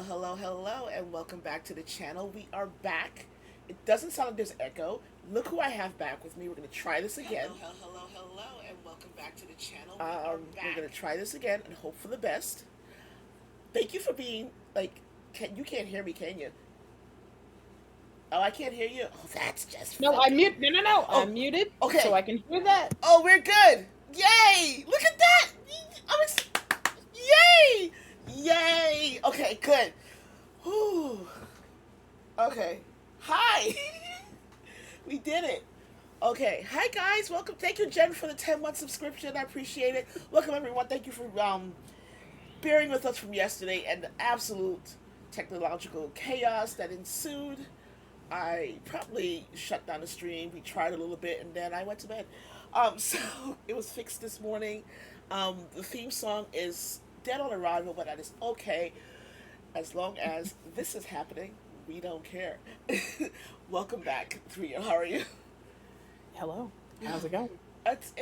Hello, and welcome back to the channel. We are back. It doesn't sound like there's echo. Look who I have back with me. We're going to try this again. And welcome back to the channel. We're going to try this again and hope for the best. Thank you for being, you can't hear me, can you? Oh, I can't hear you? Oh, that's just No, I fucking... mute. No. Oh, I'm muted, okay. so I can hear that. Oh, we're good. Yay! Look at that! Yay! Yay! Okay, good. Whew. Okay. Hi. We did it. Okay. Hi guys. Welcome. Thank you, Jen, for the 10-month subscription. I appreciate it. Welcome everyone. Thank you for bearing with us from yesterday and the absolute technological chaos that ensued. I probably shut down the stream. We tried a little bit and then I went to bed. So it was fixed this morning. The theme song is dead on arrival, but that is okay. As long as this is happening, we don't care. Welcome back, RYU. How are you? Hello. How's it going? It's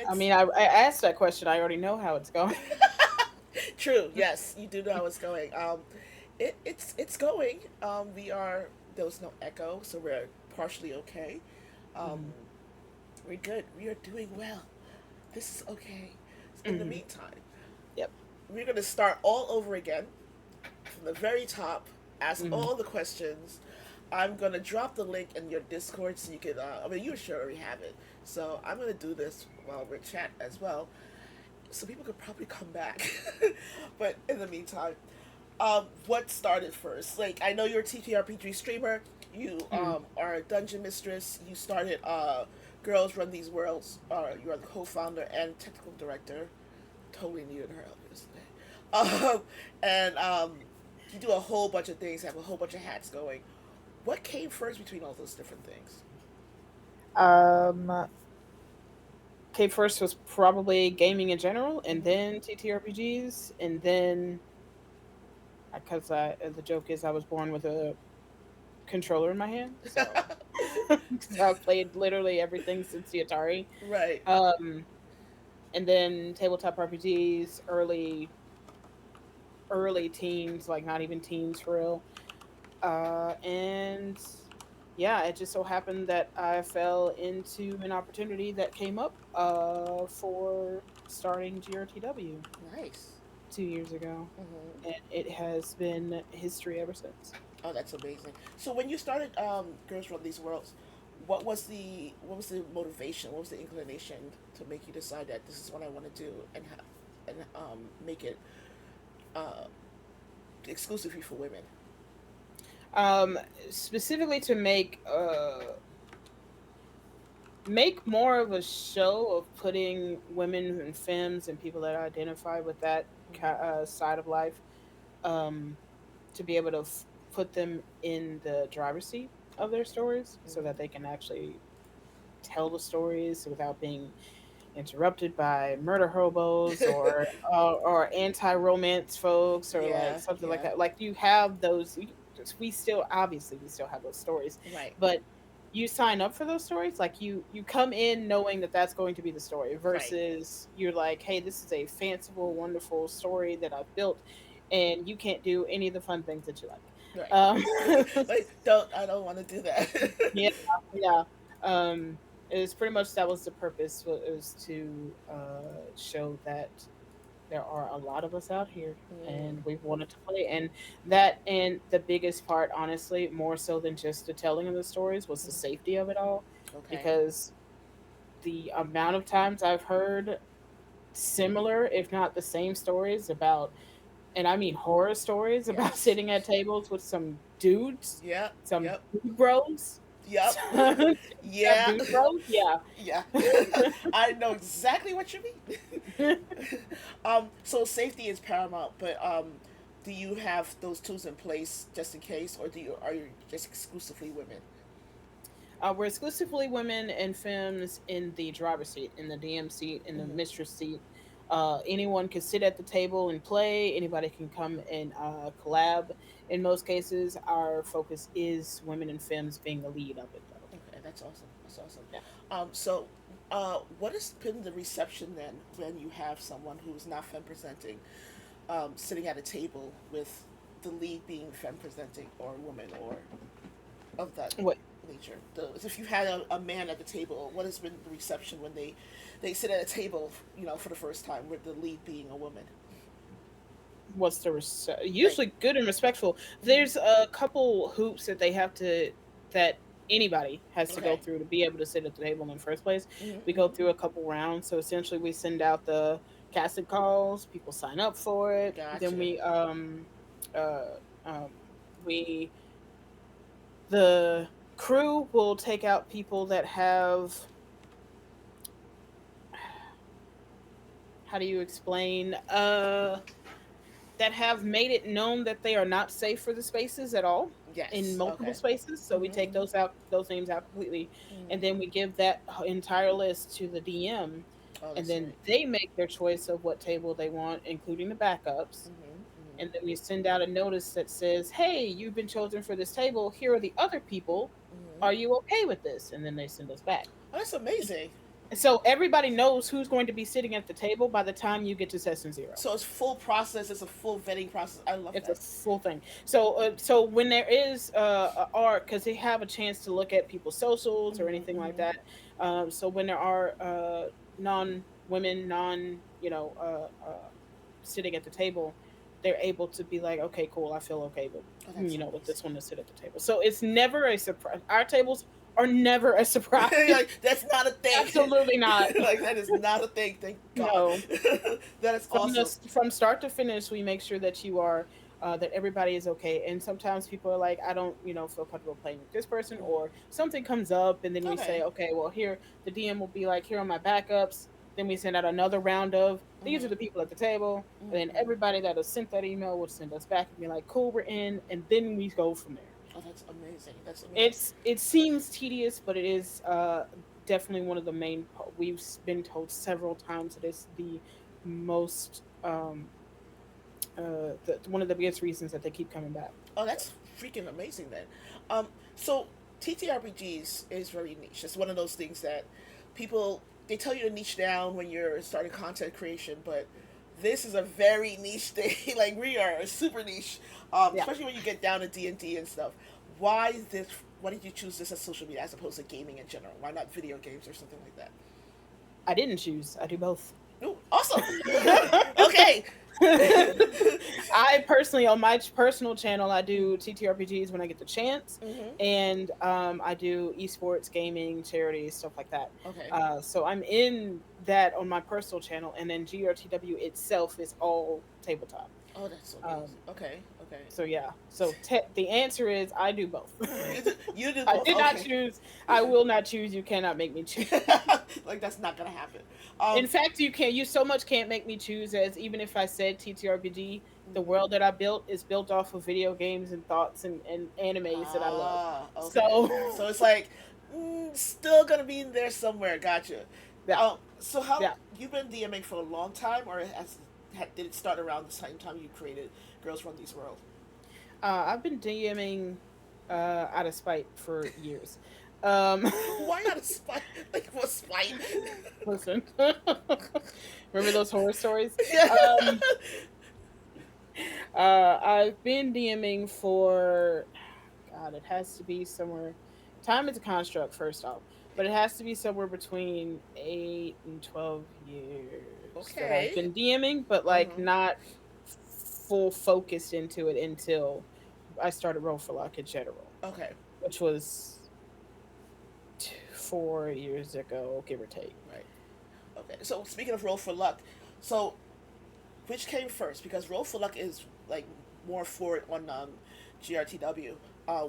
I mean, I asked that question. I already know how it's going. true. Yes, you do know how it's going. It's going. There was no echo, so we're partially okay. Um, Mhm. we're good. We are doing well. This is okay. In the Mhm. meantime, Yep. we're gonna start all over again from the very top. Ask Mhm. all the questions. I'm gonna drop the link in your Discord so you can. I mean, you sure already have it. So I'm gonna do this while we're chat as well, so people could probably come back. But in the meantime, what started first? Like, I know you're a TTRPG streamer. You Mhm. are a dungeon mistress. You started Girls Run These Worlds. You are the co-founder and technical director. Totally new in her yesterday. And you do a whole bunch of things. Have a whole bunch of hats going. What came first between all those different things? Um, K first was probably gaming in general, and Mm-hmm. then TTRPGs, and then because the joke is I was born with a controller in my hand, so I've played literally everything since the Atari. Right. Um, and then tabletop RPGs, early teens, like not even teens for real. And yeah, it just so happened that I fell into an opportunity that came up for starting GRTW Nice. 2 years ago, Mm-hmm. and it has been history ever since. Oh, that's amazing. So when you started Girls Run These Worlds, what was the motivation? What was the inclination to make you decide that this is what I want to do and make it uh, exclusively for women? Um, Specifically to make more of a show of putting women and femmes and people that identify with that side of life, um, to be able to put them in the driver's seat of their stories so that they Mm-hmm. can actually tell the stories without being interrupted by murder hobos or anti-romance folks or like Yeah, something like yeah, that. Like you have those, we still obviously we still have those stories, right, but you sign up for those stories, like you come in knowing that that's going to be the story right, versus you're like, hey, this is a fanciful wonderful story that I've built and you can't do any of the fun things that you like. right. um Like, I don't want to do that. yeah, yeah. It was pretty much that was the purpose, was to show that there are a lot of us out here Mm, and we wanted to play. And that, and the biggest part, honestly, more so than just the telling of the stories, was the mm, safety of it all. okay. Because the amount of times I've heard similar, if not the same stories about, and I mean horror stories about Yes. sitting at tables with some dudes, Yep. some Yep. dude bros, Yep. got Yeah. dude bros, yeah. Yeah. I know exactly what you mean. So safety is paramount, but do you have those tools in place just in case, or are you just exclusively women? We're exclusively women and femmes in the driver's seat, in the DM seat, in the Mm-hmm. mistress seat. Anyone can sit at the table and play. Anybody can come and collab. In most cases, our focus is women and femmes being the lead of it, though. Okay, that's awesome. That's awesome. Yeah. So, what has been the reception then when you have someone who's not femme presenting, sitting at a table with the lead being femme presenting or woman or of that What nature. If you had a man at the table, what has been the reception when they sit at a table, for the first time, with the lead being a woman? what's the Like, usually good and respectful. mm-hmm. There's a couple hoops that anybody has to go Okay. through to be able to sit at the table in the first place. Mm-hmm, We go mm-hmm. through a couple rounds. So essentially we send out the casting calls, people sign up for it. Then Gotcha. uh um we the crew will take out people that have, how do you explain, that have made it known that they are not safe for the spaces at all in Yes. multiple Okay. spaces. So we Mm-hmm, take mm-hmm, those names out completely, and then mm-hmm. we give that entire list to the DM, Oh, and that's then great. they make their choice of what table they want, including the backups. Mm-hmm, And mm-hmm, then we send out a notice that says, "Hey, you've been chosen for this table. Here are the other people. mm-hmm. Are you okay with this?" And then they send us back. Oh, that's amazing. So everybody knows who's going to be sitting at the table by the time you get to session zero. So it's full process. It's a full vetting process. I love It's a that. full thing. So when there is a art, because they have a chance to look at people's socials or Mm-hmm, anything like mm-hmm. that. So when there are non women, non sitting at the table, they're able to be like, okay, cool, I feel okay with Oh, that's with amazing. this one to sit at the table. So it's never a surprise. Our tables are never a surprise. Like, that's not a thing. Absolutely not. Like, that is not a thing. Thank God. No. That is From awesome. from start to finish, we make sure that you are that everybody is okay. And sometimes people are like, I don't, feel comfortable playing with this person, or something comes up, and then we say, Okay. okay, well, here the DM will be like, here are my backups. Then we send out another round of these are Mm-hmm. the people at the table, and then Mm-hmm. everybody that has sent that email will send us back and be like, cool, we're in, and then we go from there. Oh, that's amazing. That's amazing. It seems tedious, but it is definitely one of the main. We've been told several times that it's the most one of the biggest reasons that they keep coming back. Oh, So that's freaking amazing then. So TTRPGs is very niche. It's one of those things that people they tell you to niche down when you're starting content creation, but this is a very niche thing. Like, we are super niche, yeah, especially when you get down to D&D and stuff. Why is this? Why did you choose this as social media as opposed to gaming in general? Why not video games or something like that? I didn't choose. I do both. Ooh, awesome. Okay. I personally, on my personal channel, I do TTRPGs when I get the chance, Mm-hmm. and I do esports, gaming, charities, stuff like that. Okay. So I'm in that on my personal channel, and then GRTW itself is all tabletop. Oh, that's so amazing. Um, Okay. Okay. so yeah, so the answer is I do both. You do I both. did not Okay. choose. I will not choose. You cannot make me choose. Like, that's not gonna happen. In fact, you can't. You so much can't make me choose. As even if I said TTRPG, the Mhm. world that I built is built off of video games and thoughts and animes that I love. Ah, okay. So So it's like, still gonna be in there somewhere. Gotcha. yeah, So how yeah. you've been DMing for a long time, or did it start around the same time you created Girls Run These World? I've been DMing out of spite for years. Um, Why not a spite? Like, what spite? listen, remember those horror stories? Yeah. Um, I've been DMing for, God, it has to be somewhere. Time is a construct, first off, but it has to be somewhere between 8 and 12 years that I've Okay. been DMing, but like Uh-huh. not full focused into it until I started Roll4Luck in general, Okay. which was 4 years ago, give or take. Right. Okay. So speaking of Roll4Luck, so which came first? Because Roll4Luck is like more forward on GRTW.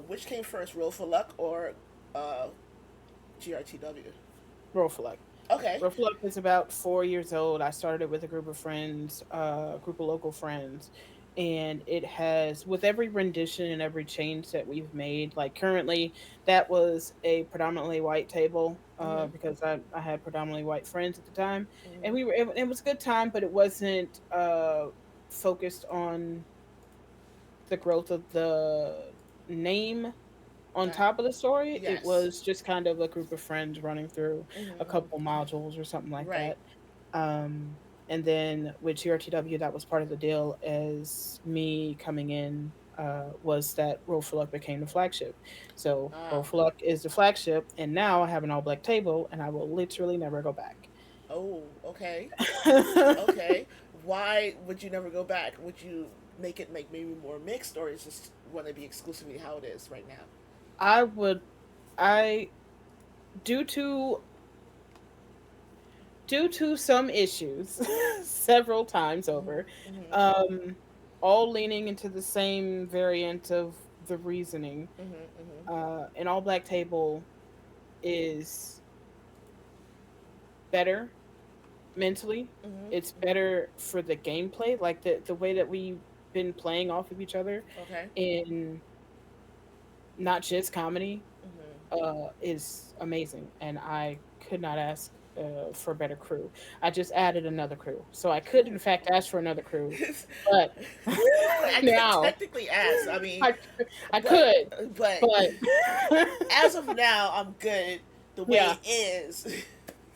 Which came first, Roll4Luck or uh, GRTW? Roll4Luck. Okay. Roll4Luck is about 4 years old. I started it with a group of friends, a group of local friends, and it has, with every rendition and every change that we've made, like currently, that was a predominantly white table Mm-hmm. because I had predominantly white friends at the time, and Mm-hmm. it was a good time, but it wasn't focused on the growth of the name on Got top of the story. It yes. was just kind of a group of friends running through a Mm-hmm. couple modules or something like Right. that. And then with GRTW, that was part of the deal as me coming in. was that Roll4Luck became the flagship. So Ah. Roll4Luck is the flagship, and now I have an all black table, and I will literally never go back. Oh, okay. Okay. Why would you never go back? Would you make it make maybe more mixed, or is just want to be exclusively how it is right now? I would, I due to due to some issues several times over, Mm-hmm. Mm-hmm. um, all leaning into the same variant of the reasoning. Mm-hmm. Mm-hmm. An all black table is better mentally. Mm-hmm. It's better for the gameplay, like the way that we've been playing off of each other Okay. in not just comedy Mm-hmm. is amazing, and I could not ask for a better crew. I just added another crew, so I could in Ooh. fact ask for another crew, but I could now technically ask. I mean, I I but could, but but as of now, I'm good the yeah. way it is.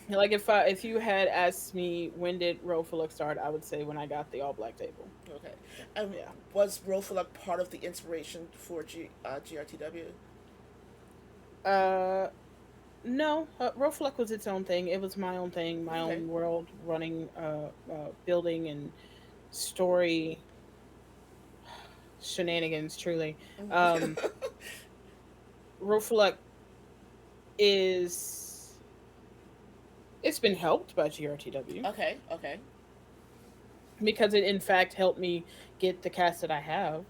Like if you had asked me when did Roll4Luck start, I would say when I got the all black table. Okay. And Yeah. was Roll4Luck part of the inspiration for GRTW? Uh, no, Roll4Luck was its own thing. It was my own thing, my Okay. own world, running, building and story shenanigans. Truly, um, Mm-hmm. Roll4Luck is it's been helped by GRTW Okay. Okay. because it in fact helped me get the cast that I have.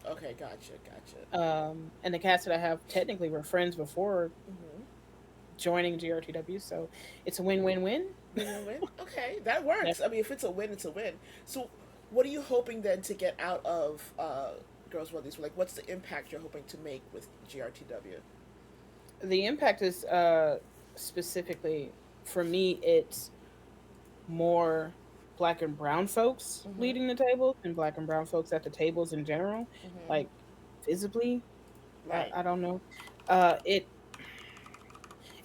Okay. Gotcha. Gotcha. And the cast that I have technically were friends before Mm-hmm. joining GRTW, so it's a win-win-win. Win win win. Okay, that Yeah. works. I mean, if it's a win, it's a win. So, what are you hoping then to get out of Girls World? These like, what's the impact you're hoping to make with GRTW? The impact is specifically for me. It's more black and brown folks Mm-hmm. leading the tables and black and brown folks at the tables in general, Mm-hmm. like visibly. Right. I don't know.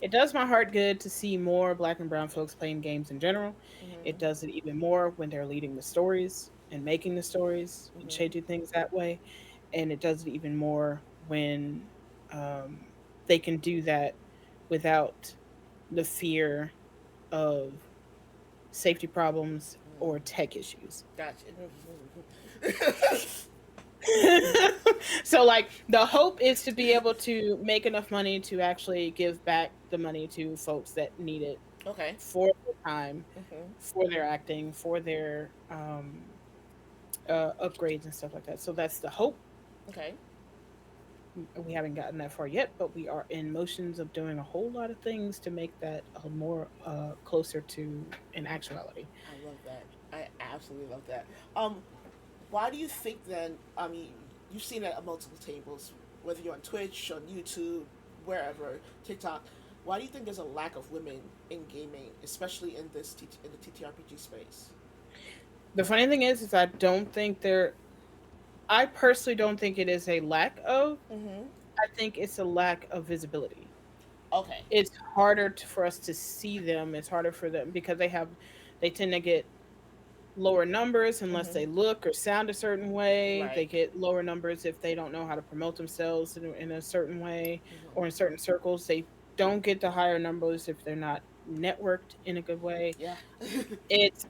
It does my heart good to see more black and brown folks playing games in general. It Mm-hmm. does it even more when they're leading the stories and making the stories and Mm-hmm. changing things that way. And it does it even more when um, they can do that without the fear of safety problems or tech issues. Gotcha. So like the hope is to be able to make enough money to actually give back the money to folks that need it Okay. for their time, Mm-hmm. for their acting, for their upgrades and stuff like that. So that's the hope. Okay. We haven't gotten that far yet, but we are in motions of doing a whole lot of things to make that a more closer to an actuality. I love that. I absolutely love that. Why do you think then? I mean, you've seen it at multiple tables, whether you're on Twitch, on YouTube, wherever, TikTok. Why do you think there's a lack of women in gaming, especially in in the TTRPG space? The funny thing is I don't think there. I personally don't think it is a lack of. Mm-hmm. I think it's a lack of visibility. Okay. It's harder for us to see them. It's harder for them because they tend to get lower numbers unless Mm-hmm. they look or sound a certain way. They Right. get lower numbers if they don't know how to promote themselves in a certain way or in Mm-hmm. certain circles. They don't get the higher numbers if they're not networked in a good way. Yeah. It's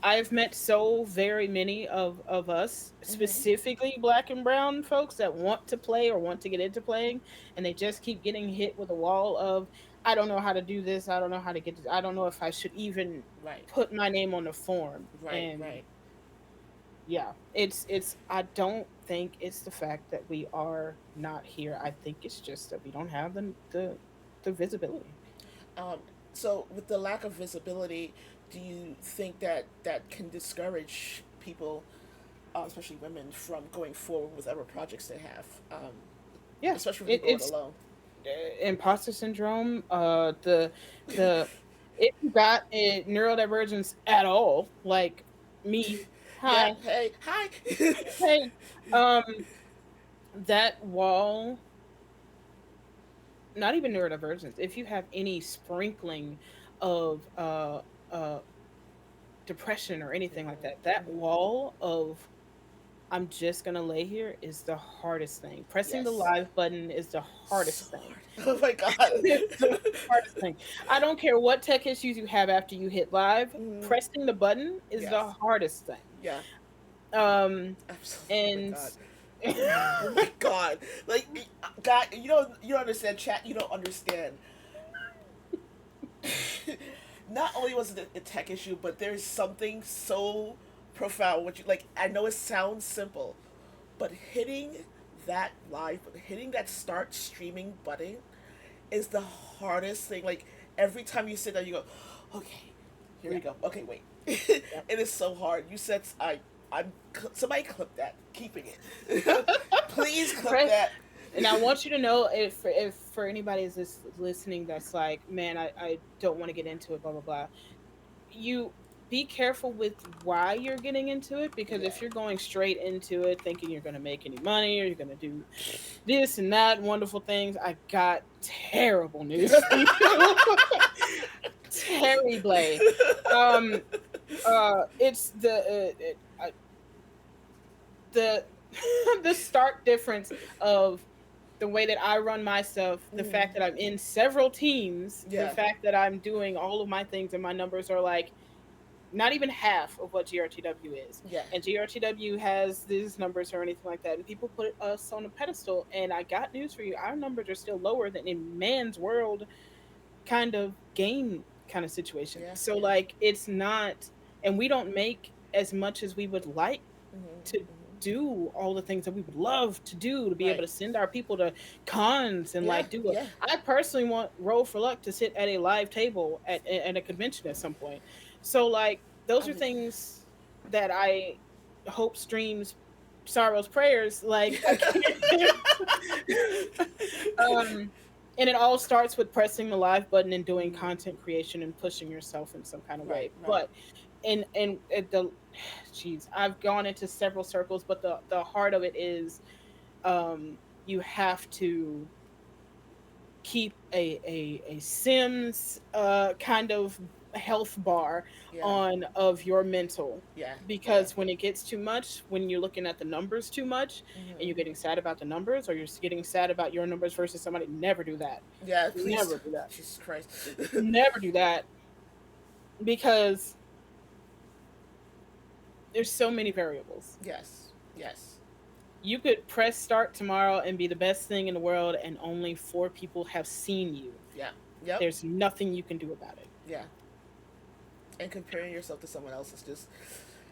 I've met so very many of us, Mm-hmm. specifically black and brown folks that want to play or want to get into playing, and they just keep getting hit with a wall of I don't know how to do this, I don't know how to get this, I don't know if I should even Right. put my name on the form. Right. And Right. yeah, it's I don't think it's the fact that we are not here. I think it's just that we don't have the visibility. Um, so, with the lack of visibility, do you think that that can discourage people, especially women, from going forward with whatever projects they have, Yeah, especially if they go it it's alone? imposter syndrome. The if you got a neurodivergence at all, like me, Yeah. hi, Hey. Hi. hey, um, that wall. Not even neurodivergence. If you have any sprinkling of depression or anything like that, Mm-hmm. that Mm-hmm. wall of I'm just gonna lay here is the hardest thing. Pressing the Yes. live button is the So hardest thing. hard. Oh my god. It's the hardest thing. I don't care what tech issues you have after you hit live, Mhm. pressing the button is the Yes. hardest thing. Yeah. Um Absolutely. Oh my and god. Oh my god. Like, God, you don't understand, chat. You don't understand. Not only was it a tech issue, but there's something so profound. What you like? I know it sounds simple, but hitting that start streaming button is the hardest thing. Like every time you sit there, you go, okay, here yeah, we go. Okay, wait. yeah. It is so hard. You said I'm. Somebody clip that. Keeping it. Please clip Press that. and I want you to know if for anybody is this listening that's like, man, I don't want to get into it, blah blah blah. You be careful with why you're getting into it because Yeah. if you're going straight into it thinking you're going to make any money or you're going to do this and that wonderful things, I got terrible news for you. Terribly. Um it's the the stark difference of the way that I run myself, the Mm. fact that I'm in several teams, the Yeah. fact that I'm doing all of my things and my numbers are like not even half of what GRTW is. Yeah. And GRTW has these numbers or anything like that. And people put us on a pedestal. And I got news for you. Our numbers are still lower than in man's world kind of game kind of situation. Yeah. So Yeah. like it's not and we don't make as much as we would like Mhm. to Mhm. do all the things that we would love to do to be able Right. to send our people to cons and Yeah. like do a Yeah. I personally want Roll4Luck to sit at a live table at a convention at some point. So like those I are mean. things that I hope streams sorrow's prayers like I can't um and it all starts with pressing the live button and doing Mhm. content creation and pushing yourself in some kind of Right. way. Right. But and the jeez, I've gone into several circles, but the heart of it is you have to keep a Sims kind of health bar Yeah. on of your mental Yeah. Yeah. because when it gets too much, when you're looking at the numbers too much and you're Mhm. getting sad about the numbers or you're getting sad about your numbers versus somebody, never do that. Yeah. Please. Never do that. Jesus Christ. Never do that because there's so many variables. Yes. Yes. You could press start tomorrow and be the best thing in the world, and only four people have seen you. Yeah. Yep. There's nothing you can do about it. Yeah. And comparing yourself to someone else is just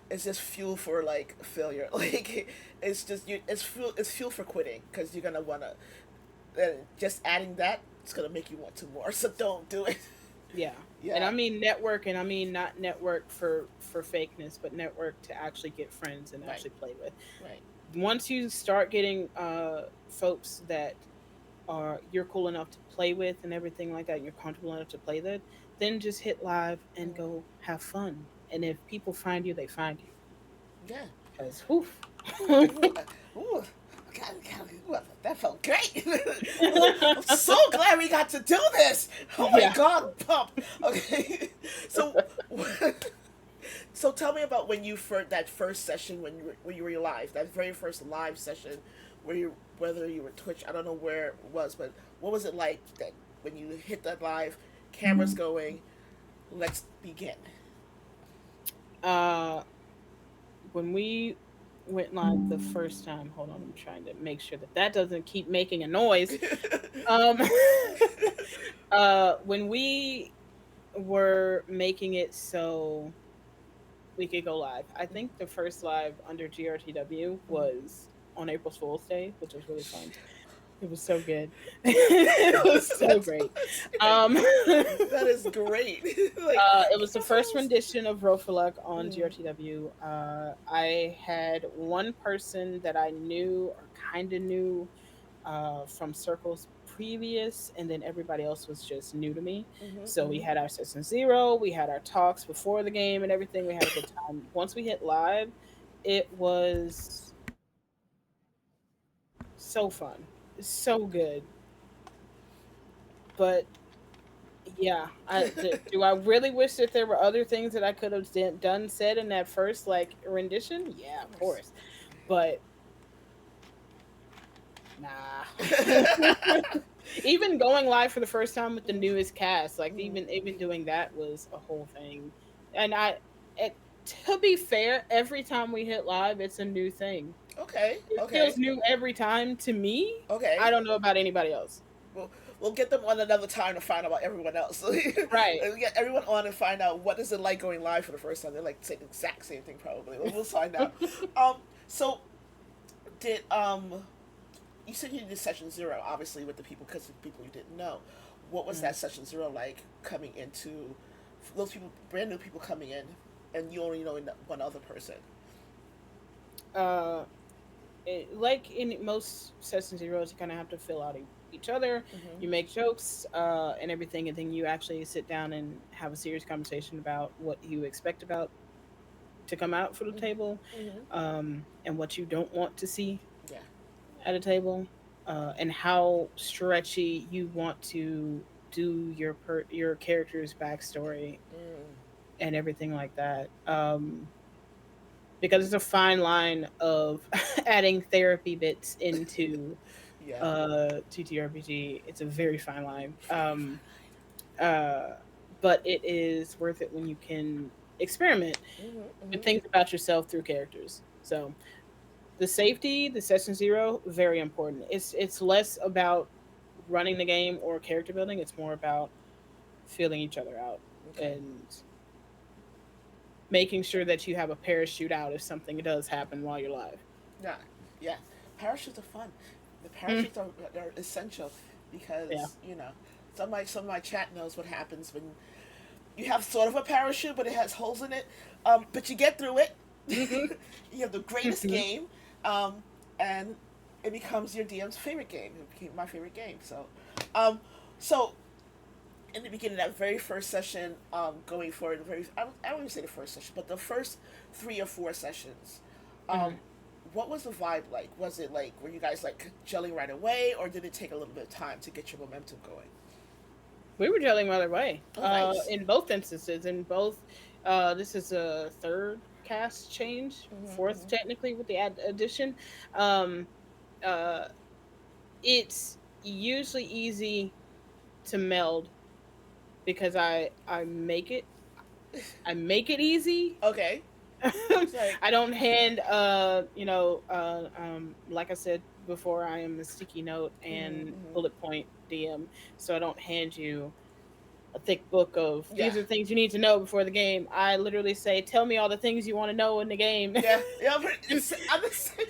it's just fuel for like failure. Like it's just you. It's fuel for quitting because you're gonna wanna. And just adding that, it's gonna make you want to more. So don't do it. Yeah. And Yeah. I mean network, and I mean not network for fakeness, but network to actually get friends and Right. actually play with. Right. Once you start getting folks that are you're cool enough to play with and everything like that, and you're comfortable enough to play that, then just hit live and Mm. go have fun. And if people find you, they find you. Yeah. Because woof. Ooh, ooh, that felt great. I'm so glad we got to do this. Oh my Yeah. god, pump. Okay, so so tell me about when you that first session when you were live, that very first live session, where you whether you were Twitch, I don't know where it was, but what was it like that when you hit that live, cameras going, let's begin. Uh, when we went live the first time, hold on, I'm trying to make sure that that doesn't keep making a noise. Um, when we were making it so we could go live, I think the first live under GRTW was on April Fool's Day, which was really fun. It was so good. It was so great. That's great. Um, That is great. Like, it was the first Aprils. rendition of Roll4Luck on Mm, GRTW. I had one person that I knew or kind of knew from circles previous, and then everybody else was just new to me. mhm, So we mhm. had our session zero, we had our talks before the game and everything. We had a good time. Once we hit live, it was so fun, so good. But yeah, do I really wish that there were other things that I could have done said in that first like rendition? Yeah, of Of course. course. but nah. Even going live for the first time with the newest cast, like Mhm. even doing that was a whole thing. And it, to be fair, every time we hit live, it's a new thing. Okay, It feels okay, new every time to me. I okay. don't know about anybody else. We'll, we'll get them on another time to find out about everyone else. Right. We get everyone on and find out what is it like going live for the first time. They're like say the exact same thing probably. We'll find out. So did you said you did session zero obviously with the people because of the people you didn't know. What was Mm. that session zero like coming into those people, brand new people coming in, and you only know one other person? Uh, like in most session zeros, you kind of have to fill out each other. Mm-hmm. You make jokes and everything, and then you actually sit down and have a serious conversation about what you expect about to come out for the table, Mm-hmm. Mm-hmm. and what you don't want to see Yeah. at a table, and how stretchy you want to do your character's backstory Mm. and everything like that. Because it's a fine line of adding therapy bits into Yeah. TTRPG. It's a very fine line. Very fine Uh, but it is worth it when you can experiment line. Mm-hmm. with Mm-hmm. things about yourself through characters. So the safety, the session zero, very important. It's less about running the game or character building. It's more about feeling each other out Okay. and making sure that you have a parachute out if something does happen while you're live. Yeah, yeah. Parachutes are fun. The Mm, parachutes are essential yeah. because some of my chat knows what happens when you have sort of a parachute, but it has holes in it. But you get through it. Hmm. You have the greatest Hmm. game, and it becomes your DM's favorite game. It became my favorite game. Um, so in the beginning, that very first session, going for the very, I don't even say the first session, but the first 3 or 4 sessions, um, Hmm. what was the vibe like? Was it like, were you guys like gelling right away, or did it take a little bit of time to get your momentum going? We were gelling right away. Oh, nice. In both instances, in both, this is a third cast change, Mm-hmm, fourth mm-hmm. technically with the addition. Um, uh, it's usually easy to meld because I make it easy. Okay. It's like, I don't hand like I said before, I am a sticky note mm-hmm, and mm-hmm. bullet point DM, so I don't hand you a thick book of Yeah. these are the things you need to know before the game. I literally say, tell me all the things you want to know in the game. Yeah, yeah, but I'm the same.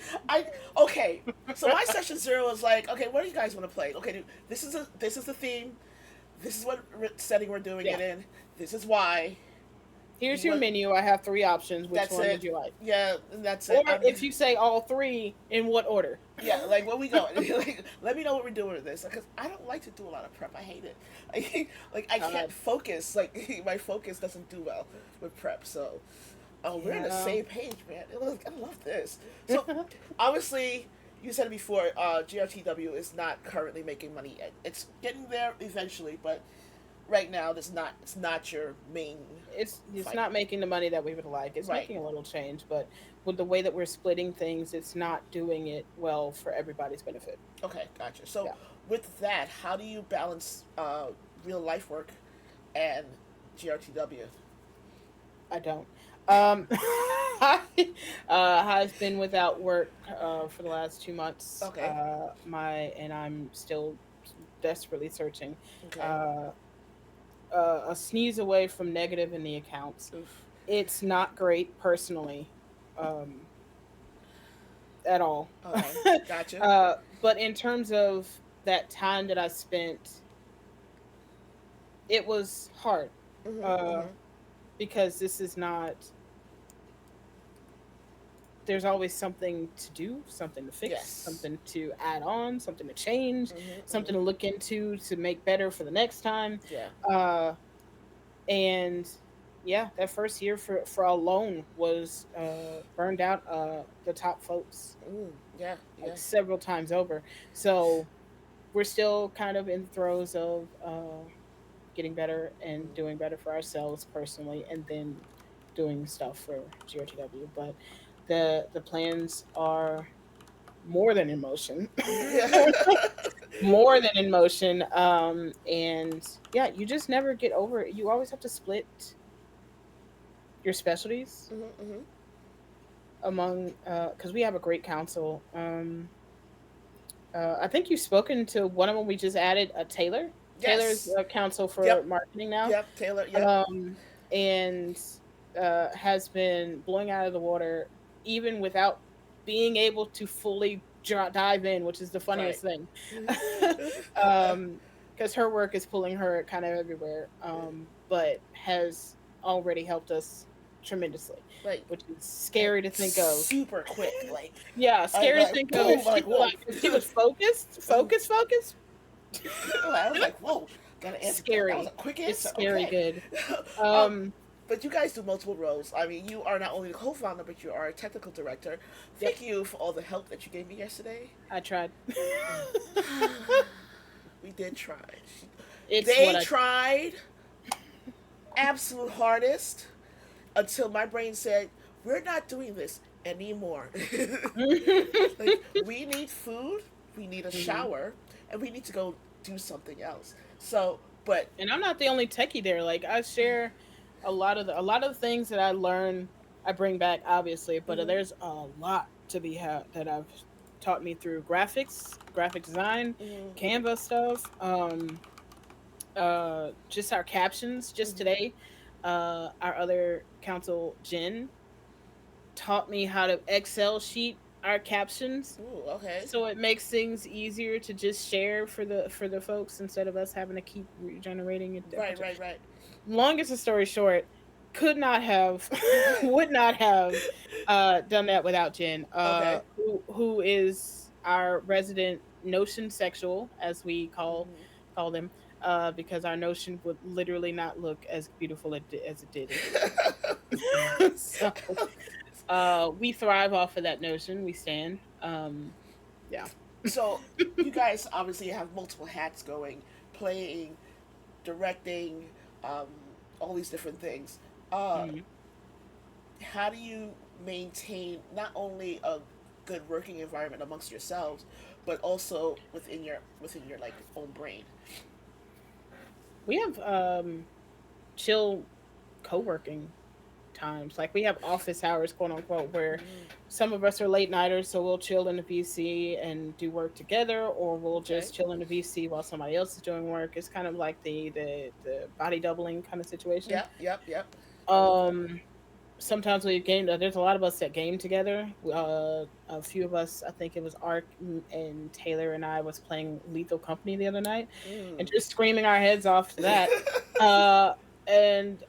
Okay. So my session zero is like, okay, what do you guys want to play? Okay, this is the theme. This is what setting we're doing Yeah. it in. This is why. Here's You your want menu. I have three options. Which that's one would it. you like? Yeah, and that's Or it. I'm if you say all three, in what order? yeah, like where we going? Like, let me know what we're doing with this because I don't like to do a lot of prep. I hate it. Like I Uh, can't focus. Like my focus doesn't do well with prep. So, oh, we're on the yeah. same page, man. I love this. So, obviously, you said it before. GRTW is not currently making money yet. It's getting there eventually, but right now, it's not your main It's fight. not making the money that we would like. It's Right. making a little change, but with the way that we're splitting things, it's not doing it well for everybody's benefit. Okay, gotcha. So Yeah, with that, how do you balance real life work and GRTW? I don't. I have been without work for the last 2 months. Okay. And I'm still desperately searching. Okay. Uh, a sneeze away from negative in the accounts. Oof. It's not great personally, um, at all. Okay. Gotcha. But in terms of that time that I spent, it was hard Mhm. uh, Mhm. because this is not. There's always something to do, something to fix, Yes. something to add on, something to change, Mhm. something Mhm. to look into to make better for the next time. Yeah. Uh, and yeah, that first year for alone was burned out the top folks Mm. Yeah. like Yeah. several times over. So we're still kind of in the throes of getting better and doing better for ourselves personally, and then doing stuff for GRTW. But the plans are more than in motion. Yeah. More than in motion. And yeah, you just never get over it. You always have to split your specialties Hmm. among because we have a great council. I think you've spoken to one of them. We just added a Taylor. Taylor's Yes. a council for Yep. marketing now, Yep. Taylor. Yep. um, and has been blowing out of the water even without being able to fully dive in, which is the Right. funniest thing. Mhm. um, because her work is pulling her kind of everywhere, but has already helped us tremendously, like which is like scary to think of. super quick. Yeah, scary to Like think of if boom. she Like was whoa. like if she was focused, focused. I was like, whoa, gotta answer that. That was a Scary. quick It's answer. scary Okay. good. um, Um, but you guys do multiple roles. I mean, you are not only the co-founder, but you are a technical director. yep, Thank you for all the help that you gave me yesterday. I tried. We did try. It's They what I tried absolute hardest until my brain said, "We're not doing this anymore." Like we need food, we need a Mhm. shower, and we need to go do something else. So, but And I'm not the only techie there. Like I share a lot of the things that I learn I bring back obviously, but mhm, there's a lot to be had that I've taught me through graphics, graphic design, mhm, Canva stuff, just our captions just mhm. today. Our other council Jen taught me how to Excel sheet our captions Ooh, okay. so it makes things easier to just share for the folks instead of us having to keep regenerating it a Right, bunch of right, right. longest story short, could not have would not have done that without Jen, Okay. who is our resident notion sexual, as we Mhm. call them, because our notion would literally not look as beautiful as it did if it wasn't for her. So we thrive off of that notion. We stand. Yeah. So, you guys obviously have multiple hats going, playing, directing, um, all these different things. Uh, Mhm. how do you maintain not only a good working environment amongst yourselves, but also within your like own brain? We have chill co-working times. Like we have office hours, quote unquote, where some of us are late nighters, so we'll chill in the VC and do work together, or we'll Okay. just chill in the VC while somebody else is doing work. It's kind of like the body doubling kind of situation. Yep. Yep. Yep. I love that. Um, sometimes we game. There's a lot of us that game together. A few of us, I think it was Ark and Taylor and I, was playing Lethal Company the other night, and Mm. just screaming our heads off to that. Uh, and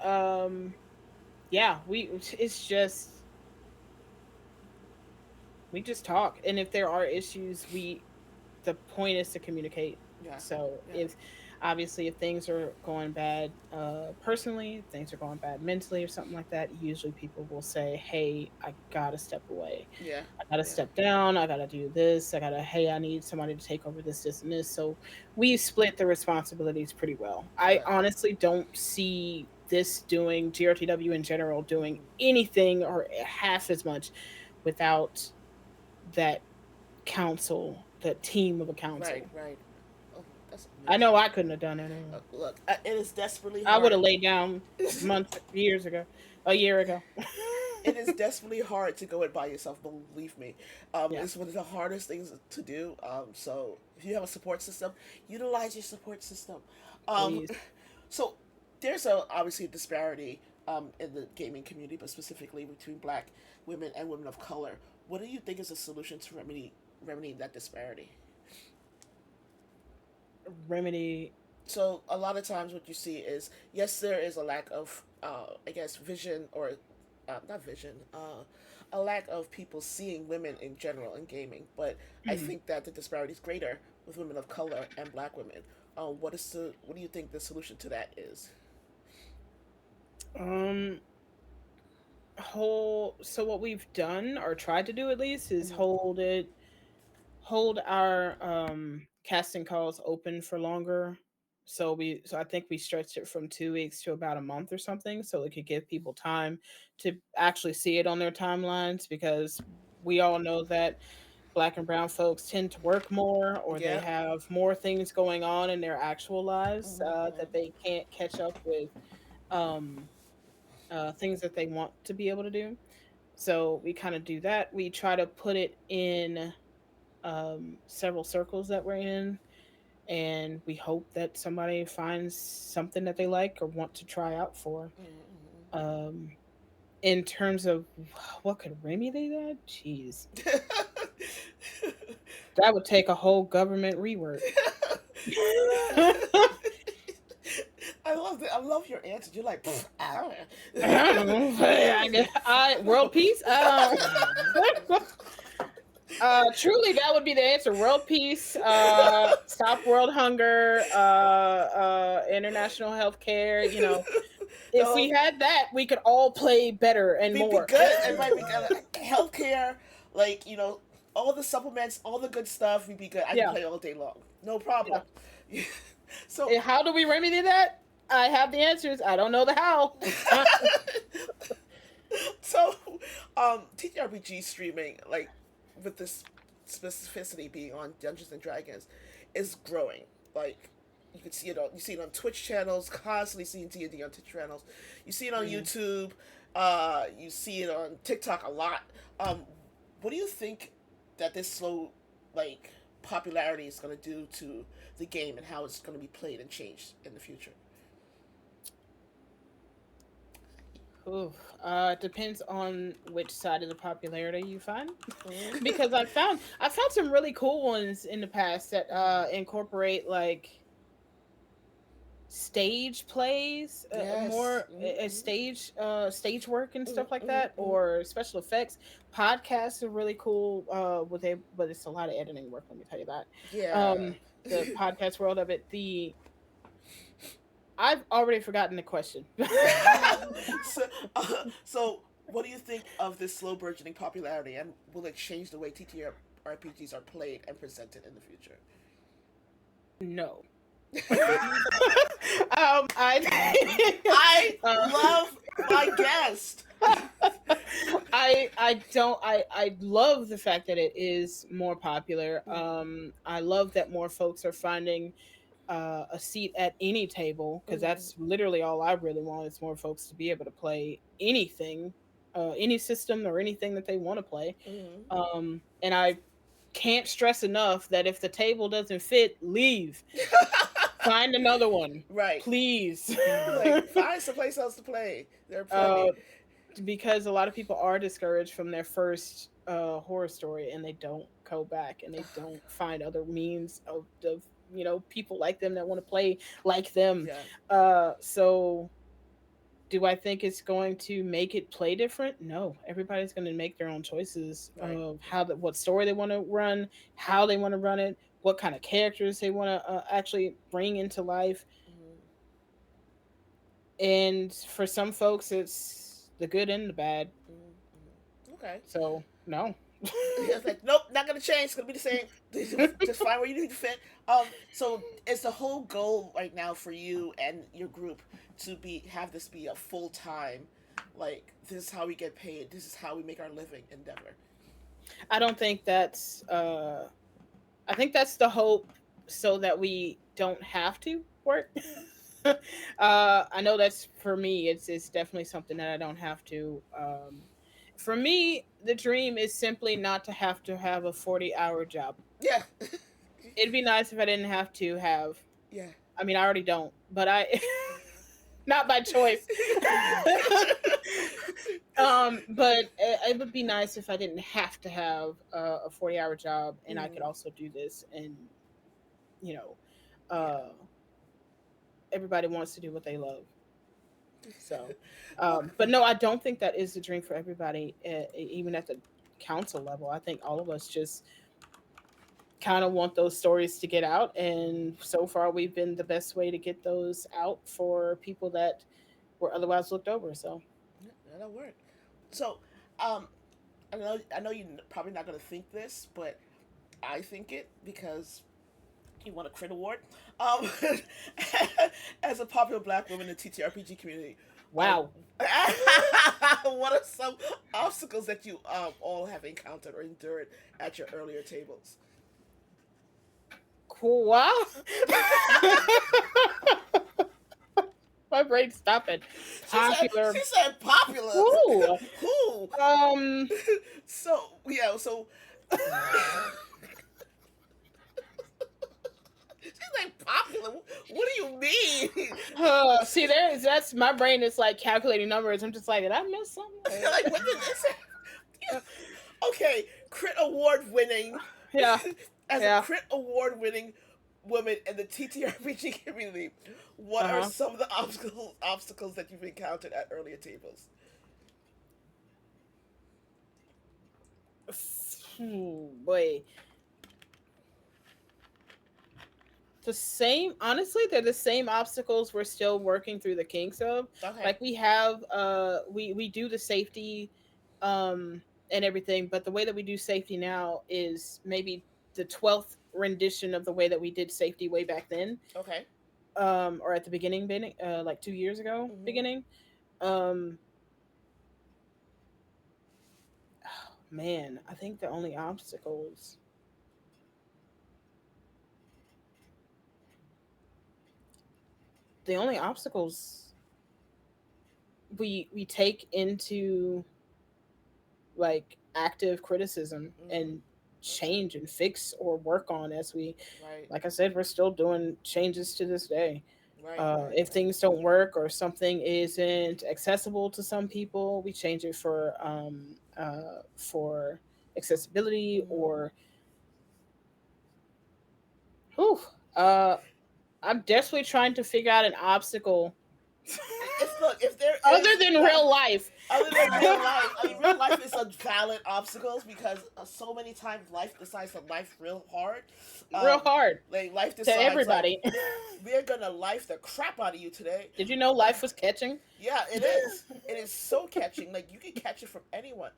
yeah, it's just we just talk, and if there are issues, we the point is to communicate. Yeah. So Yeah. if obviously if things are going bad personally, if things are going bad mentally or something like that, usually people will say, hey, I gotta step away, Yeah. I gotta Yeah. step down, I gotta do this, I gotta, hey, I need somebody to take over this and this. So we split the responsibilities pretty well. I Good. honestly don't see this doing GRTW in general doing anything or half as much without that council, that team of a Right. council. Right. Oh, that's I know amazing. I couldn't have done it. Look, it is desperately I would hard. have laid down months, years ago, a year ago. It is desperately hard to go it by yourself. Believe me, Yeah, it's one of the hardest things to do. So if you have a support system, utilize your support system. Um, please. so there's a obviously a disparity in the gaming community, but specifically between Black women and women of color. What do you think is a solution to remedying that disparity? Remedy. So a lot of times what you see is yes, there is a lack of I guess vision or not vision, a lack of people seeing women in general in gaming, but I think that the disparity is greater with women of color and Black women. What do you think the solution to that is? Um, whole. So what we've done or tried to do at least is Mm-hmm. hold our casting calls open for longer, So I think we stretched it from 2 weeks to about a month or something, so it could give people time to actually see it on their timelines, because we all know that black and brown folks tend to work more, or they Yeah. have more things going on in their actual lives, Mm-hmm. that they can't catch up with, um, things that they want to be able to do. So we kind of do that. We try to put it in, several circles that we're in, and we hope that somebody finds something that they like or want to try out for. Mm-hmm. Um, in terms of what could remedy that, jeez, that would take a whole government rework. I love that. I love your answer. You're like, "Pfft, I don't I don't know. I guess world peace. Truly, that would be the answer. World peace. Stop world hunger. International health care. You know, if we no, had that, we could all play better and be more. good. Everybody be good. Healthcare, like all the supplements, all the good stuff. We'd be good. I can Yeah, play all day long. No yeah. problem. so, How do we remedy that? I have the answers. I don't know the how. so, TTRPG streaming, like with this specificity being on Dungeons and Dragons, is growing. Like you see it on Twitch channels, constantly seeing D&D on Twitch channels. You see it on Mm. YouTube. You see it on TikTok a lot. Um, what do you think that this slow like popularity is going to do to the game and how it's going to be played and changed in the future? Ooh, it depends on which side of the popularity you find. Mm-hmm. Because I found some really cool ones in the past that incorporate like stage plays, Yes. more stage work and stuff like that, Mm-hmm. or special effects. Podcasts are really cool, with a but it's a lot of editing work, let me tell you that. Yeah. um the podcast world of it, the I've already forgotten the question. so, so, what do you think of this slow burgeoning popularity, and will it change the way TTRPGs are played and presented in the future? No. I I uh, love my guest. I don't I love the fact that it is more popular. I love that more folks are finding a seat at any table, because Mm-hmm. that's literally all I really want, is more folks to be able to play anything, any system or anything that they want to play. Mm-hmm. And I can't stress enough that if the table doesn't fit, leave. Find another one, Right. please. Like, find someplace else to play. There are uh, plenty. because a lot of people are discouraged from their first horror story, and they don't go back, and they don't find other means of people like them that want to play like them. Yeah. So do I think it's going to make it play different? No, everybody's going to make their own choices Right. of what story they want to run, how they want to run it, what kind of characters they want to actually bring into life. Mm-hmm. And for some folks, it's the good and the bad. Mm-hmm. Okay. So no. It's like, nope, not gonna change. It's gonna be the same. Just find where you need to fit. So is the whole goal right now for you and your group to have this be a full time, like this is how we get paid. This is how we make our living endeavor. I don't think that's I think that's the hope, so that we don't have to work. I know that's for me. It's definitely something that I don't have to. For me, the dream is simply not to have a 40-hour job. Yeah. It'd be nice if I didn't have to have. Yeah. I mean, I already don't, but I not by choice. But it would be nice if I didn't have to have a 40-hour job, and I could Mm, also do this. And you know, yeah. uh, everybody wants to do what they love. So, Okay. but no, I don't think that is the dream for everybody, even at the council level. I think all of us just kind of want those stories to get out, and so far we've been the best way to get those out for people that were otherwise looked over. So, Yeah, that'll work. So, um, I know you're probably not gonna think this, but I think it because You won a crit award. Um, as a popular black woman in the TTRPG community, um, Wow. what are some obstacles that you all have encountered or endured at your earlier tables? Cool. Wow. My brain's stopping. Popular. She said popular. Who? Who? Um. So yeah, so she's like popular. What do you mean? See, that's my brain is like calculating numbers. I'm just like, did I miss something? Like when did this happen? Okay, crit award winning. Yeah. As a Yeah. crit award winning woman in the TTRPG community, what are Uh-huh. some of the obstacles that you've encountered at earlier tables? Boy. The same, honestly, they're the same obstacles we're still working through the kinks of. Okay. Like we have we do the safety and everything, but the way that we do safety now is maybe the 12th rendition of the way that we did safety way back then. Okay. Or at the beginning, like 2 years ago Mm-hmm. beginning. Um Man, I think the only obstacles the only obstacles we take into like active criticism Mm-hmm. and Okay. change and fix or work on as we, Right. like I said, we're still doing changes to this day. Right. Right. If Right. things don't work or something isn't accessible to some people, we change it for accessibility. Mm-hmm. Or whew, uh I'm desperately trying to figure out an obstacle If look, if there other is than like real life. other than real life, I mean, real life is a valid obstacles because so many times life decides to life real hard. Real Um, hard like life to decides like everybody. we're gonna life the crap out of you today. Did you know life was catching? Yeah, it is. It is so catching. Like you can catch it from anyone.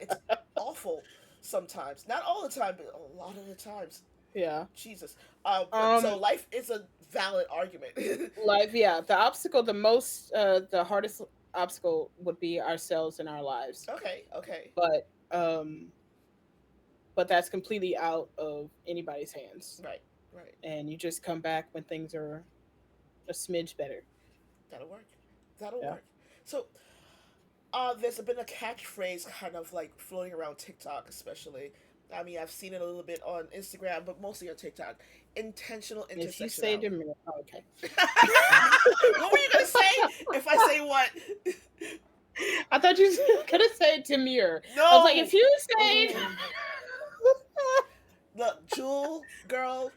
It's awful sometimes. Not all the time, but a lot of the times. Yeah. Jesus. So Um, life is a valid argument. Life, yeah. The obstacle, the hardest obstacle would be ourselves in our lives. Okay. Okay. But but that's completely out of anybody's hands. Right. Right. And you just come back when things are a smidge better. That'll work. That'll Yeah. work. So, there's been a catchphrase kind of like floating around TikTok, especially. I mean, I've seen it a little bit on Instagram, but mostly on TikTok. Intentional If you say intersectionality. to me, oh, okay. What were you gonna say? If I say what? I thought you could have said demure. I was like, No. if you say Ooh. Look, Jewel, girl,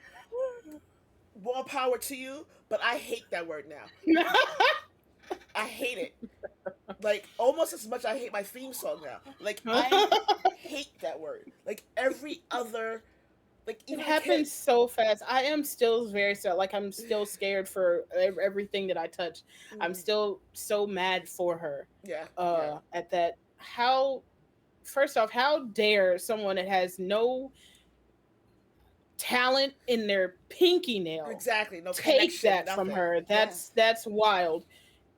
more power to you, but I hate that word now. I hate it. Like almost as much I hate my theme song now. Like I hate that word. Like every other, like It even the happens kids. so fast. I am still very sad. Like I'm still scared for everything that I touch. I'm Mm, still so mad for her. yeah, yeah, At that, how first off, how dare someone that has no talent in their pinky nail exactly. No take connection, that from nothing. her? Yeah. That's wild.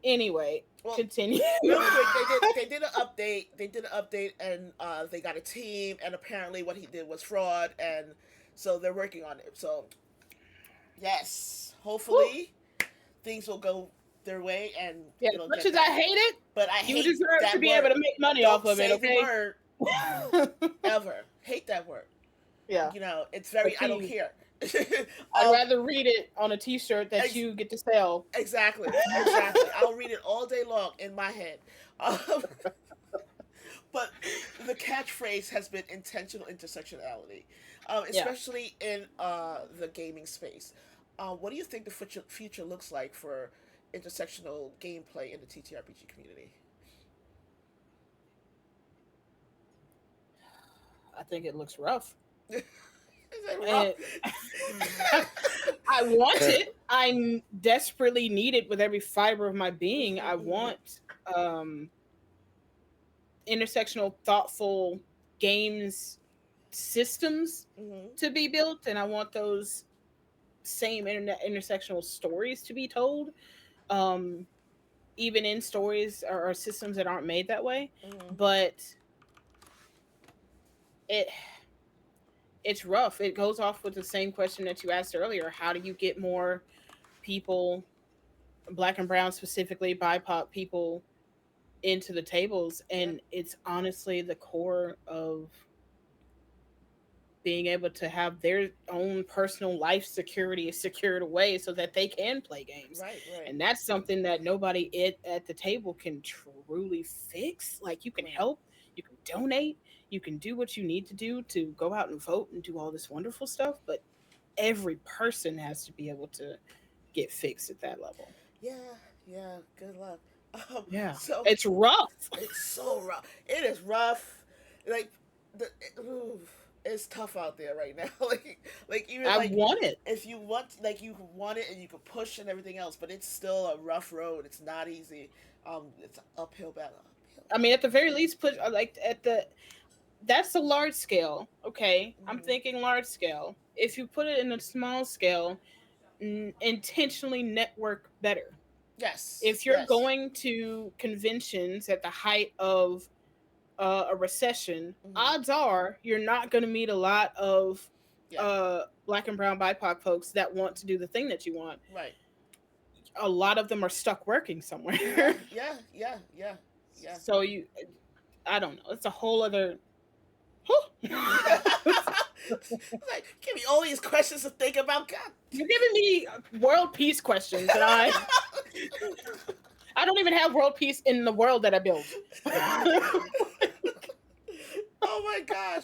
Anyway, Well, continue. real quick, they did an update. They did an update, and they got a team. And apparently, what he did was fraud, and so they're working on it. So yes, Whew. hopefully things will go their way, and Yeah, as it'll much get as I better. hate it, But I you hate deserve to that be able word. to make money off Don't of it, say the okay? word ever. Hate that word. Yeah. It's very But I don't please, care. I'd um, rather read it on a T-shirt that ex- you get to sell. exactly, exactly. I'll read it all day long in my head. Um, but the catchphrase has been intentional intersectionality, Yeah, especially in the gaming space. What do you think the future looks like for intersectional gameplay in the TTRPG community? I think it looks rough. Is it rough? And I want it. I desperately need it with every fiber of my being. I Mm-hmm, want um, intersectional, thoughtful games systems mm-hmm, to be built, and I want those. same intersectional stories to be told, um, even in stories or systems that aren't made that way. Mm-hmm. But it it's rough. It goes off with the same question that you asked earlier. How do you get more people, black and brown specifically, BIPOC people, into the tables? Yeah. And it's honestly the core of being able to have their own personal life security secured away so that they can play games. Right. Right. And that's something that nobody at the table can truly fix. Like, you can Right. help, you can donate, you can do what you need to do to go out and vote and do all this wonderful stuff, but every person has to be able to get fixed at that level. Yeah. Yeah. Good luck. Yeah. So It's rough. it's so rough. It is rough. Like it's tough out there right now. Like even I like want it. if you want, like you can want it and you can push and everything else, but it's still a rough road. It's not easy. It's an uphill battle. Uphill I mean, at the very least, put like at the that's a large scale. Okay, I'm battle. thinking large scale. If you put it in a small scale, intentionally network better. Yes. If you're Yes. going to conventions at the height of a recession, Mm-hmm. odds are you're not going to meet a lot of Yeah. black and brown BIPOC folks that want to do the thing that you want. Right. A lot of them are stuck working Yeah. somewhere. Yeah. Yeah. Yeah. Yeah. So you, I don't know. It's a whole other. Like, give me all these questions to think about. God. You're giving me world peace questions, and I don't even have world peace in the world that I built. Oh my gosh.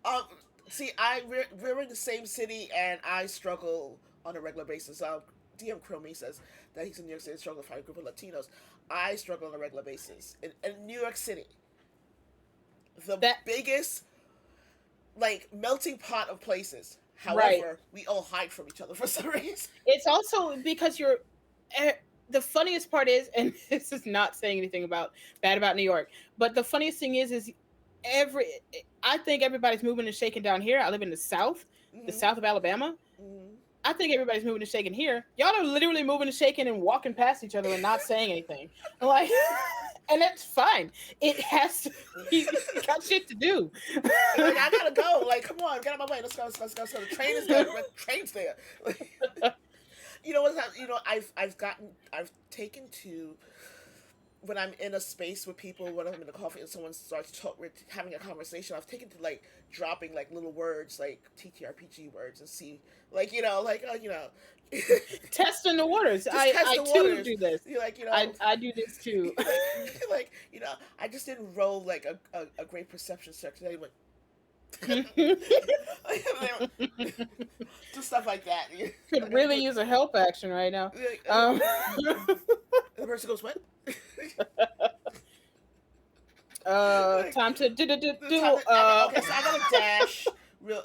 Um, See, we're in the same city, and I struggle on a regular basis. DM Chromie says that he's in New York City, struggling to find a group of Latinos. I struggle on a regular basis in New York City. The That biggest, like, melting pot of places. right. However, we all hide from each other for some reason. It's also because you're. eh, The funniest part is, and this is not saying anything about New York, but the funniest thing is every. I think everybody's moving and shaking down here. I live in the Mm-hmm. south of Alabama. Mm-hmm. I think everybody's moving and shaking here. Y'all are literally moving and shaking and walking past each other and not saying anything. Like, and that's fine. It has to. You got shit to do. You're like, I gotta go. Like, come on, get out of my way. Let's go. Let's go. Let's go. The train is there. The train's there. Like, you know what's you know I've taken to when I'm in a space with people, when I'm in a coffee and someone starts we're having a conversation, I've taken to like dropping like little words like TTRPG words and see, like, like, Testing the waters. just test I the too waters. do this. You like, I do this too. like, I just didn't roll like a great perception check today. But just stuff like that. Could really use a help action right now. Um, The person goes, what? Like, time to do. okay, so I got a dash.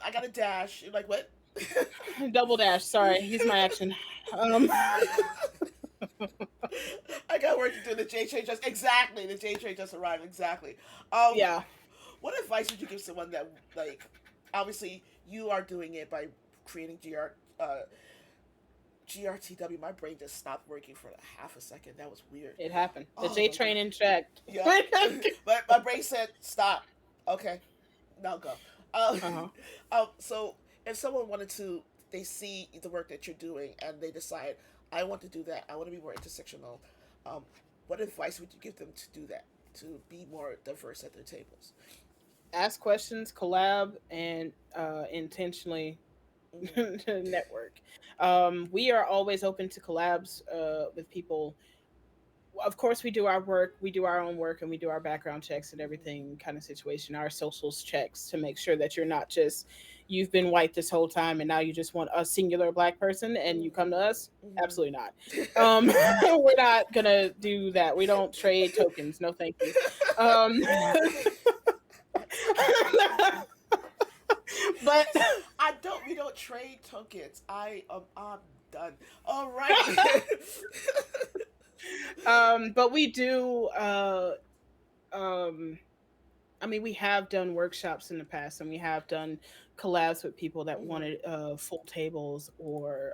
I got a dash. You're like, what? Double dash. Sorry, use my action. Um, I got work to do. The J train just exactly. The J train just arrived. Exactly. Um, yeah. what advice would you give someone that, like, obviously you are doing it by creating GRTW? My brain just stopped working for half a second. That was weird. It happened. The Oh J my train god. in check. Yeah. But my brain said stop. Okay, now go. Um, Uh-huh. so if someone wanted to, they see the work that you're doing and they decide, I want to do that. I want to be more intersectional. Um, what advice would you give them to do that? To be more diverse at their tables? Ask questions, collab, and intentionally Mm-hmm. network. We are always open to collabs with people. Of course, we do our work, we do our own work, and we do our background checks and everything kind of situation, our socials checks to make sure that you're not just, you've been white this whole time and now you just want a singular black person and you come to us. Mm-hmm. Absolutely not. We're not gonna do that. We don't trade tokens. No, thank you. Um, but I don't. We don't trade tokens. I'm done. All right. but we do um I mean, we have done workshops in the past, and we have done collabs with people that Mm-hmm. wanted full tables or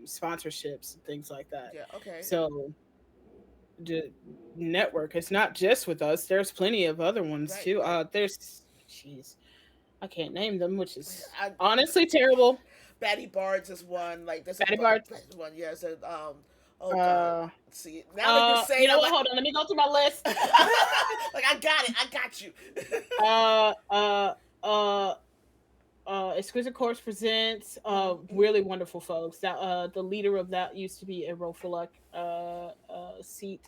sponsorships and things like that. Yeah. Okay. So the network, it's not just with us. There's plenty of other ones Right. too. Right. There's, jeez, I can't name them, which is I, honestly terrible. Batty Bards is one. Like there's a Fatty Bart. one. Yeah. There's a Oh God. Uh, Let's see. Now that you're you saying, know I'm what? like, Hold on, let me go through my list. like I got it. I got you. Uh, uh, uh, Exquisite Corpse presents Mm-hmm. really wonderful folks. That the leader of that used to be a Roll4Luck seat.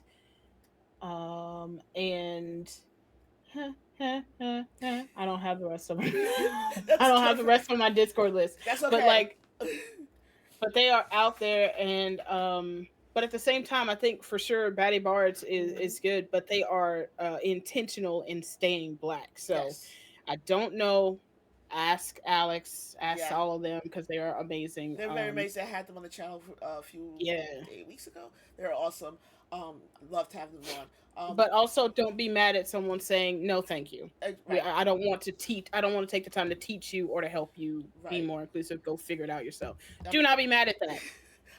And I don't have the rest of them. I That's don't have the perfect. rest of my Discord list. That's But okay. like, but they are out there, and but at the same time, I think for sure Batty Bards Mm-hmm. is good, but they are intentional in staying black. So Yes. I don't know. Ask Alex, ask Yeah. all of them because they are amazing. They're very amazing. I had them on the channel a few Yeah, 8 weeks ago. They're awesome. Love to have them on. but also don't be mad at someone saying no, thank you. Right. I don't want to teach. I don't want to take the time to teach you or to help you be Right. more inclusive. Go figure it out yourself. I Do mean, not be mad at that.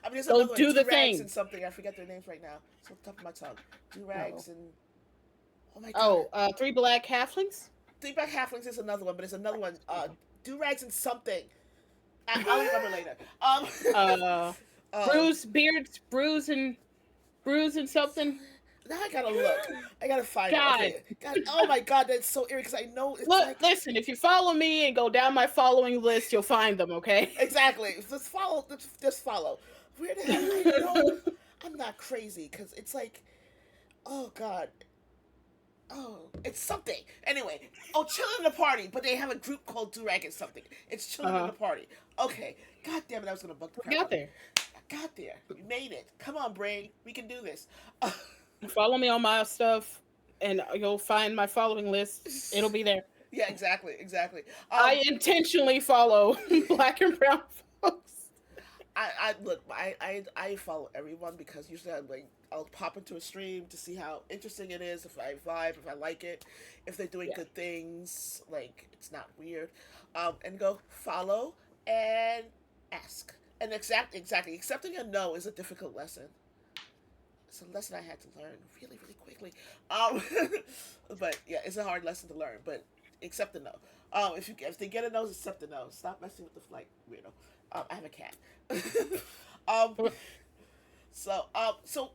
I mean, there's Go another one, do do the rags thing. and something. I forget their names right now. It's on the top of my tongue. Do Oh, rags and oh my god, oh, three black halflings. three black halflings is another one, but it's another one. Do rags and something. I'll remember later. uh, uh, bruise beards, bruise and something. now I gotta look. I gotta find it. God, Okay. God. Oh my god, that's so eerie because I know it's look, like listen. If you follow me and go down my following list, you'll find them. Okay. exactly. Just follow. Just follow. Where the hell? I know. I'm not crazy because it's like, oh god, oh, it's something. Anyway, oh, chilling in the party, but they have a group called Durag and something. It's chilling in Uh the party. Okay, god damn it, I was gonna bug the We crap got out of you. there. I got there. We made it. Come on, brain. We can do this. Follow me on my stuff, and you'll find my following list. It'll be there. Yeah, exactly, exactly. I intentionally follow black and brown folks. I look, I follow everyone because usually I'll pop into a stream to see how interesting it is, if I vibe, if I like it, if they're doing Yeah. good things, like it's not weird, and go follow and ask. And exactly accepting a no is a difficult lesson. It's a lesson I had to learn really really quickly. Um, but yeah, it's a hard lesson to learn. But accept the no. If they get a no, accept the no. Stop messing with the flight, weirdo. I have a cat. um, so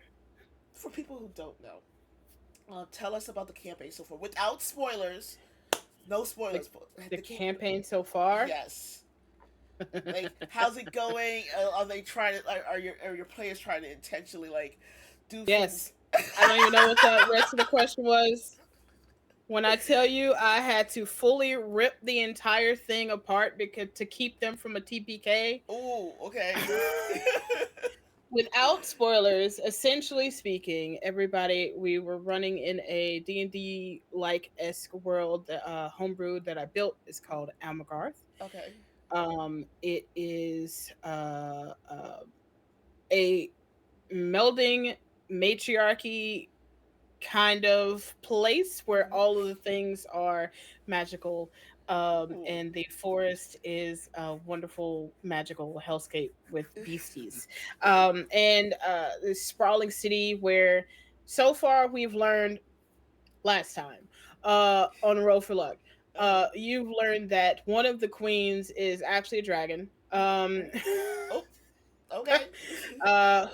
for people who don't know, tell us about the campaign so far without spoilers. No the, spoilers. But the the campaign so far. yes. Like, how's it going? Are they trying to? Are your players trying to intentionally like do things? Yes. I don't even know what the rest of the question was. When I tell you I had to fully rip the entire thing apart because to keep them from a TPK. Oh, okay. Without spoilers, essentially speaking, everybody, we were running in a D&D like esque world. The homebrew that I built is called Almagarth. Okay. It is a melding matriarchy kind of place where Mm-hmm. all of the things are magical. Ooh. And the forest is a wonderful magical hellscape with beasties. And this sprawling city where so far we've learned last time on Roll4Luck. Okay. You've learned that one of the queens is actually a dragon. Oh. Okay.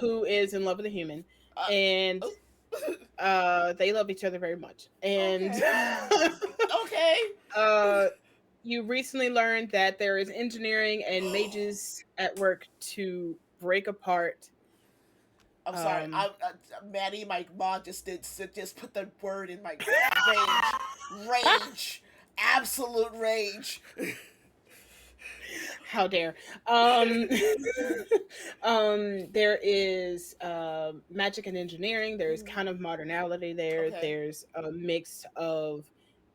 Who is in love with a human, uh. and Oh. they love each other very much. And Okay. Okay. uh, you recently learned that there is engineering and mages at work to break apart. I'm sorry. Um, Maddie, my mom just put the word in my rage, rage, absolute rage. how dare? There is magic and engineering. There's kind of modernality there. Okay. There's a mix of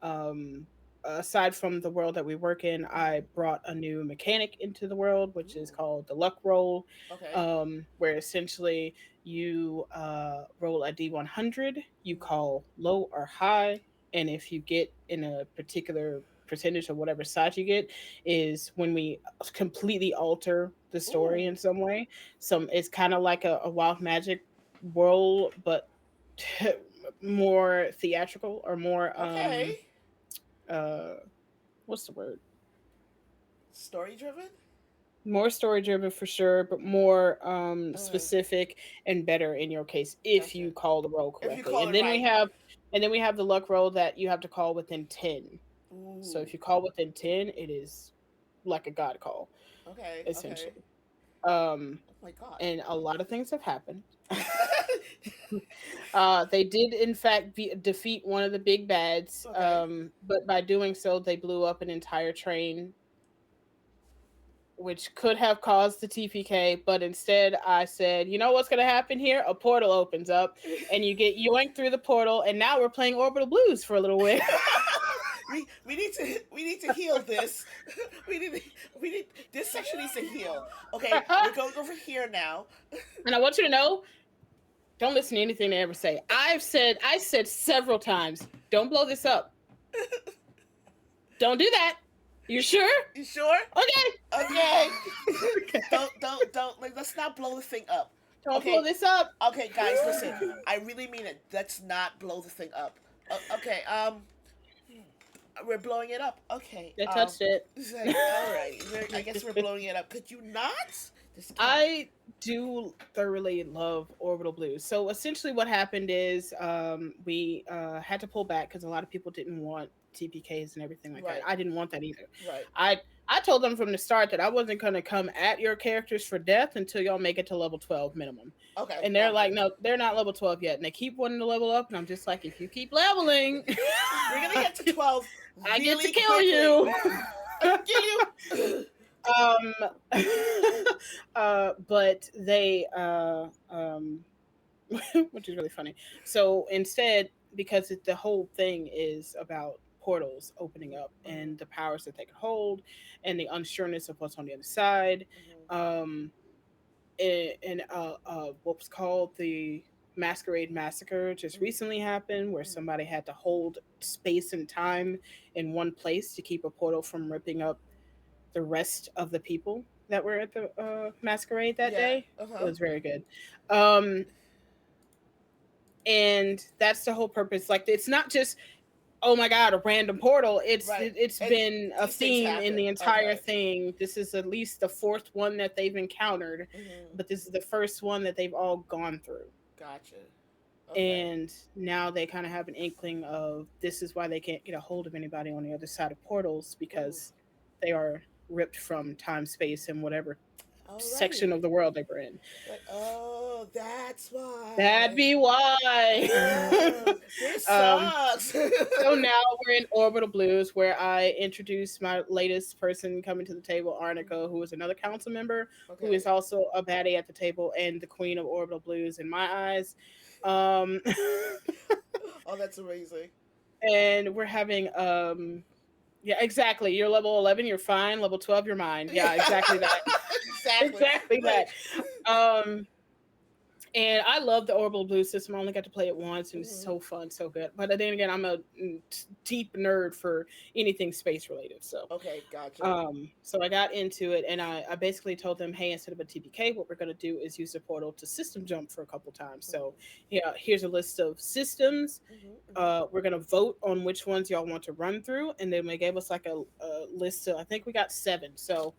um, aside from the world that we work in, I brought a new mechanic into the world, which is Ooh. called the luck roll, Okay. where essentially you roll a d100, you call low or high, and if you get in a particular percentage of whatever side you get, is when we completely alter the story Ooh. in some way. Some it's kind of like a wild magic world, but more theatrical or more Okay. uh what's the word, Story driven. more story driven for sure, but more Uh, specific and better in your case if gotcha. you call the roll If you correctly. call And it then we right. have the luck roll that you have to call within 10. So Ooh. if you call within 10, it is like a god call, Okay. Okay. essentially. Um Oh my god. and a lot of things have happened. They did in fact defeat one of the big bads, Okay. but by doing so they blew up an entire train, which could have caused the TPK, but instead I said, you know what's going to happen here? A portal opens up and you get yoinked through the portal, and now we're playing Orbital Blues for a little bit. We need to heal this. We need this section needs to heal. Okay, we're going over here now. And I want you to know, don't listen to anything they ever say. I said several times, don't blow this up. Don't do that. You sure? You sure? Okay. Okay. Okay. Don't like, let's not blow the thing up. Don't blow Okay. this up. Okay, guys, listen. I really mean it. Let's not blow the thing up. Okay. We're blowing it up. Okay. They touched it. All right. I guess we're blowing it up. Could you not? This can't. I do thoroughly love Orbital Blues. So essentially, what happened is we had to pull back because a lot of people didn't want TPKs and everything like Right. that. I didn't want that either. Right. I told them from the start that I wasn't going to come at your characters for death until y'all make it to level 12 minimum. Okay. And they're like, no, they're not level 12 yet. And they keep wanting to level up. And I'm just like, if you keep leveling, we're gonna get to 12. I get to Really kill quickly. you. Kill you. um but they which is really funny. So instead, because the whole thing is about portals opening up and the powers that they can hold and the unsureness of what's on the other side, um and what was called the Masquerade Massacre just recently happened, where somebody had to hold space and time in one place to keep a portal from ripping up the rest of the people that were at the masquerade that Yeah. day. It was very good. Um, and that's the whole purpose. Like, it's not just, oh my god, a random portal. Right. It's And been a these things theme in happen. the entire Okay. thing. This is at least the fourth one that they've encountered, but this is the first one that they've all gone through. Gotcha. Okay. And now they kind of have an inkling of this is why they can't get a hold of anybody on the other side of portals, because they are ripped from time, space, and whatever section of the world they were in. Like, oh, that's why. That'd be why. This sucks. So now we're in Orbital Blues, where I introduced my latest person coming to the table, Arnica, who is another council member, who is also a baddie at the table and the queen of Orbital Blues in my eyes. Oh, that's amazing. And we're having yeah, exactly. You're level 11, you're fine. Level 12, you're mine. Yeah, exactly that. Exactly that. And I love the Orbital Blue system. I only got to play it once, and it's so fun, so good. But then again, I'm a deep nerd for anything space related. So okay, gotcha. So I got into it, and I basically told them, hey, instead of a TPK, what we're going to do is use the portal to system jump for a couple times. So yeah, here's a list of systems. We're going to vote on which ones y'all want to run through, and then they gave us like a list of, I think we got 7. So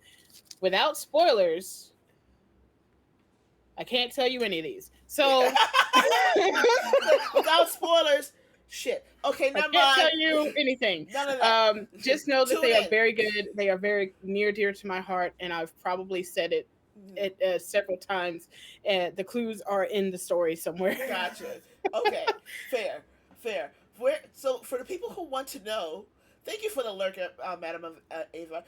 without spoilers, I can't tell you any of these. So without spoilers, shit. Okay, never mind. I can't tell you anything. None of that. Just know that they are very good. They are very near dear to my heart, and I've probably said it several times. The clues are in the story somewhere. Gotcha. Okay, fair. So for the people who want to know, thank you for the lurker, Madam Ava.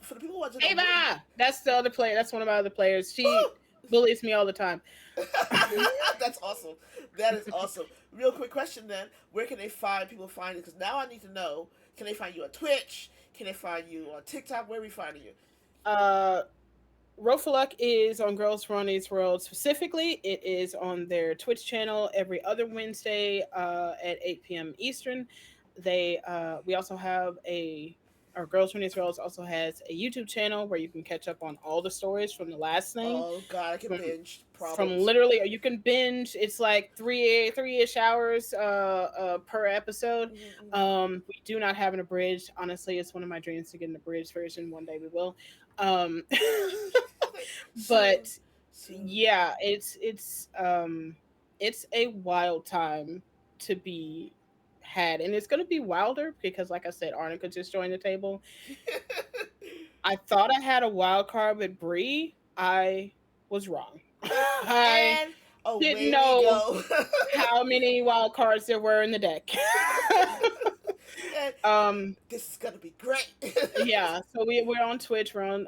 For the people who want to know, Ava, that's the other player. That's one of my other players. She bullies me all the time. That's awesome. That is awesome. Real quick question then: where can people find it? Because now I need to know. Can they find you on Twitch? Can they find you on TikTok? Where are we finding you? Roll4Luck is on Girls Run These World specifically. It is on their Twitch channel every other Wednesday at 8 p.m. Eastern. we also have our Girls from Israel also has a YouTube channel where you can catch up on all the stories from the last thing. Oh God, I can From binge from problems. literally, or you can binge. It's like three-ish hours per episode. Mm-hmm. We do not have an abridged. Honestly, it's one of my dreams to get an abridged version. One day we will. Um, Like, soon, but soon. yeah, it's a wild time to be had, and it's going to be wilder because, like I said, Arnica just joined the table. I thought I had a wild card with Bree. I was wrong. I And didn't away we know go. how many wild cards there were in the deck. And um, this is gonna be great. yeah, so we're on Twitch, we're on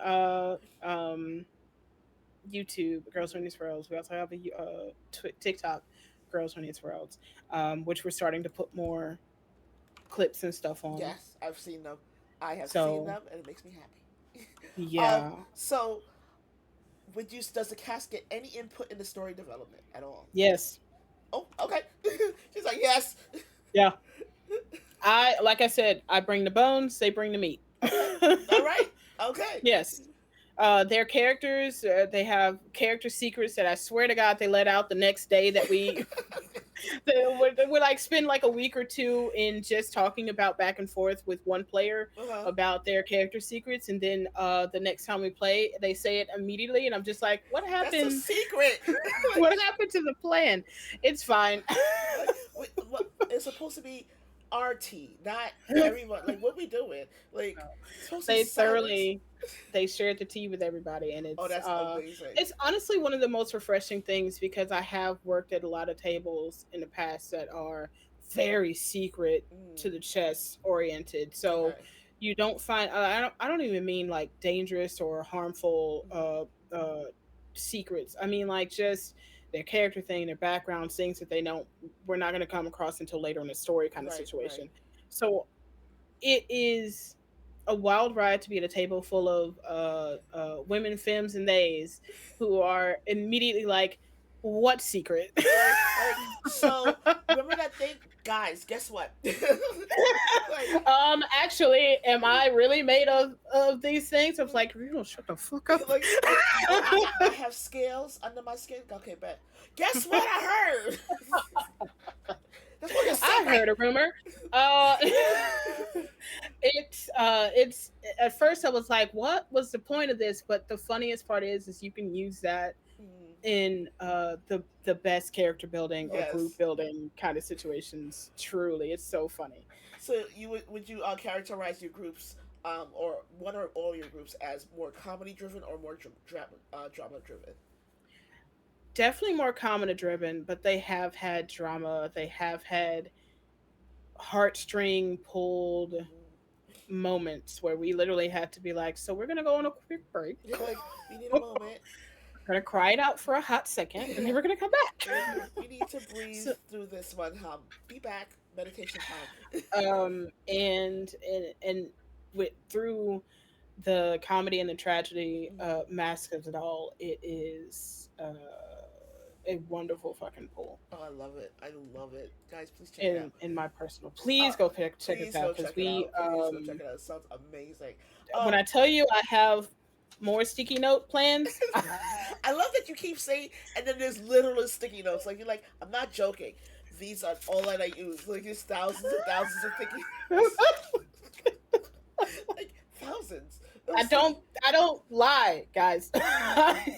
YouTube, Girls When These Worlds. We also have a TikTok, Girls When These Worlds, which we're starting to put more clips and stuff on. Yes, I've seen them. I have seen So them, and it makes me happy. yeah, So would you? Does the cast get any input in the story development at all? yes, Oh, okay. She's like, yes. yeah. I like I said, I bring the bones, they bring the meat. Okay. All right. Okay. Yes. Their characters, they have character secrets that I swear to God they let out the next day that they would like spend like a week or two in just talking about back and forth with one player Uh-huh. about their character secrets, and then the next time we play, they say it immediately, and I'm just like, what That's a happened? secret. Like, What happened to the plan? It's fine. like, what? It's supposed to be RT, not everyone. Like, what we doing? Like, it's supposed to be they silence. thoroughly they shared the tea with everybody, and Oh, that's amazing. it's honestly one of the most refreshing things because I have worked at a lot of tables in the past that are very secret Mm, to the chess oriented, so okay. you don't find I don't even mean like dangerous or harmful Mm-hmm. secrets. I mean like just their character thing, their background, things that they don't we're not going to come across until later in the story kind of Right. Right. situation. So it is a wild ride to be at a table full of women, femmes, and theys who are immediately like, "What secret?" So remember that thing, guys? Guess what? Like, Actually, am I really made of these things? I was like, "You don't shut the fuck up." like, oh, I have scales under my skin. Okay, bet. Guess what I heard? That's what you I said, right? heard a rumor. Uh, it's at first I was like, "What was the point of this?" But the funniest part is you can use that Mm, in the best character building or group yes. building kind of situations. Truly, it's so funny. So you would you characterize your groups, or one or all your groups as more comedy driven or more drama driven? Definitely more comedy driven, but they have had drama. They have had heartstring pulled Mm-hmm. moments where we literally had to be like, "So we're gonna go on a quick break. You're like, we need a We're moment. gonna cry it out for a hot second, and then we're gonna come back." We need to breathe So, through this one. Be back. Meditation time. and with through the comedy and the tragedy Mm-hmm. mask of it all, it is a wonderful fucking pull. Oh, I love it. I love it. Guys, please check it out. In my personal, Uh, please go check it please out go because check it we out. Please go check it out. It sounds amazing. when Um, I tell you I have more sticky note plans. I love that you keep saying, and then there's literal sticky notes. Like, you're like, I'm not joking. These are all that I use. Like, there's thousands and thousands of sticky notes. Like, thousands of sticky. I don't lie, guys.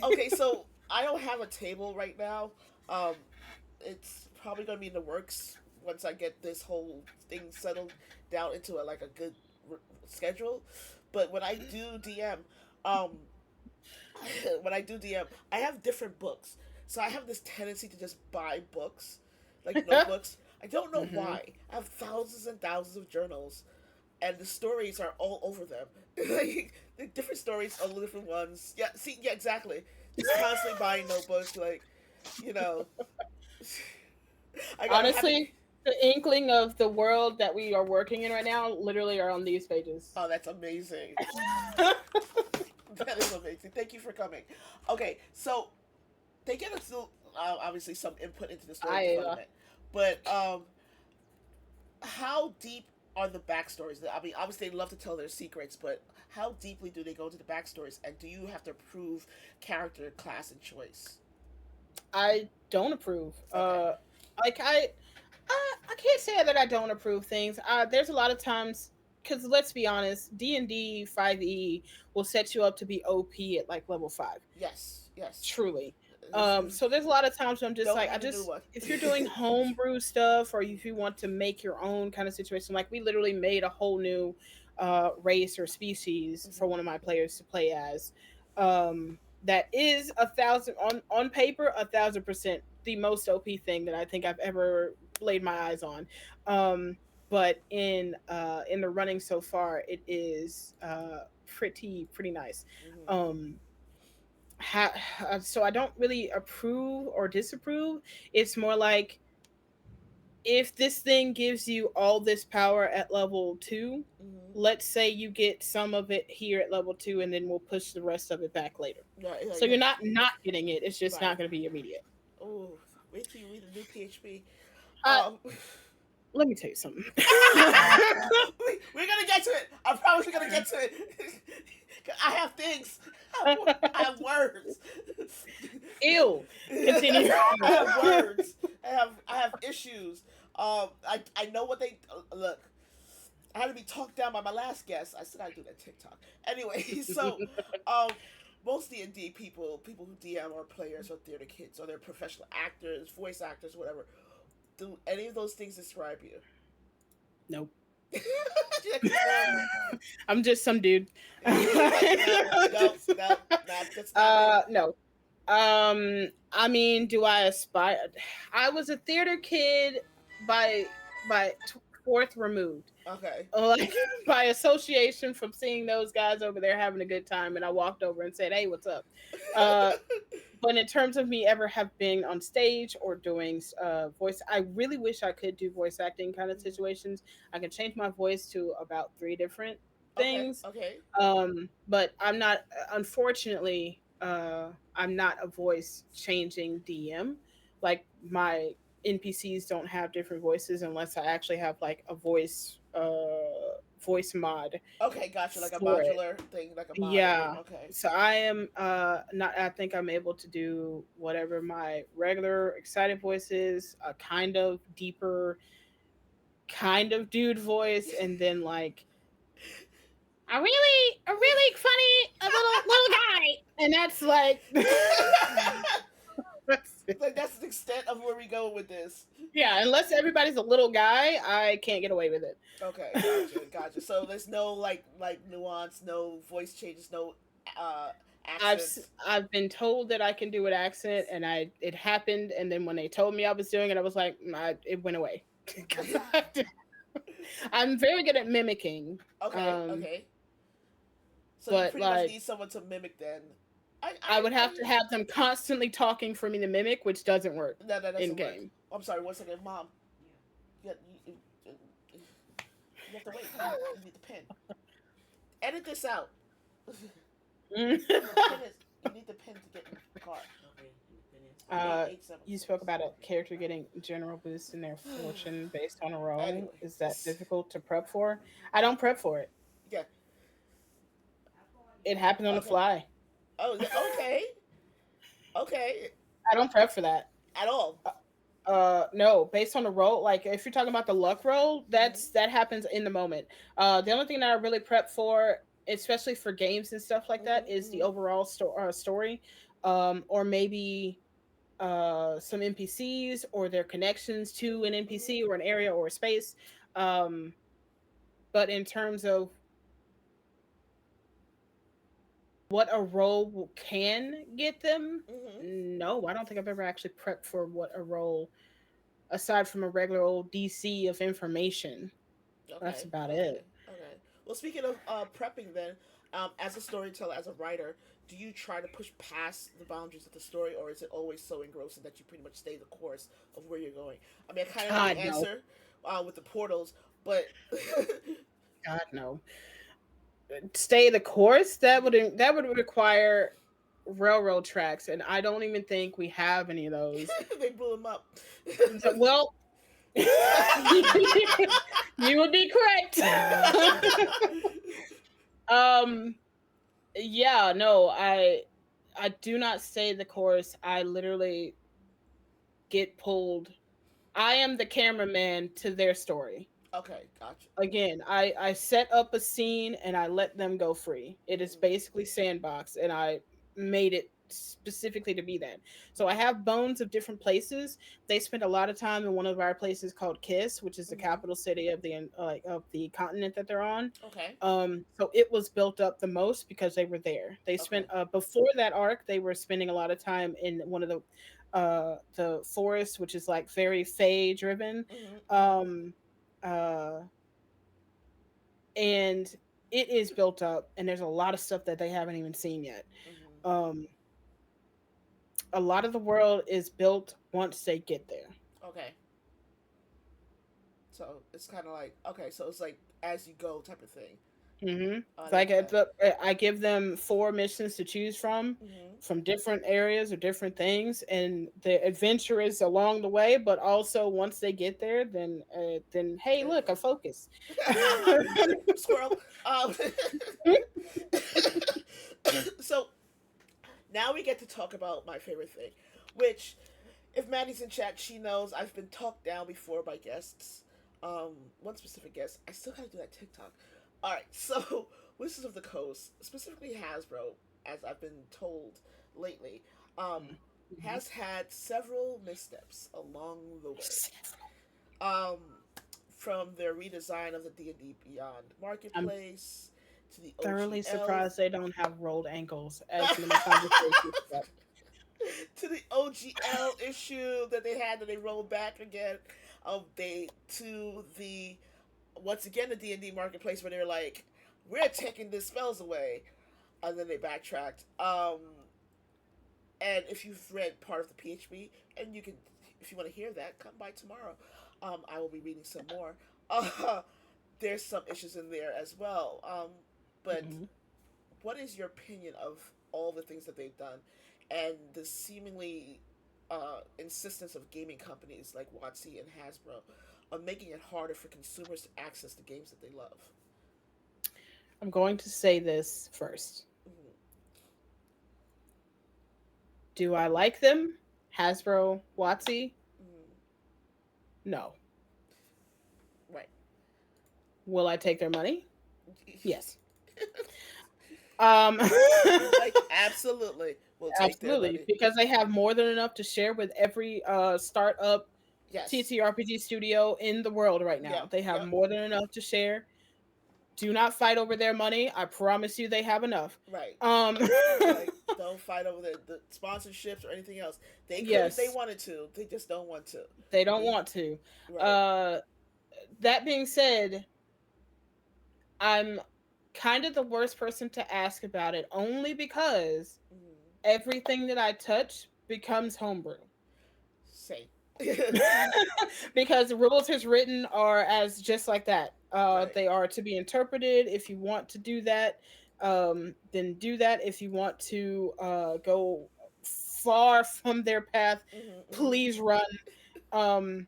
Okay, so I don't have a table right now. Um, it's probably gonna be in the works once I get this whole thing settled down into like a good schedule. But um, when I do DM, I have different books. So I have this tendency to just buy books, like notebooks. I don't know Hmm. why. I have thousands and thousands of journals, and the stories are all over them. Like, the different stories, all the different ones. Yeah, see, yeah, exactly. Just constantly buying notebooks, like, you know, I'm having. Honestly, the inkling of the world that we are working in right now literally are on these pages. Oh, that's amazing. That is amazing. Thank you for coming. Okay, so they get us some input into the story I development, but how deep are the backstories? I mean, obviously they love to tell their secrets, but how deeply do they go into the backstories? And do you have to prove character, class, and choice? I don't approve. Okay. Like I can't say that I don't approve things. There's a lot of times because let's be honest, D&D 5e will set you up to be OP at like level 5. Yes. Yes. Truly. This is, So there's a lot of times where I'm just don't like, need a new one. if you're doing homebrew stuff or if you want to make your own kind of situation, like we literally made a whole new race or species for one of my players to play as. That is 1,000 on paper, 1,000% the most OP thing that I think I've ever laid my eyes on. But in the running so far, it is pretty nice. Mm-hmm. Um, so I don't really approve or disapprove. It's more like if this thing gives you all this power at level 2, Mm-hmm. let's say you get some of it here at level 2 and then we'll push the rest of it back later. Yeah, yeah, So yeah. you're not getting it. It's just Right. not going to be immediate. Oh, wait till you read the new PHP. Uh Um, Let me tell you something. we're gonna get to it. I promise we're gonna get to it. I have things. I have words. Ew. Continue. I have words. I have issues. I know what they look. I had to be talked down by my last guest. I said I do that TikTok. Anyway, so um, most D&D people who DM are players or theater kids or they're professional actors, voice actors, whatever. Do any of those things describe you? Nope. She's like, no. I'm just some dude. Like, no, that's not me. No. I mean, do I aspire? I was a theater kid by fourth removed, Okay. like by association from seeing those guys over there having a good time, and I walked over and said, "Hey, what's up?" Uh, but in terms of me ever have been on stage or doing voice, I really wish I could do voice acting kind of situations. I can change my voice to about 3 different Okay. things, Okay. but I'm not, unfortunately, I'm not a voice changing DM. Like my NPCs don't have different voices unless I actually have like a voice mod Okay. Gotcha. Like a for it. modular thing, like a mod in it. Yeah. Okay. So I am not, I think I'm able to do whatever my regular excited voice is, a kind of deeper kind of dude voice, and then like a really funny a little guy. And that's like that's it. Like that's the extent of where we go with this. Yeah, unless everybody's a little guy, I can't get away with it. Okay, gotcha. So there's no like nuance, no voice changes, no uh accents. I've been told that I can do an accent, and it happened, and then when they told me I was doing it, I was like, it went away. 'Cause I'm very good at mimicking, Okay, um, okay. So you but pretty much like need someone to mimic then. I would have to I have them constantly talking for me to mimic, which doesn't work no, that in doesn't work. game. I'm sorry. 1 second, Mom. You, you have to wait. You need the pen. Edit this out. Mm. You need the pen to get in the car. uh, 8, 7, you 6. spoke about a character getting general boost in their fortune based on a roll. Anyway, Is that difficult to prep for? I don't prep for it. yeah. It happens on the Okay. fly. Oh, okay. Okay. I don't prep for that. At all. No, based on the roll, like if you're talking about the luck roll, Mm-hmm. that happens in the moment. The only thing that I really prep for, especially for games and stuff like that, is the Mm-hmm. overall story, or maybe some NPCs or their connections to an Mm-hmm. NPC or an area or a space. Um, but in terms of what a role can get them, Mm-hmm. no, I don't think I've ever actually prepped for what a role, aside from a regular old DC of information. That's Okay. about Okay. it. Okay. Well, speaking of prepping, then, as a storyteller, as a writer, do you try to push past the boundaries of the story, or is it always so engrossing that you pretty much stay the course of where you're going? I mean, I kind of know the God no. answer with the portals, but God no. Stay the course. That would require railroad tracks, and I don't even think we have any of those. they blew them up. Well, You would be correct. um yeah, no, I do not say the chorus. I literally get pulled. I am the cameraman to their story. Okay, gotcha. Again, I set up a scene and I let them go free. It is Mm-hmm. basically sandbox, and I made it specifically to be that. So I have bones of different places. They spent a lot of time in one of our places called Kiss, which is the Mm-hmm. capital city of the of the continent that they're on. Okay. So it was built up the most because they were there. They Okay. spent before that arc, they were spending a lot of time in one of the forests, which is like very Fey driven. Mm-hmm. Mm-hmm. Um uh and it is built up, and there's a lot of stuff that they haven't even seen yet. Mm-hmm. um a lot of the world is built once they get there. Okay. So it's kind of like, okay, so it's like as you go type of thing. I Like like that. I give them four missions to choose Mm-hmm. from different areas or different things, and the adventure is along the way. But also, once they get there, then hey, look, a focus. Squirrel. Um, so now we get to talk about my favorite thing, which, if Maddie's in chat, she knows I've been talked down before by guests. One specific guest. I still gotta do that TikTok. All right, so Wizards of the Coast, specifically Hasbro, as I've been told lately, um, Mhm. has had several missteps along the way. Um, from their redesign of the D&D Beyond I'm marketplace to the thoroughly OGL surprised they don't have rolled ankles as many conversations. to the OGL issue that they had that they rolled back again. They to the once again the D&D marketplace where they're like, we're taking the spells away, and then they backtracked. And if you've read part of the PHB, and you can, if you want to hear that, come by tomorrow. I will be reading some more. Uh, there's some issues in there as well. But Mhm. what is your opinion of all the things that they've done and the seemingly insistence of gaming companies like WotC and Hasbro on making it harder for consumers to access the games that they love? I'm going to say this first. Mm-hmm. Do I like them? Hasbro, WotC? Mm-hmm. No. Right. Will I take their money? Yes. Um, Like, absolutely. We'll take their absolutely, money. because they have more than enough to share with every startup Yes. TTRPG studio in the world right now. Yep. They have Yep. more than enough to share. Do not fight over their money. I promise you, they have enough. Right. Um, Like, don't fight over the sponsorships or anything else. They could if they yes, wanted to. They just don't want to. they don't They want to. right. Uh, that being said, I'm kind of the worst person to ask about it only because Mm-hmm. everything that I touch becomes homebrew. Same. Because the rules as written are as just like that. Right. They are to be interpreted. If you want to do that, then do that. If you want to go far from their path, Mm-hmm, mm-hmm, please run. Um,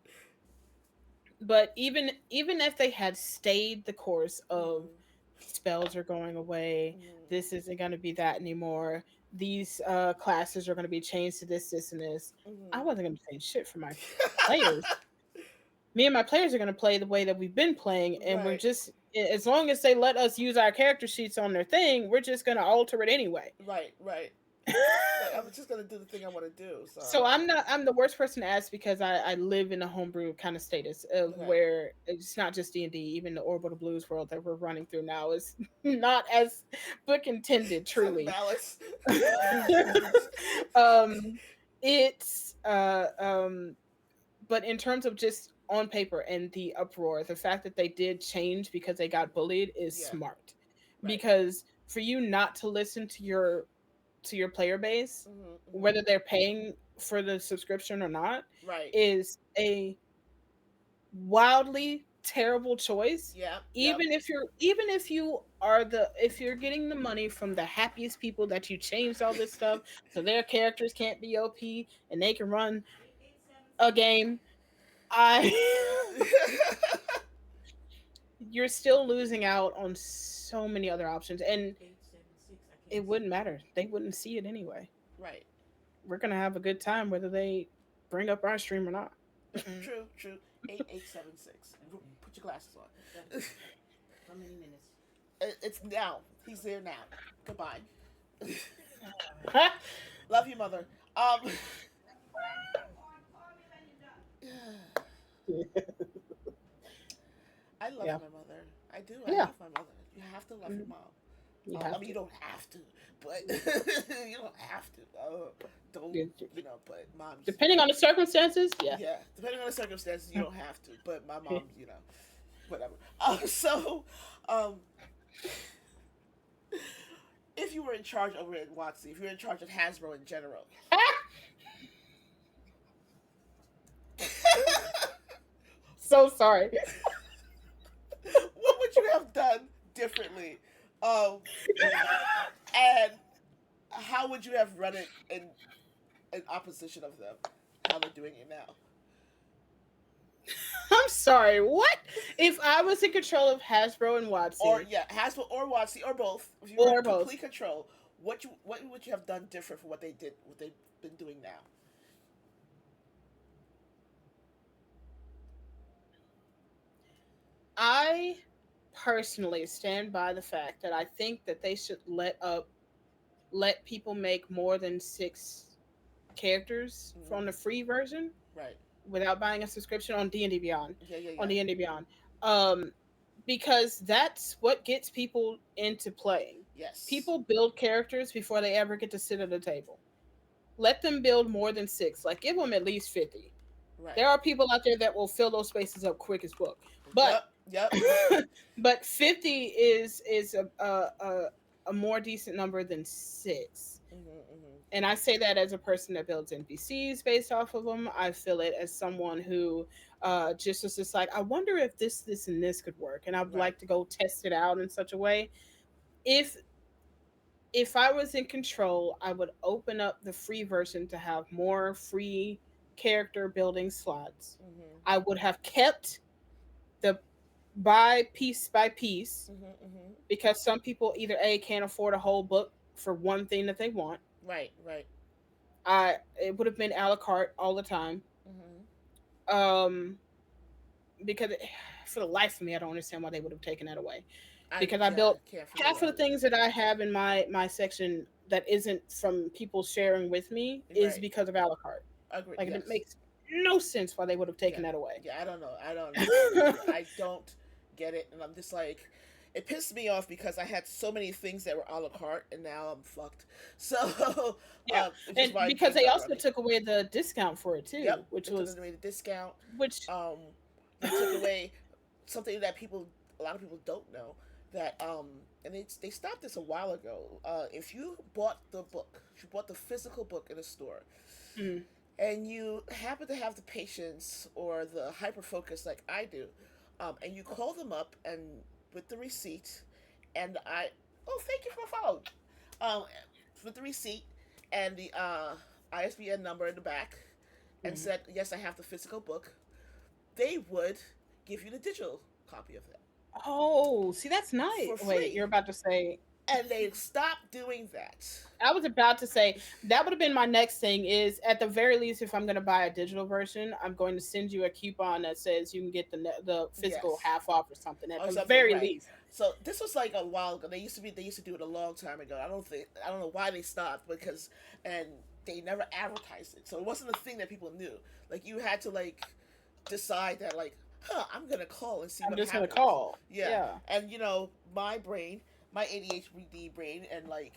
but even if they had stayed the course of mm-hmm, spells are going away, mm-hmm, this isn't going to be that anymore. These classes are going to be changed to this, and this. I mm-hmm. wasn't going to change shit for my players. Me and my players are going to play the way that we've been playing, and we're Right. just as long as they let us use our character sheets on their thing, we're just going to alter it anyway. Right. Right. Like, I'm just gonna do the thing I want to do. So So I'm the worst person to ask because I live in a homebrew kind of status of okay. where it's not just D&D, even the Orbital Blues world that we're running through now is not as book intended truly. Malice. um it's but in terms of just on paper and the uproar, the fact that they did change because they got bullied is Yeah. smart. Right. Because for you not to listen to your player base, Mm-hmm, mm-hmm. whether they're paying for the subscription or not, Right. is a wildly terrible choice. Yep. Yep. Even if you're getting the money from the happiest people that you changed all this stuff so their characters can't be OP and they can run a game, I you're still losing out on so many other options, and it wouldn't matter. They wouldn't see it anyway. Right. We're gonna have a good time whether they bring up our stream or not. Mm-mm. True. True. 8876. Put your glasses on. It's now. He's there now. Goodbye. Love you, mother. I love Yeah, my mother. I do. I yeah. love my mother. You have to love your Mm, mom. you I have mean, you to. don't have to, but you don't have to. Don't Yeah, But moms, depending on the circumstances, yeah. yeah. Depending on the circumstances, you don't have to. But my mom, whatever. Um, if you were in charge over at Watsy, if you're in charge of Hasbro in general, So sorry. what would you have done differently? Um, and how would you have run it in opposition of them? How they're doing it now? I'm sorry. What? If I was in control of Hasbro and Or Watsy, yeah, Hasbro or Watsy or both. If you were in or both, complete control, what would you have done different from what they've been doing now? I personally stand by the fact that I think that they should let people make more than 6 characters Mm-hmm. from the free version Right. without buying a subscription on D and D Beyond. Yeah. Yeah. On Yeah. D and D Beyond, um, because that's what gets people into playing. Yes. People build characters before they ever get to sit at a table. Let them build more than 6. Like, give them at least 50. Right. There are people out there that will fill those spaces up quick as book, but Yep. Yep. but 50 is a more decent number than 6. Mm-hmm, mm-hmm. And I say that as a person that builds NPCs based off of them. I feel it as someone who just was just like, I wonder if this, and this could work, and I would Right. like to go test it out in such a way. If if I was in control, I would open up the free version to have more free character building slots. Mm-hmm. I would have kept the buy piece by piece, Mm-hmm. Mm-hmm. because some people either A, can't afford a whole book for one thing that they want. Right. Right. It would have been a la carte all the time. Mm-hmm. Um because for the life of me, I don't understand why they would have taken that away. I Because I yeah built can't figure half of the that. things that I have in my section that isn't from people sharing with me is Right. because of a la carte. Agree. Like, it Yes. makes no sense why they would have Yeah. taken that away. Yeah. I don't know. I don't understand it either. I don't get it, and I'm just like, it pissed me off because I had so many things that were a la carte, and now I'm fucked. So, Yeah, it's just and why because games they aren't also running. took away the discount for it too, Yep, which they took was away the discount. which Um, they took away something that a lot of people don't know, that and they stopped this a while ago. If you bought the book, if you bought the physical book in a store, mm, and you happen to have the patience or the hyper focus like I do, and you call them up and with the receipt, and thank you for following, um, with the receipt and the ISBN number in the back, and mm. said yes, I have the physical book, they would give you the digital copy of that Oh, see, that's nice. for Wait, you're free, about to say. and they stopped doing that. I was about to say that would have been my next thing. Is at the very least, if I'm going to buy a digital version, I'm going to send you a coupon that says you can get the physical Yes. half off or something. At Or the something, very right? least. So this was like a while ago. They used to do it a long time ago. I don't know why they stopped, because and they never advertised it, so it wasn't a thing that people knew. Like, you had to like decide that, like, I'm gonna call and see I'm what just going to happens. call. Yeah, Yeah. and my brain, my ADHD brain, and like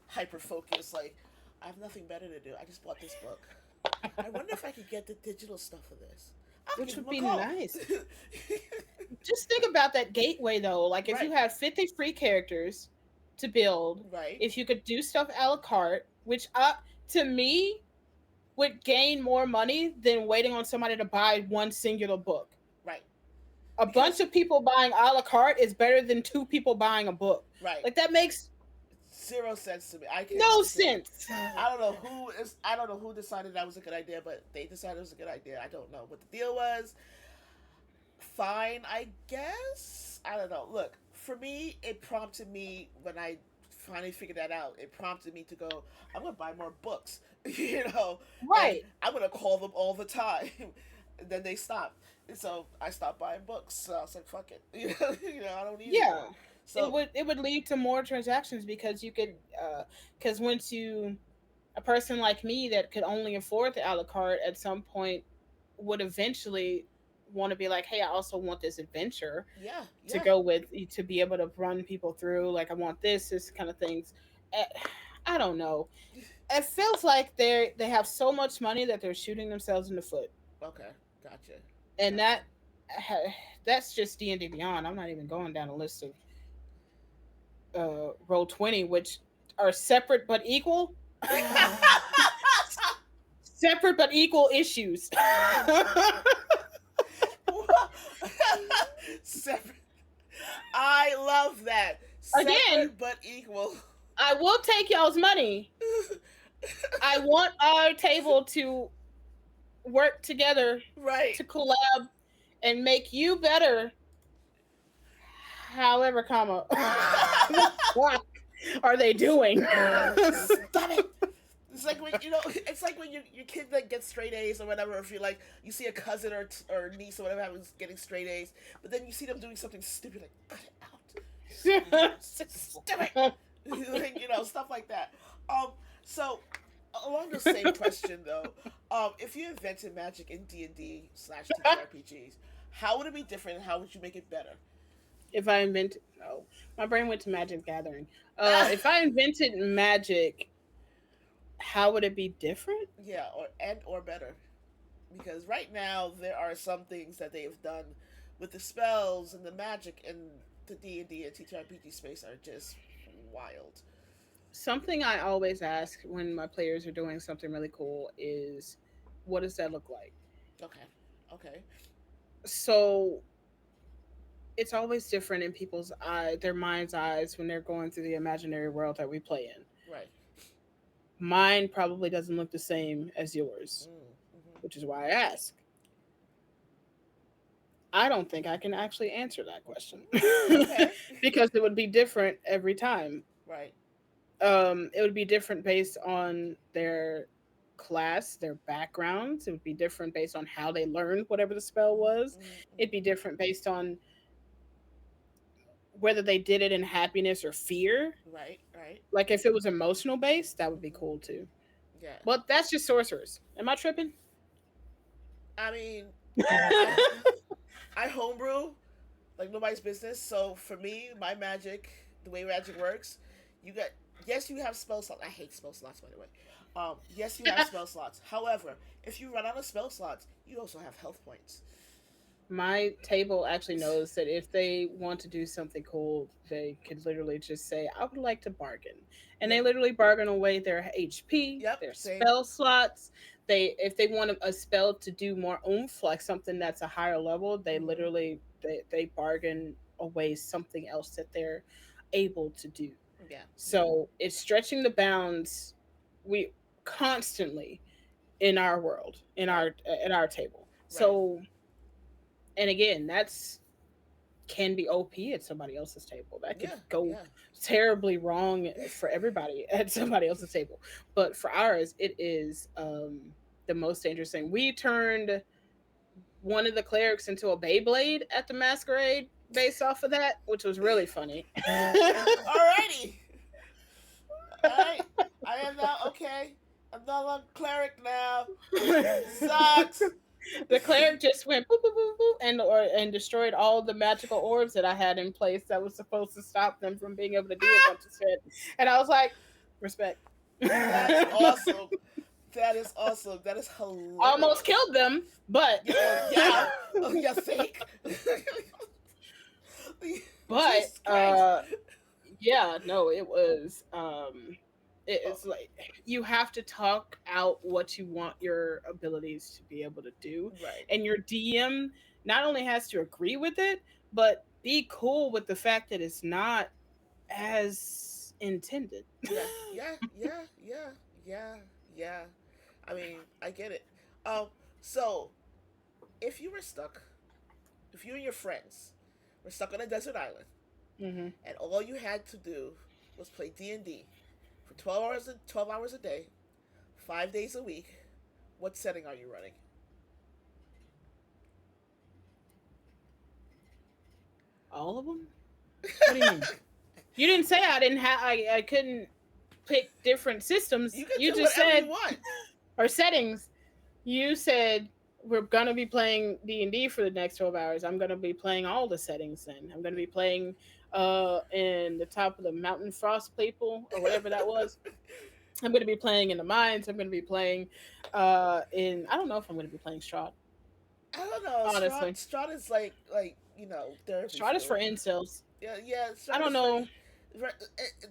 hyper focus, like, I have nothing better to do. I just bought this book. I wonder if I could get the digital stuff of this. I'll Which give would them a be call. nice. Just think about that gateway though. Like, if you Right, had 50 free characters to build, right, if you could do stuff a la carte, which to me would gain more money than waiting on somebody to buy one singular book. right. A bunch Because of people buying a la carte is better than 2 people buying a book. right, Like, that makes zero sense to me. I can't No understand. sense. I don't know who decided that was a good idea, but they decided it was a good idea. I don't know what the deal was. Fine, I guess. I don't know. Look, for me, it prompted me when I finally figured that out. It prompted me to go, I'm gonna buy more books, and Right. I'm gonna call them all the time. And then they stopped, and so I stopped buying books. So I was like, fuck it, I don't need Yeah. anymore. It So would it would lead to more transactions because you could because once you a person like me that could only afford the a la carte at some point would eventually want to be like, hey, I also want this adventure yeah, to yeah, go with to be able to run people through. Like I want this kind of things. Eh, I don't know. It feels like they have so much money that they're shooting themselves in the foot, okay, gotcha, and gotcha. that's just D&D Beyond. I'm not even going down a list of Roll 20, which are separate but equal. Separate but equal issues. Separate. I love that. Again, Separate but equal. I will take y'all's money. I want our table to work together Right. to collab and make you better. However, comma, what are they doing? Stop it. It's like when it's like when your kid that gets straight A's or whatever. If you like, you see a cousin or niece or whatever having getting straight A's, but then you see them doing something stupid, like cut it out, stupid, stuff like that. So along the same question though, if you invented magic in D&D / TTRPGs, how would it be different, and how would you make it better? If I invented, no, my brain went to Magic Gathering. If I invented magic, how would it be different? Yeah, or better, because right now there are some things that they have done with the spells and the magic in the D&D and TTRPG space are just wild. Something I always ask when my players are doing something really cool is, what does that look like? Okay, okay, So it's always different in people's their mind's eyes when they're going through the imaginary world that we play in. right. Mine probably doesn't look the same as yours, Mm-hmm. which is why I ask. I don't think I can actually answer that question Okay, because it would be different every time. right. It would be different based on their class, their backgrounds. It would be different based on how they learned whatever the spell was. Mm-hmm. It'd be Mm-hmm. different based on whether they did it in happiness or fear. Right, right. Like if it was emotional based, that would be Mm-hmm. cool too. Yeah. But that's just sorcerers. Am I tripping? I mean, I I homebrew like nobody's business. So for me, my magic, the way magic works, you got yes, you have spell slots. I hate spell slots, by the way. Yes, you have spell slots. However, if you run out of spell slots, you also have health points. My table actually knows that if they want to do something cool, they could literally just say, I would like to bargain. And they Yep, literally bargain away their HP, yep, their same. spell slots. They if they want a spell to do more oomph, like something that's a higher level, they Mm-hmm. literally they bargain away something else that they're able to do. Yeah, yeah, So it's stretching the bounds we constantly in our world, right, in our table. right. So and again, that's can be OP at somebody else's table. That could Yeah, go yeah. terribly wrong for everybody at somebody else's table. But for ours, it is the most dangerous thing. We turned one of the clerics into a Beyblade at the masquerade based off of that, which was really funny. Alrighty. Alright. I am now okay. I'm not a cleric now. Sucks. The cleric just went boop boop boop boop and destroyed all the magical orbs that I had in place that was supposed to stop them from being able to do a bunch of shit. And I was like, respect. That's awesome. That is awesome. That is Almost hilarious. killed them, but Yeah, well, yeah. Oh, you think? but Jesus Christ. yeah, no, it was it's like you have to talk out what you want your abilities to be able to do, Right. and your DM not only has to agree with it, but be cool with the fact that it's not as intended. Yeah, yeah, yeah, yeah, yeah, yeah. I mean, I get it. So if you were stuck, if you and your friends were stuck on a desert island, Hmm. and all you had to do was play D&D for 12 hours a day, 5 days a week, what setting are you running? All of them? What do you mean? You didn't say I didn't have. I couldn't pick different systems. You can You do just whatever you said want. or settings. You said we're gonna be playing D&D for the next 12 hours. I'm gonna be playing all the settings. Then I'm gonna be playing in the top of the mountain frost people or whatever that was. I'm gonna be playing in the mines. I'm gonna be playing in. I don't know if I'm gonna be playing Strahd. I don't know. Honestly, Strahd is like therapy Strahd is for fuel. incels. Yeah, yeah. I Strahd don't is for know.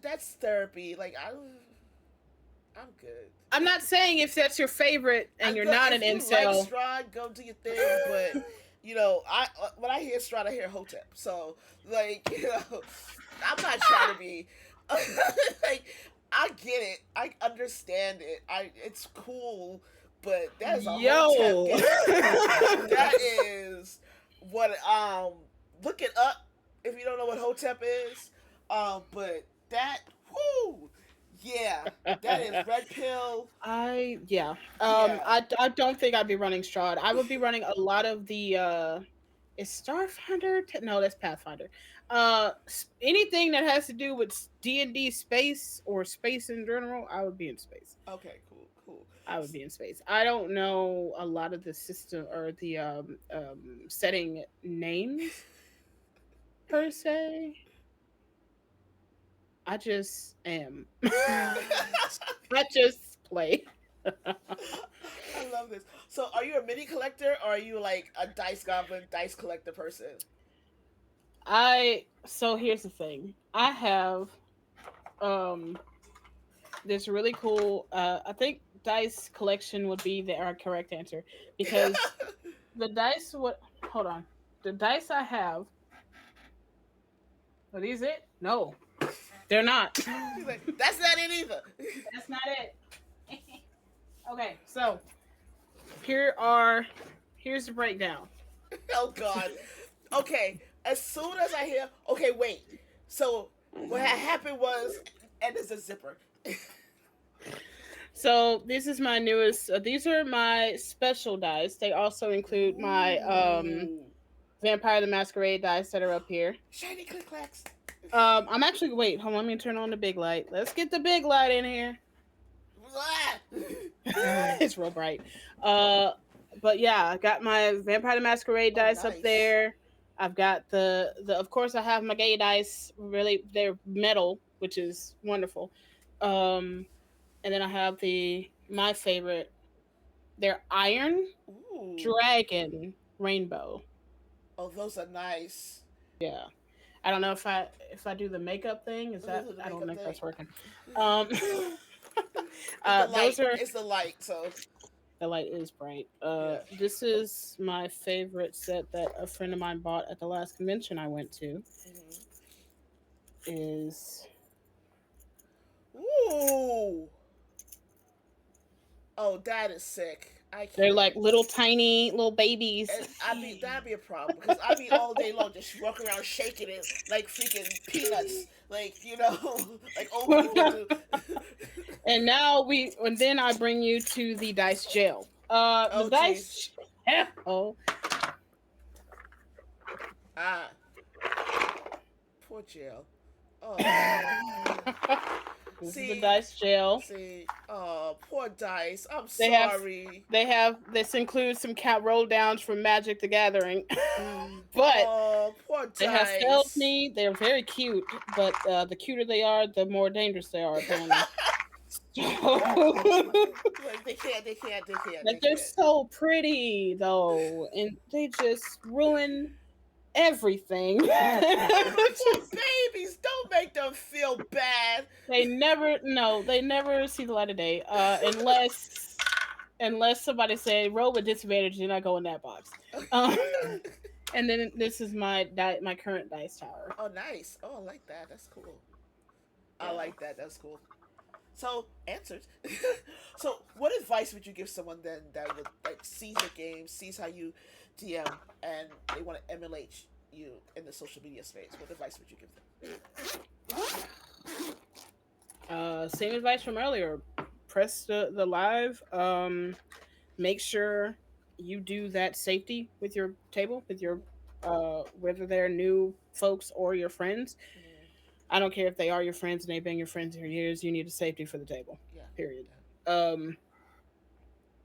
that's therapy. Like I'm good. I'm not saying if that's your favorite and I'm you're good. not an If you like incel. Strahd, go do your thing. But I when I hear Strahd, I hear Hotep. So like I'm not trying to be like I get it. I understand it. It's cool, but that is a Hotep Yo. game. That is what look it up if you don't know what Hotep is. But that whoo yeah, that is red pill. Yeah. Yeah. I don't think I'd be running Strahd. I would be running a lot of the is Starfinder? No, that's Pathfinder. Anything that has to do with D&D space or space in general, I would be in space. Okay, cool, cool. I would be in space. I don't know a lot of the system or the setting names per se. I just am. I just play. I love this. So, are you a mini collector or are you like a dice goblin, dice collector person? So here's the thing. I have um this really cool I think dice collection would be the correct answer because the dice what hold on. The dice I have are these it? No, they're not. She's like, that's not it either. That's not it. Okay, so here are here's the breakdown. Oh God. Okay. As soon as I hear, okay, wait. So what had happened was, and there's a zipper. So this is my newest. These are my special dice. They also include my Ooh. Vampire the Masquerade dice that are up here. Shiny click clacks. I'm actually wait. Hold on, let me turn on the big light. Let's get the big light in here. It's real bright. Uh, but yeah, I got my Vampire the Masquerade Oh, dice up nice. there. I've got the of course I have my gay dice. Really, they're metal, which is wonderful. Um, and then I have my favorite. They're iron Ooh. dragon rainbow. Oh, those are nice. Yeah. I don't know if I do the makeup thing. Is This that is the I don't makeup think thing. that's working. Um, It's the those light. are It's the light. So the light is bright. yeah. This is my favorite set that a friend of mine bought at the last convention I went to. Mm-hmm. Is Ooh. Oh, that is sick. I they're can't. like little tiny little babies. And that'd be a problem because I'd be all day long just walking around shaking it like freaking peanuts, like like old people do. And and then I bring you to the dice jail. The Oh jeez. dice oh Ah, poor jail. Oh, this is the see, dice jail. see. Oh, poor dice. I'm They have sorry. this includes some cat roll downs from Magic the Gathering, but Oh, poor they have failed dice. me. They're very cute, but the cuter they are, the more dangerous they are apparently. Like they can't. They can't. They can't. They Like they're can't. so pretty though, and they just ruin everything. Poor babies. Don't make them feel bad. They never see the light of day unless somebody say roll with disadvantage and I go in that box. Um, and then this is my current dice tower. Oh, nice. Oh, I like that. That's cool. I Yeah. like that. That's cool. So answered. So what advice would you give someone then that would like sees the game, sees how you DM, and they want to emulate you in the social media space? What advice would you give Same advice from earlier. Press the live. Make sure you do that safety with your table, with your whether they're new folks or your friends. them? I don't care if they are your friends and they've been your friends for years. You need a safety for the table. Yeah. Period. Yeah.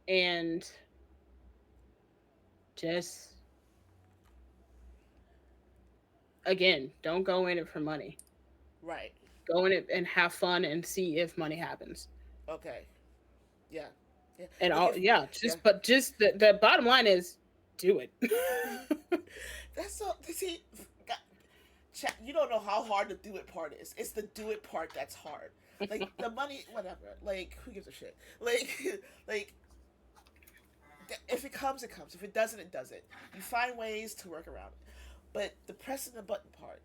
And just again, don't go in it for money. Right. Go in it and have fun and see if money happens. Okay. Yeah. Yeah. And Like all if yeah, yeah. just the bottom line is do it. That's so see. You don't know how hard the do it part is. It's the do it part that's hard. Like the money, whatever. Like who gives a shit? Like like if it comes, it comes. If it doesn't, it doesn't. You find ways to work around it. But the pressing the button part,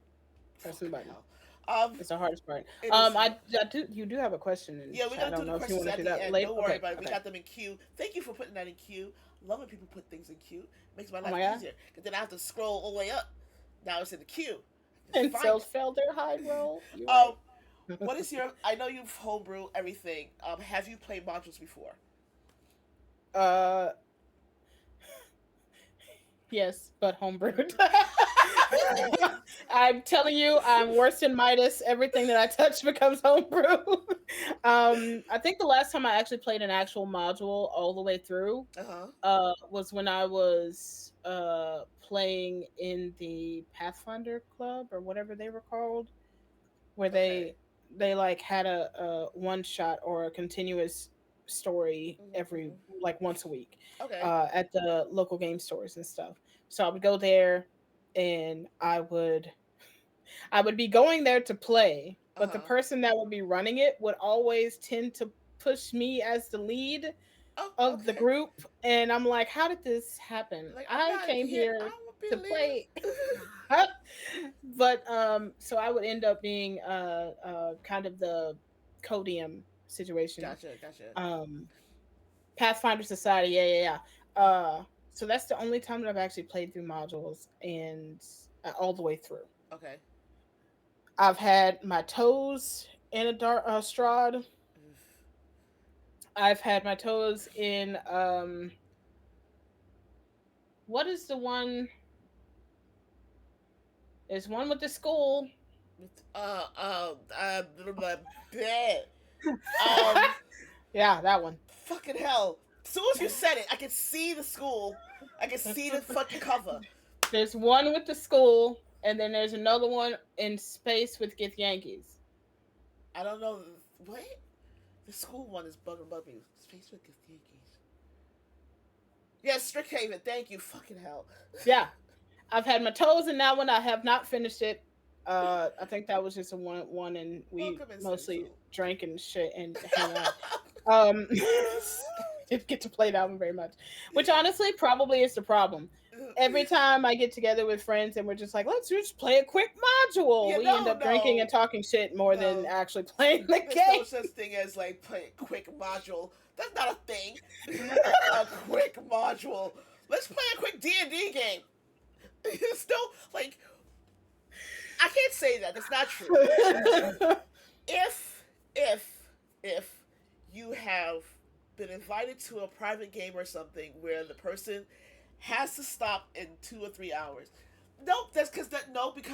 Pressing the fucking button. hell. It's the hardest part. It is. I do. You do have a question in Yeah, we're chat. I gonna do don't the know if you questions want to at do the that end. later. Don't worry Okay. about it. We Okay. got them in queue. Thank you for putting that in queue. Love when people put things in queue. Makes my Oh life my god. easier. Cause then I have to scroll all the way up. Now it's in the queue. And Find cells it. failed their high roll. You Um, right. what is your? I know you've homebrew everything. Have you played modules before? uh yes, but homebrewed. I'm telling you, I'm worse than Midas. Everything that I touch becomes homebrew. I think the last time I actually played an actual module all the way through Uh huh. was when I was playing in the Pathfinder Club or whatever they were called, where Okay. they like had a one shot or a continuous story every Mm-hmm. like once a week Okay. at the local game stores and stuff. So I would go there and I would be going there to play, Uh but the huh. person that would be running it would always tend to push me as the lead Oh, of the okay. group, and I'm like, how did this happen? Like I'm I not came here. I here don't want to be to a play. leader. But so I would end up being kind of the codium situation. Gotcha. Gotcha. Um Pathfinder Society, yeah, yeah, yeah. So that's the only time that I've actually played through modules and all the way through. Okay. I've had my toes in a dark Strahd. I've had my toes in what is the one? There's one with the school. Bleh. Um, Yeah, that one. fucking hell. As soon as you said it, I could see the school. I could see the fucking cover. There's one with the school, and then there's another one in space with Gith Yankees. I don't know. What? The school one is bugging me. Space with the Yankees. Yes, Strickhaven. Thank you. Fucking hell. Yeah, I've had my toes in that one. I have not finished it. I think that was just a one, and we Welcome in, mostly Cecil. drank and shit and hang out. Um, didn't get to play that one very much, which honestly probably is the problem. Every time I get together with friends and we're just like, let's just play a quick module, Yeah, we end up drinking and talking shit more than no. actually playing the There's game. no such thing as like play a quick module. That's not a thing. A quick module. Let's play a quick D&D game. It's still like I can't say that. That's not true. If if you have been invited to a private game or something where the person has to stop in 2 or 3 hours. Nope, that's because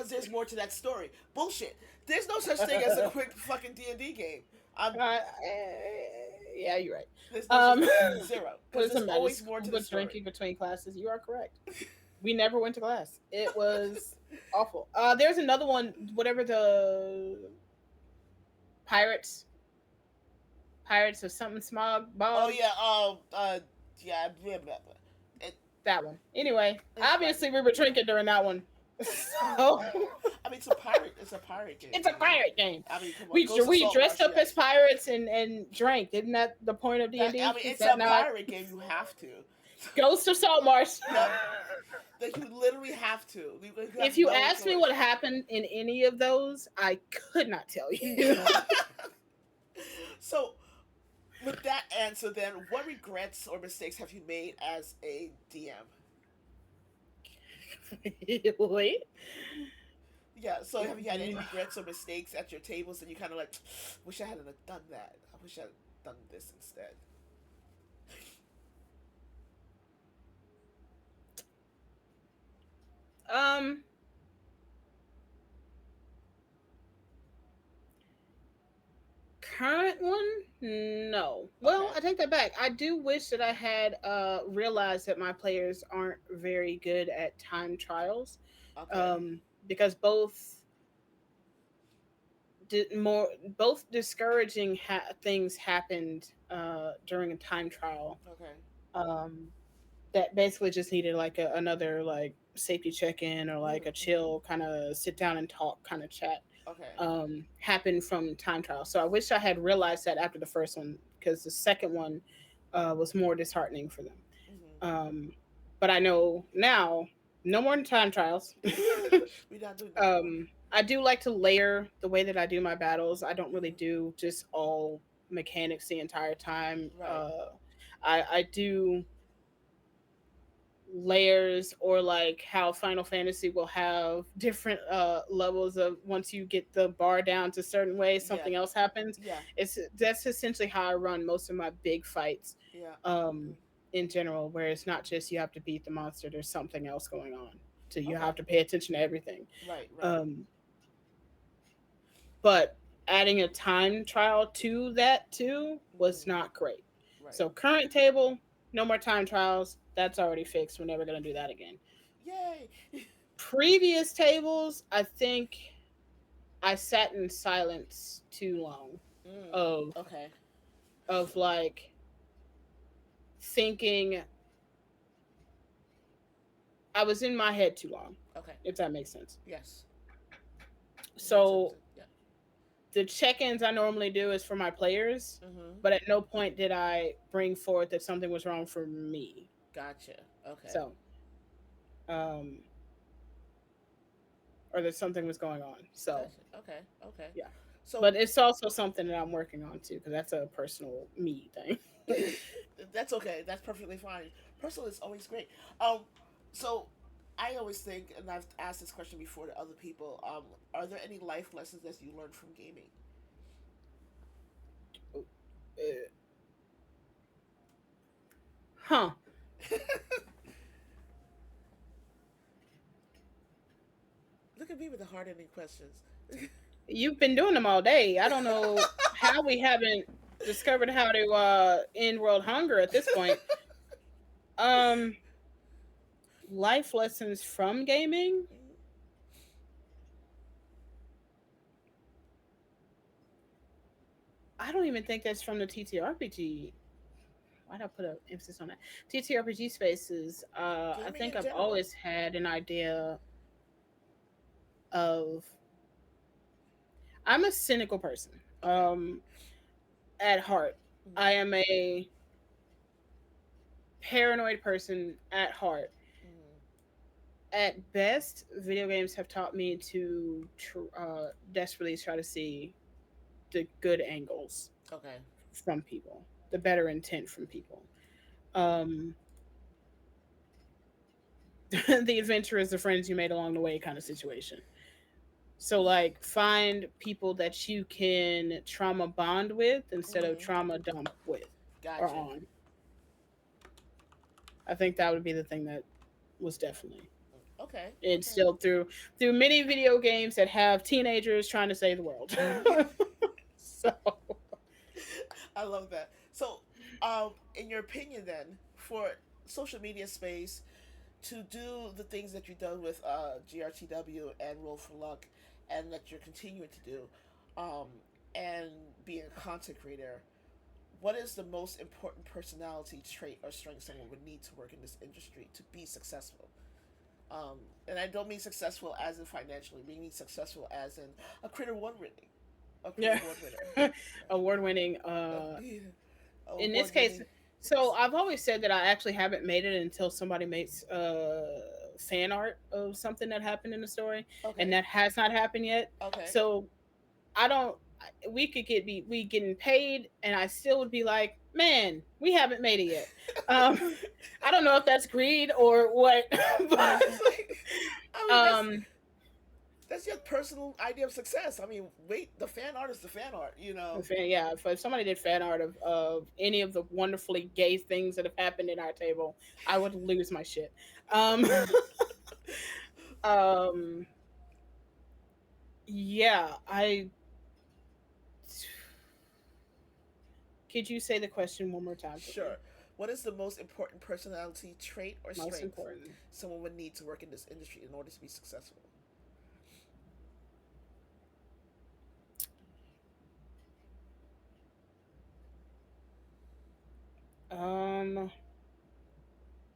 there's more to that story. Bullshit. There's no such thing as a quick fucking D&D game. Yeah, you're right. There's no Um, zero what because is the there's matter? always more to the With story. drinking between classes, you are correct. We never went to class. It was awful. There's another one, whatever the pirates of something smog bog. Oh yeah, yeah, blah, blah, blah. That one. Anyway, It's obviously we were drinking during that one. So I mean, it's a pirate game. it's a pirate game. I mean, come on, We Ghost of we Salt dressed Marsh, up yes. as pirates and drank. Isn't that the point of D&D? I mean, it's Is that a not- pirate game. You have to. Ghost of Saltmarsh. Yep. Like you literally have to. You If have you no asked me what choice. happened in any of those, I could not tell you. So, with that answer, then, what regrets or mistakes have you made as a DM? Wait. Yeah. So, have you had any regrets or mistakes at your tables, and you kind of like, wish I hadn't have done that. I wish I had done this instead. Um, Current one? No. Well, Okay. I take that back. I do wish that I had realized that my players aren't very good at time trials. Okay. Because both discouraging things happened during a time trial. Okay. Um, that basically just needed like another like safety check in or like a Mm-hmm. chill kind of sit down and talk kind of chat Okay. happened from time trial. So I wish I had realized that after the first one because the second one was more disheartening for them. Um, but I know now no more time trials. Mm-hmm. We're not doing that no more. I do like to layer the way that I do my battles. I don't really Mm-hmm. do just all mechanics the entire time. Right. I do layers or like how Final Fantasy will have different levels of once you get the bar down to certain ways, Yeah. something else happens. Yeah. It's That's essentially how I run most of my big fights Yeah. um in general, where it's not just you have to beat the monster, there's something else going on. So you have Okay. to pay attention to everything. Right. Right. Um but adding a time trial to that too was Mm-hmm. not great. Right. So current table, no more time trials. That's already fixed. We're never gonna do that again. Yay. Previous tables, I think I sat in silence too long Mm. of Okay. like thinking I was in my head too long, Okay. if that makes sense. Yes. Makes sense. So Yeah. the check-ins I normally do is for my players, Mm-hmm. but at no point did I bring forth that something was wrong for me. Gotcha. Okay. So, um, or that something was going on. So, Gotcha. Okay. Okay. yeah. So But it's also something that I'm working on too, because that's a personal me thing. that's okay. That's perfectly fine. Personal is always great. Um, so I always think, and I've asked this question before to other people. Are there any life lessons that you learned from gaming? Huh. Look at me with the hard ending questions. You've been doing them all day. I don't know how we haven't discovered how to end world hunger at this point. Um, Life lessons from gaming. I don't even think that's from the TTRPG. Why'd I put an emphasis on that? TTRPG spaces. I Gaming think in I've general. always had an idea of. I'm a cynical person. Okay. At heart, I Mm-hmm. am a paranoid person at heart. Mm-hmm. At best, video games have taught me to desperately try to see the good angles Okay. from people, the better intent from people. Um, the adventure is the friends you made along the way kind of situation. So, like, find people that you can trauma bond with instead of Mm-hmm. trauma dump with or Gotcha. on. I think that would be the thing that was definitely Okay. Okay. instilled through many video games that have teenagers trying to save the world. So, I love that. So, in your opinion, then, for social media space to do the things that you've done with GRTW and Roll4Luck, and that you're continuing to do, um, and being a content creator, what is the most important personality trait or strength someone would need to work in this industry to be successful? And I don't mean successful as in financially, I mean successful as in a critter award winning, a critter yeah. award winner, Award winning uh, in this award case winning. So I've always said that I actually haven't made it until somebody makes fan art of something that happened in the story, and Okay. that has not happened yet. Okay. So I don't. We could we getting paid, and I still would be like, man, we haven't made it yet. Um, I don't know if that's greed or what, but It's like, I mean, um, that's your personal idea of success. I mean, wait, the fan art is the fan art, you know. yeah, if somebody did fan art of any of the wonderfully gay things that have happened in our table, I would lose my shit. Um, um, yeah, I. Could you say the question one more time for me? Sure. What is the most important personality trait or Most strength important. someone would need to work in this industry in order to be successful? Um,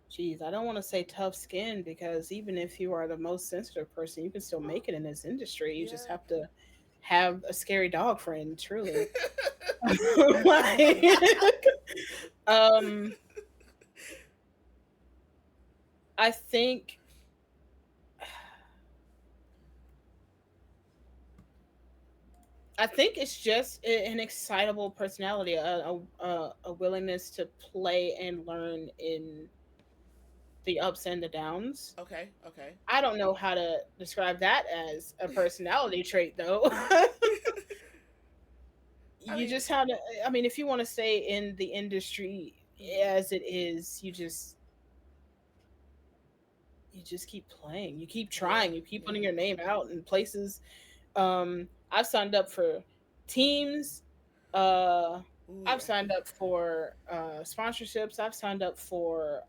Geez, I don't want to say tough skin because even if you are the most sensitive person, you can still make it in this industry. You just Yeah. have to have a scary dog friend, truly. Like, um, I think it's just an excitable personality, a willingness to play and learn in the ups and the downs. Okay. Okay. I don't know how to describe that as a personality trait, though. I You mean, just have to. I mean, if you want to stay in the industry mhm. as it is, you just keep playing. You keep Yeah. trying. You keep putting Yeah. your name out in places. I've signed up for teams. Uh, Ooh, I've yeah. signed up for sponsorships. I've signed up for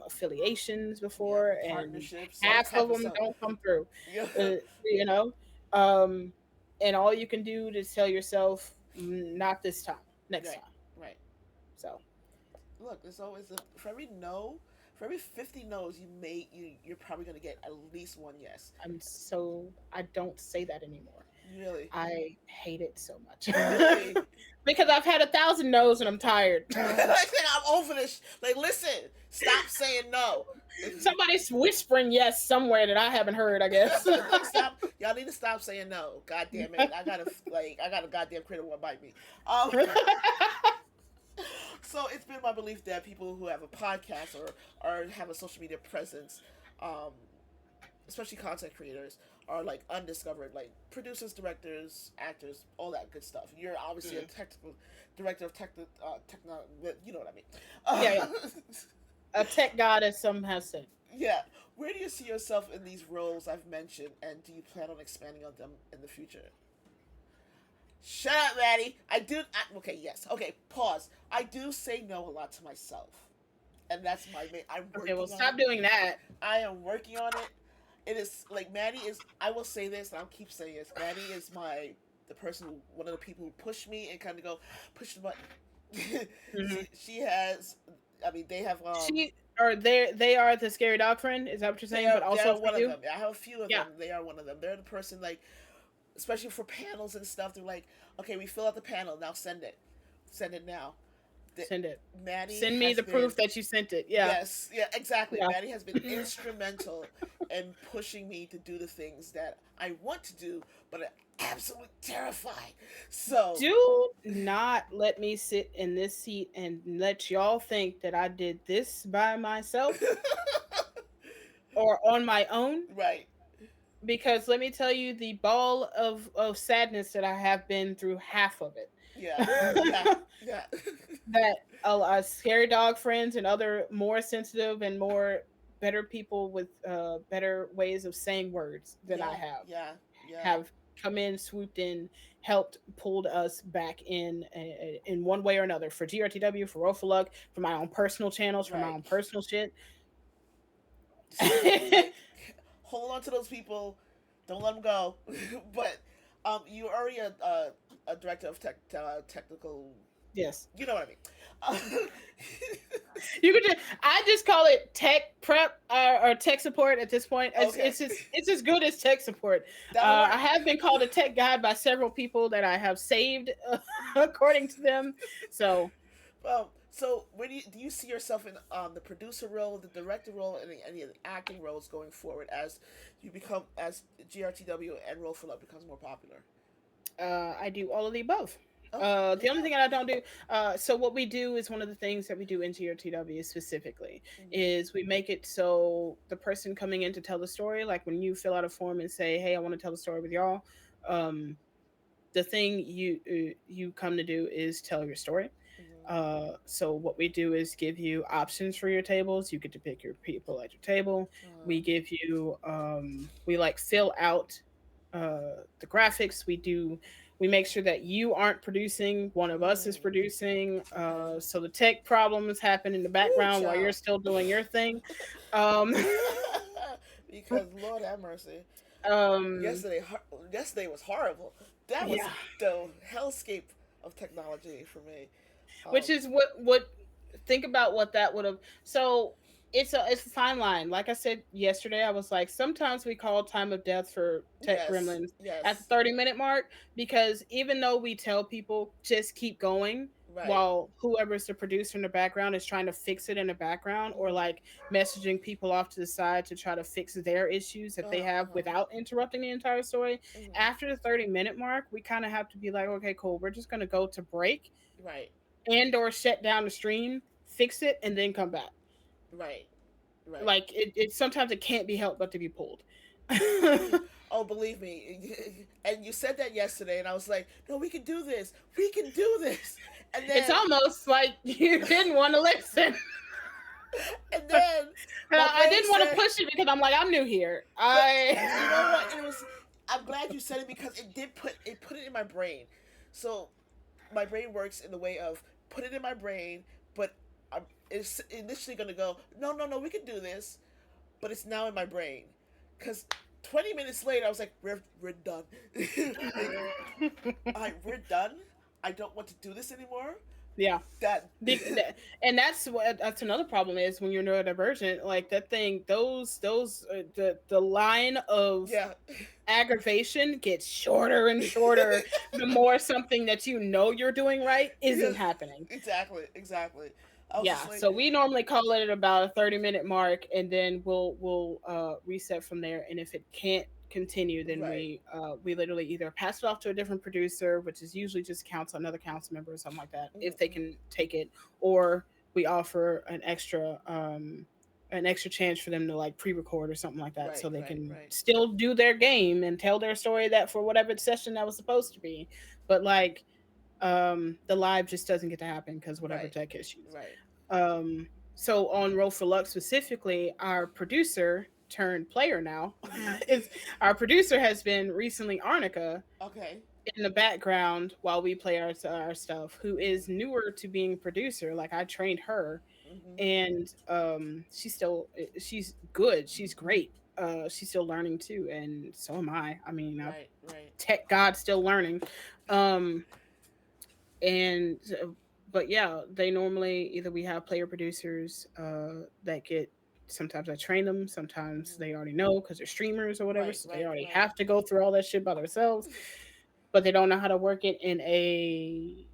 affiliations Yeah. before, and Partnerships, all half of type of them stuff. don't come through. Yeah. You know, um, and all you can do is tell yourself, not this time, next Right. time. Right. So Look, there's always a for every no, for every 50 no's you're probably gonna get at least one yes. I don't say that anymore. Really. I hate it so much Really. because I've had 1,000 no's and I'm tired. I think I'm over this. Like, listen, stop saying no. Somebody's whispering yes somewhere that I haven't heard, I guess. Like, stop. Y'all need to stop saying no. God damn it. I got a goddamn critter want to bite me. Um, so it's been my belief that people who have a podcast or have a social media presence, um, especially content creators, are like undiscovered, like producers, directors, actors, all that good stuff. You're obviously a Mm. technical director of techno, you know what I mean. Yeah, yeah. Uh, A tech god, as some have said. yeah, where do you see yourself in these roles I've mentioned, and do you plan on expanding on them in the future? Shut up, Maddie. Okay, yes. Okay, pause. I do say no a lot to myself, and that's my main. I'm Okay, well, working on it. stop doing that. I am working on it. It is like Maddie is. I will say this, and I'll keep saying this. Maddie is the person one of the people who push me and kind of go push the button. Hmm. She has. I mean, they have. They are the scary dog friend. Is that what you're saying? But They also are for one of you, them. I have a few of yeah. them. They are one of them. They're the person like, especially for panels and stuff. They're like, okay, we fill out the panel now. Send it now. The, Send it. Maddie Send me has the been proof that you sent it. Yeah, yes, yeah, exactly. yeah. Maddie has been instrumental in pushing me to do the things that I want to do, but I'm absolutely terrified. So, Do not let me sit in this seat and let y'all think that I did this by myself or on my own. right, Because let me tell you, the ball of sadness that I have been through half of it. yeah, yeah, yeah, That scary dog friends and other more sensitive and more better people with better ways of saying words than I yeah, yeah, yeah, have come in, swooped in, helped pulled us back in one way or another for GRTW, for Roll4Luck, for my own personal channels, for my right. own personal shit. Like, hold on to those people. Don't let them go. But you're already a director of technical. Yes. You know what I mean. You could I just call it tech prep or tech support at this point. Okay, It's as good as tech support. that'll I work. have been called a tech guide by several people that I have saved according to them. So Well, So, where do you see yourself in the producer role, the director role, and any of the acting roles going forward as you become as GRTW and Roll4Luck becomes more popular? I do all of the above. Oh, there The you only go. thing that I don't do, so what we do is one of the things that we do in GRTW specifically is we make it so the person coming in to tell the story, like when you fill out a form and say, "Hey, I want to tell the story with y'all," um, the thing you come to do is tell your story. Mm-hmm. So what we do is give you options for your tables. You get to pick your people at your table. We give you we like fill out the graphics. We make sure that you aren't producing, one of us is producing. Okay. So the tech problems happen in the Woo, background while you're child. still doing your thing. Um, Because Lord have mercy, um, yesterday yesterday was horrible. That was yeah. the hellscape of technology for me. Which Um, is what think about what that would have. So it's a fine line. Like I said yesterday, I was like, sometimes we call time of death for tech yes, gremlins at the yes, 30-minute mark, because even though we tell people just keep going right. while whoever's the producer in the background is trying to fix it in the background, or Mm-hmm. like messaging people off to the side to try to fix their issues that they have Uh-huh. without interrupting the entire story, Mm-hmm. after the 30-minute mark we kind of have to be like, okay, cool, we're just going to go to break Right, and or shut down the stream, fix it, and then come back. right, right. Like it sometimes it can't be helped but to be pulled. Oh, believe me. And you said that yesterday, and I was like, no, we can do this. We can do this. And It's then, almost like you didn't want to listen. and then my I brain didn't want to said, push it because I'm like, I'm new here. but I you know what? It was. I'm glad you said it because it put it in my brain. So my brain works in the way of put it in my brain, but it's initially gonna go, no, no, no, we can do this, but it's now in my brain, because 20 minutes later I was like, we're done. Like, we're done. I don't want to do this anymore. yeah. That And that's another problem is when you're neurodivergent, like that thing, those the line of yeah. aggravation gets shorter and shorter the more something that you know you're doing right isn't Yeah, happening. exactly, exactly. I was just Yeah, like, so we normally call it at about a 30-minute mark, and then we'll reset from there. And if it can't continue, then right. we literally either pass it off to a different producer, which is usually just another council member or something like that, if they Mm-hmm. can take it, or we offer an extra chance for them to like pre-record or something like that, so Right, they right, can right, still do their game and tell their story that for whatever session that was supposed to be. But like the live just doesn't get to happen because whatever right, tech issues. right. So on Roll4Luck specifically, our producer turned player now Mm-hmm. is our producer has been recently Arnica Okay. in the background while we play our stuff, who Mm-hmm. is newer to being producer. Like I trained her, Mm-hmm. and she's good. She's great. She's still learning too, and so am I. I mean, I Right, right. tech god still learning. Um, and but yeah, they normally either we have player producers that get, sometimes I train them, sometimes Mm-hmm. they already know because they're streamers or whatever, Right, so they right, already right. have to go through all that shit by themselves, but they don't know how to work it in a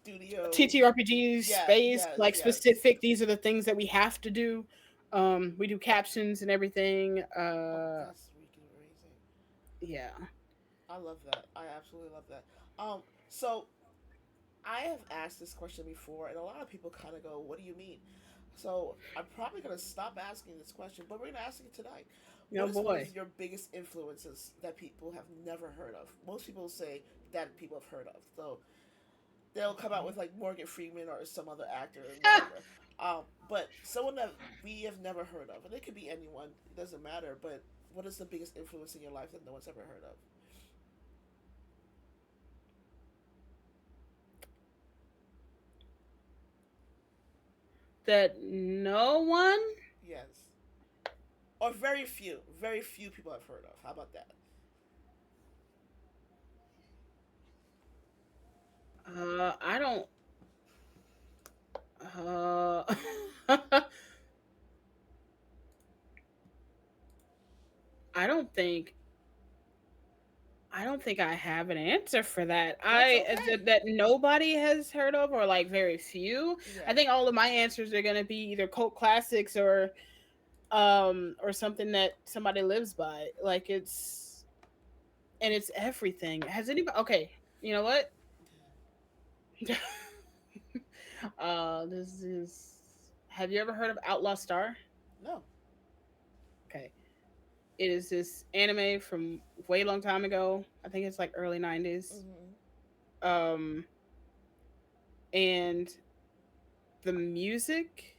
Studio. TTRPG Yeah, space, yes, like yes. specific, these are the things that we have to do. We do captions and everything. Oh, that's freaking amazing. Yeah. I love that. I absolutely love that. So I have asked this question before, and a lot of people kind of go, "What do you mean?" So I'm probably gonna stop asking this question, but we're gonna ask it tonight. What Oh is one of boy. your biggest influences that people have never heard of? Most people say that people have heard of, so they'll come out with like Morgan Freeman or some other actor and whatever. But someone that we have never heard of, and it could be anyone, it doesn't matter. But what is the biggest influence in your life that no one's ever heard of? That no one. Yes, or very few people have heard of. How about that? I don't. Uh, I don't think I don't think I have an answer for that. That's okay. That nobody has heard of, or like very few. I Yeah. think all of my answers are gonna be either cult classics or something that somebody lives by. Like it's everything. Has anybody? Okay, you know what? This is. Have you ever heard of Outlaw Star? No. Okay, it is this anime from way long time ago. I think it's like early '90s. Mhm. Um, and the music,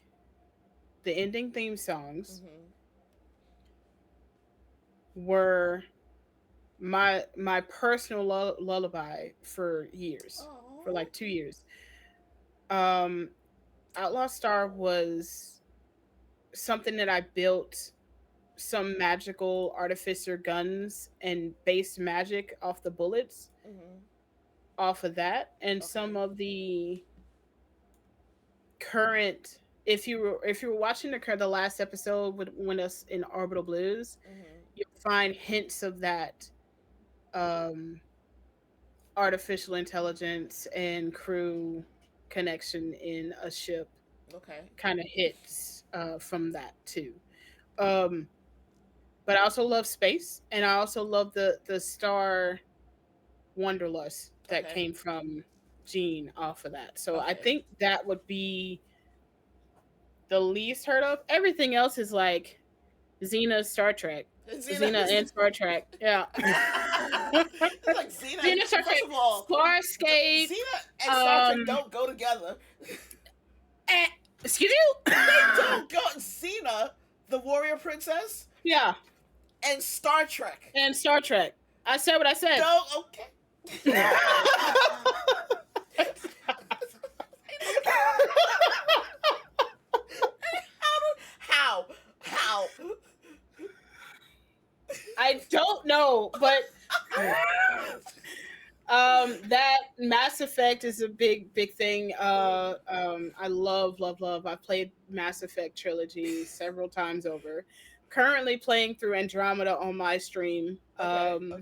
the ending theme songs Mhm. were my personal lullaby for years, for Oh. like 2 years. Um, Outlaw Star was something that I built some magical artificer guns and based magic off the bullets Mhm. off of that, and some Okay. of the current. If you were watching the last episode with when us in Orbital Blues, Mhm. you'll find hints of that um artificial intelligence and crew connection in a ship Okay. kind of hits from that too. Um, but I also love space, and I also love the star wanderlust that Okay. came from Gene off of that. So I Okay. think that would be the least heard of. Everything else is like Xena, Star Trek, Xena. Xena and Star Trek. Yeah, It's like Xena. Xena, Star First Trek, of all, Starscape. Xena and Star Um, Trek don't go together. eh, excuse you. They don't go. Xena, the warrior princess, Yeah, and Star Trek. and Star Trek. I said what I said. Don't. Okay. How? How? I don't know, but that Mass Effect is a big thing. I love. I've played Mass Effect trilogy several times over. Currently playing through Andromeda on my stream. Okay.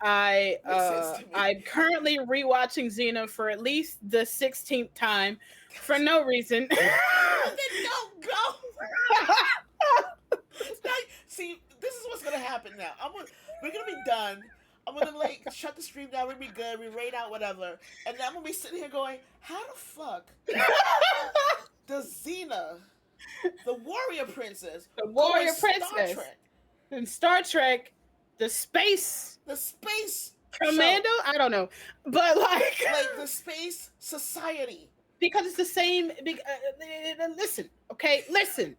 Okay. Makes sense to me. I'm currently rewatching Xena for at least the 16th time for no reason. Then don't go. Now, see, this is what's gonna happen now. We're gonna be done. I'm gonna like shut the stream down. We're gonna be good. We raid out whatever, and then I'm gonna be sitting here going, "How the fuck does Xena, the warrior princess, The go in Warrior Star Princess Trek, in Star Trek, the space the space show, commando. I don't know, but like the space society?" because it's the same. Listen, okay, listen.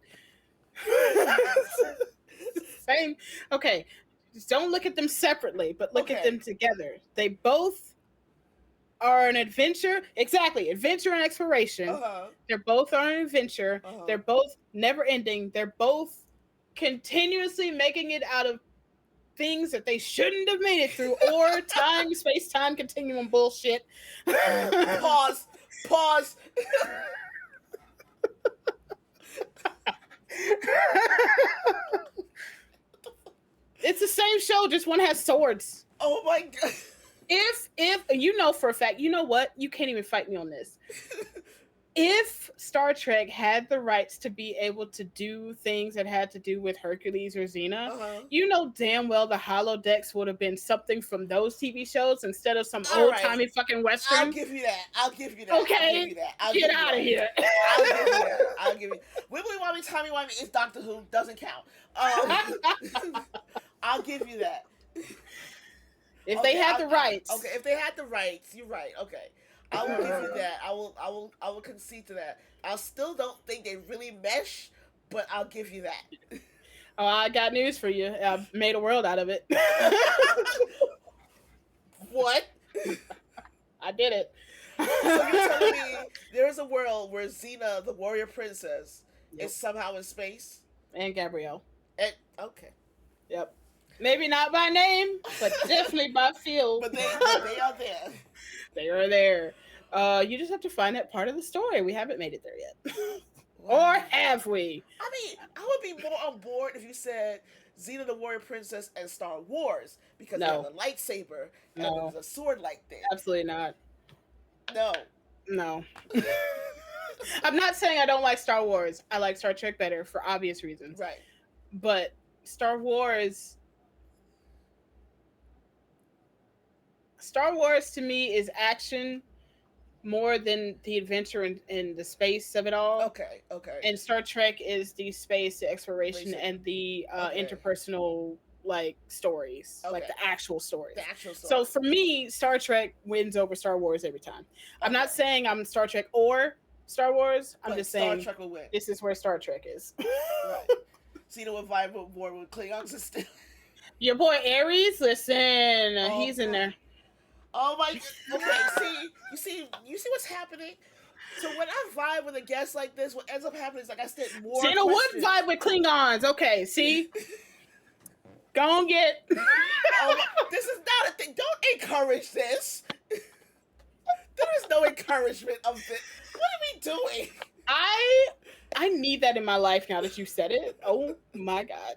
Same. Okay, just don't look at them separately, but look at Okay. them together. They both are an adventure. Exactly, adventure and Uh exploration. huh. They're both on an adventure. Uh huh. They're both never ending. They're both continuously making it out of things that they shouldn't have made it through, or time, space, time continuum bullshit. Pause. Pause. It's the same show, just one has swords. Oh my god. If you know for a fact, you know what? You can't even fight me on this. If Star Trek had the rights to be able to do things that had to do with Hercules or Xena, Uh huh. you know damn well the holodecks would have been something from those TV shows instead of some All old right. timey fucking I'll western. give you that. I'll give you that. I'll give Okay, you that. I'll get give you out of that. here. I'll give you that. I'll give you. Wibbly Wobbly Timey Wimey is Doctor Who. Doesn't count. I'll give you that. If they Okay. had the Okay. rights. If they had the rights, you're right. Okay. I will give you that. I will. I will. I will concede to that. I still don't think they really mesh, but I'll give you that. Oh, I got news for you. I made a world out of it. What? I did it. So you're telling me there is a world where Xena, the warrior princess, Yep. is somehow in space? And Gabrielle. And okay, Yep. Maybe not by name, but definitely by feel. but they are there. They are there. You just have to find that part of the story. We haven't made it there yet. Or Wow. have we? I mean, I would be more on board if you said Xena the Warrior Princess and Star Wars because they have No. a lightsaber and No. there's a sword like thing. Absolutely not. No. No. I'm not saying I don't like Star Wars. I like Star Trek better for obvious reasons. Right. But Star Wars to me is action more than the adventure and the space of it all. Okay. Okay. And Star Trek is the space, the exploration, and the interpersonal like stories, like the actual stories. The actual story. So for me, Star Trek wins over Star Wars every time. I'm not saying I'm Star Trek or Star Wars. I'm just saying Star Trek will win. This is where Star Trek is. Right. So you know what vibe with war with Klingons is still. Your boy Ares, listen, he's in there. Oh my! Okay, you see what's happening. So when I vibe with a guest like this, what ends up happening is like I said more. Xena would vibe with Klingons. Okay, see, go on get. This is not a thing. Don't encourage this. There is no encouragement of this. What are we doing? I need that in my life now that you said it. Oh my god.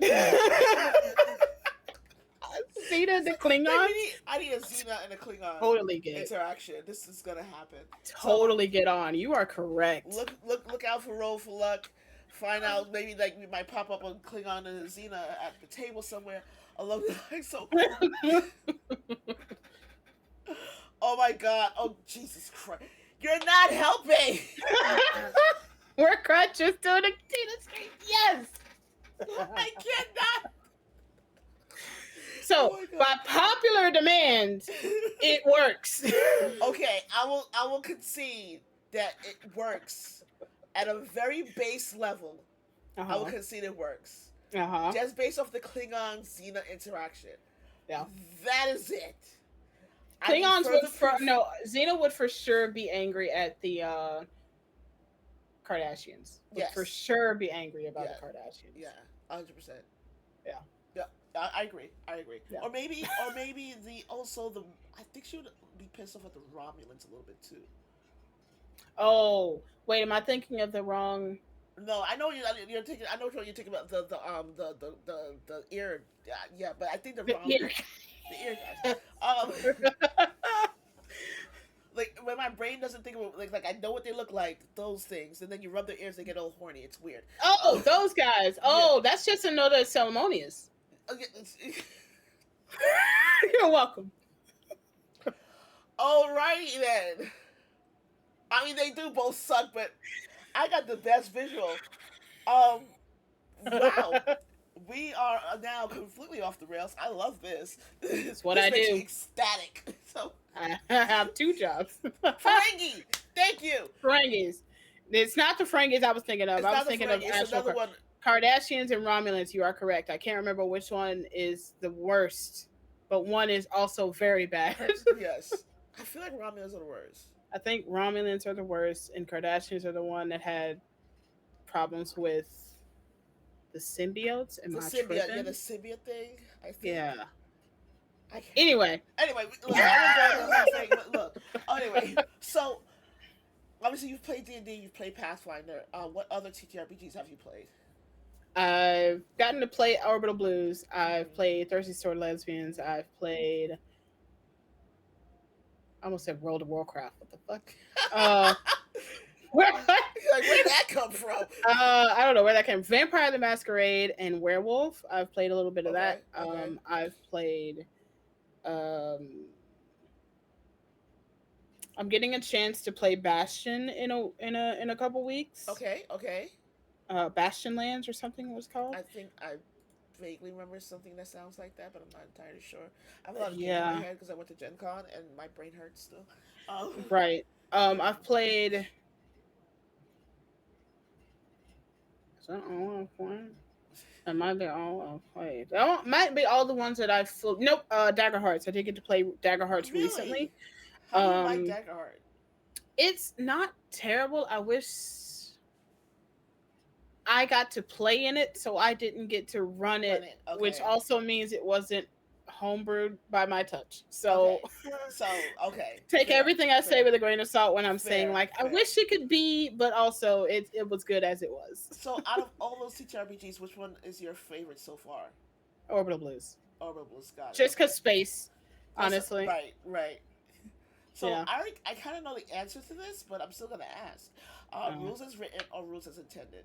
Xena the Klingon. I need a Xena and a Klingon totally get interaction. This is gonna happen. Totally get on. You are correct. Look out for Roll4Luck. Find out maybe like we might pop up on Klingon and Xena at the table somewhere along the line. So. Oh my god! Oh Jesus Christ! You're not helping. We're just doing a Xena screen. Yes. I cannot. So, by popular demand, it works. Okay, I will concede that it works at a very base level. I will concede it works. Just based off the Klingon Xena interaction. Yeah. That is it. Klingons Xena would for sure be angry at the Kardashians. Would for sure be angry about the Kardashians. Yeah, 100%. Yeah. I agree. Yeah. Or maybe I think she would be pissed off at the Romulans a little bit too. Oh wait, am I thinking of the wrong? No, I know you're thinking. I know what you're thinking about the ear. Yeah, but I think the ear guys. Like when my brain doesn't think of like I know what they look like, those things, and then you rub their ears, they get all horny. It's weird. Oh, those guys. Oh, that's just another ceremonious. You're welcome. Alrighty then. I mean, they do both suck, but I got the best visual. Wow. We are now completely off the rails. I love this. That's what I do. Makes me ecstatic. So I have two jobs. Ferengi! Thank you! Ferengis. It's not the Ferengis I was thinking of. I was thinking of actual one. Kardashians and Romulans, you are correct. I can't remember which one is the worst, but one is also very bad. Yes. I feel like Romulans are the worst. I think Romulans are the worst, and Kardashians are the one that had problems with the symbiotes. The symbiote thing. I think. Yeah. Anyway, look. Anyway, so obviously you've played D&D, you've played Pathfinder. What other TTRPGs have you played? I've gotten to play Orbital Blues. I've played Thirsty Sword Lesbians. I've played. I almost said World of Warcraft. What the fuck? Where'd that come from? I don't know where that came from. Vampire the Masquerade and Werewolf. I've played a little bit of that. I've played. I'm getting a chance to play Bastion in a couple weeks. Okay. Bastion Lands or something it was called. I think I vaguely remember something that sounds like that, but I'm not entirely sure. I have a lot of games in my head because I went to Gen Con and my brain hurts still. Right. I've played. Is that all I've played? It might be all I've played. That might be all the ones that I've. Nope. Dagger Hearts. I did get to play Dagger Hearts recently. How do you like Dagger Heart? It's not terrible. I wish I got to play in it, so I didn't get to run it. Okay. Which also means it wasn't homebrewed by my touch. So, okay. Take everything I say with a grain of salt when I'm saying like I wish it could be, but also it was good as it was. So, out of all those TTRPGs, which one is your favorite so far? Orbital Blues. Orbital Blues. Got it. Just Okay. because space, Plus, honestly. right, right. So Yeah. I kind of know the answer to this, but I'm still gonna ask. Uh, Rules as written or rules as intended?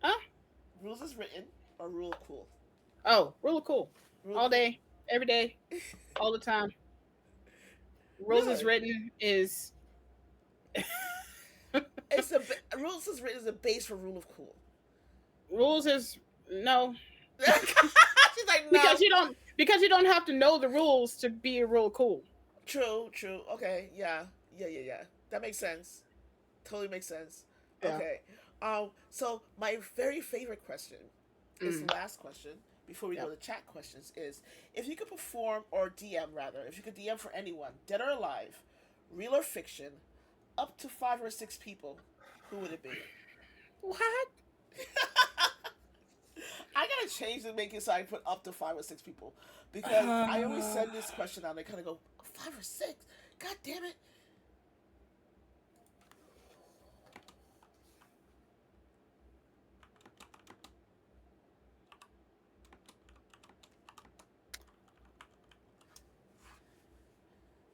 huh? Rules as written or rule cool? Oh, really cool. Rule All cool. day, every day, all the time. Rules is Really? written is It's the rules as written is the base for rule of cool. rules is no She's like, no. because you don't have to know the rules to be a rule cool. True, true. Okay, yeah, yeah, yeah, yeah. That makes sense. Totally makes sense. Yeah. Okay. So my very favorite question is the Mm, last question before we go yep. to chat questions is if you could perform or DM rather, if you could DM for anyone, dead or alive, real or fiction, up to 5 or 6 people, who would it be? What? I gotta change the make it so I put up to 5 or 6 people because I always send this question out and they kind of go 5 or 6. God damn it!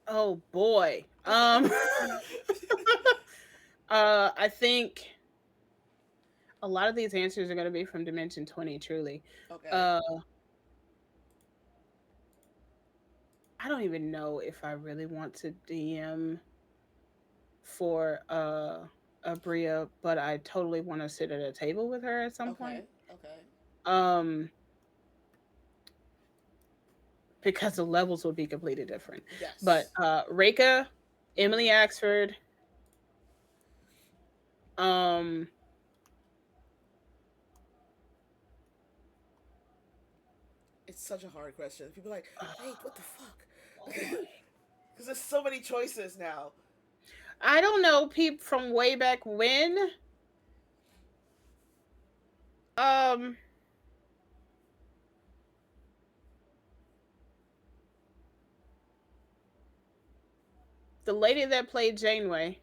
Oh boy. I think a lot of these answers are going to be from Dimension 20. Truly, Okay. uh, I don't even know if I really want to DM for a Bria, but I totally want to sit at a table with her at some point. Okay. Okay. Um, because the levels would be completely different. But Yes. Reika, Emily Mm-hmm. Axford, um, It's such a hard question. People are like, wait, what the fuck? boy. Because there's so many choices now. I don't know peep from way back when. Um, the lady that played Janeway.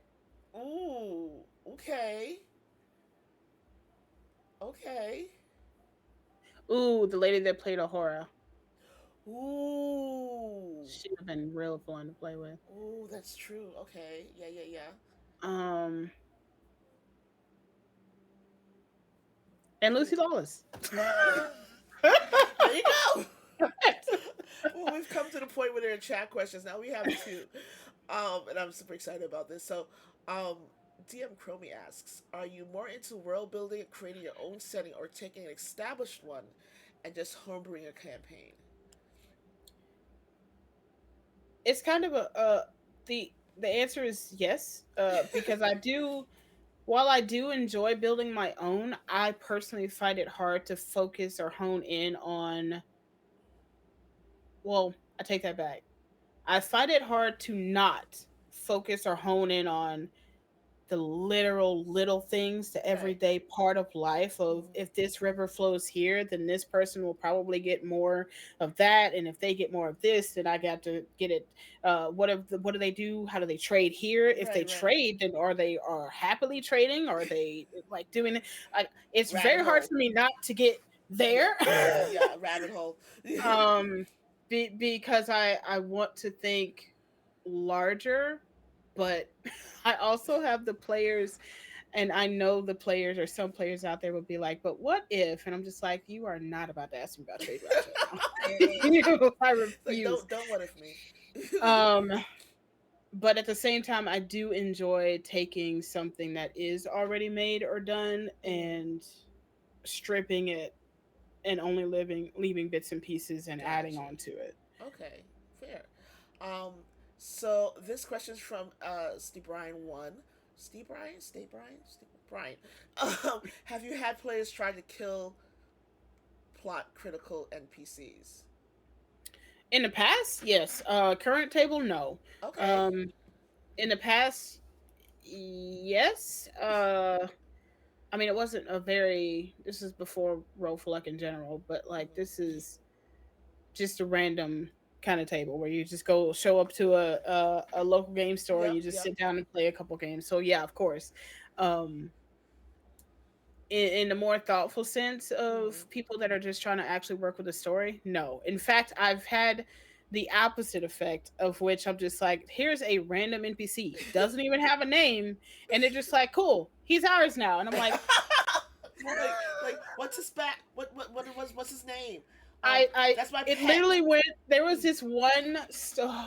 Ooh. Okay. Okay. Ooh, the lady that played Ahura. Ooh. She'd have been real fun to play with. Ooh, that's true. Okay. Yeah, yeah, Um, and yeah. Lucy Lawless. There you go. Well, we've come to the point where there are chat questions. Now we have two. And I'm super excited about this. So, um, DM Chromie asks, are you more into world building and creating your own setting or taking an established one and just homebrewing a campaign? It's kind of a the answer is yes, because I do while I do enjoy building my own, I personally find it hard to focus or hone in on. Well, I take that back. I find it hard to not focus or hone in on the literal little things, the Right. everyday part of life of Mm-hmm. if this river flows here, then this person will probably get more of that, and if they get more of this, then I got to get it. What do they do? How do they trade here? If they Right, right. trade, then are happily trading? Are they like doing it? It's Rabbit very hard hole. for me not to get Yeah, there. yeah, yeah. Rabbit hole. um because I want to think larger, but I also have the players, and I know the players or some players out there would be like, but what if? And I'm just like, you are not about to ask me about trade routes right now. I It's like refuse. don't what if me. Um, but at the same time, I do enjoy taking something that is already made or done Mm-hmm. and stripping it and only leaving bits and pieces and adding Gotcha. on to it. Okay, fair. Um, so this question's from Steve Bryan one. Steve Bryan? Steve Bryan? Steve Bryan. Have you had players try to kill plot critical NPCs? In the past, yes. Current table, no. Okay. Um, in the past, yes. I mean, it wasn't a very. This is before Roll4Luck in general, but like Mm-hmm. this is just a random kind of table where you just go show up to a local game store and Yep, you just yep. sit down and play a couple games. So yeah, of course. Um, in a more thoughtful sense Mm-hmm. of people that are just trying to actually work with the story. No. In fact, I've had the opposite effect of which I'm just like, here's a random NPC, doesn't even have a name, and they're just like, cool, he's ours now. And I'm like, like what's his back? What it was? What's his name? I That's my it pet. literally went. There was this one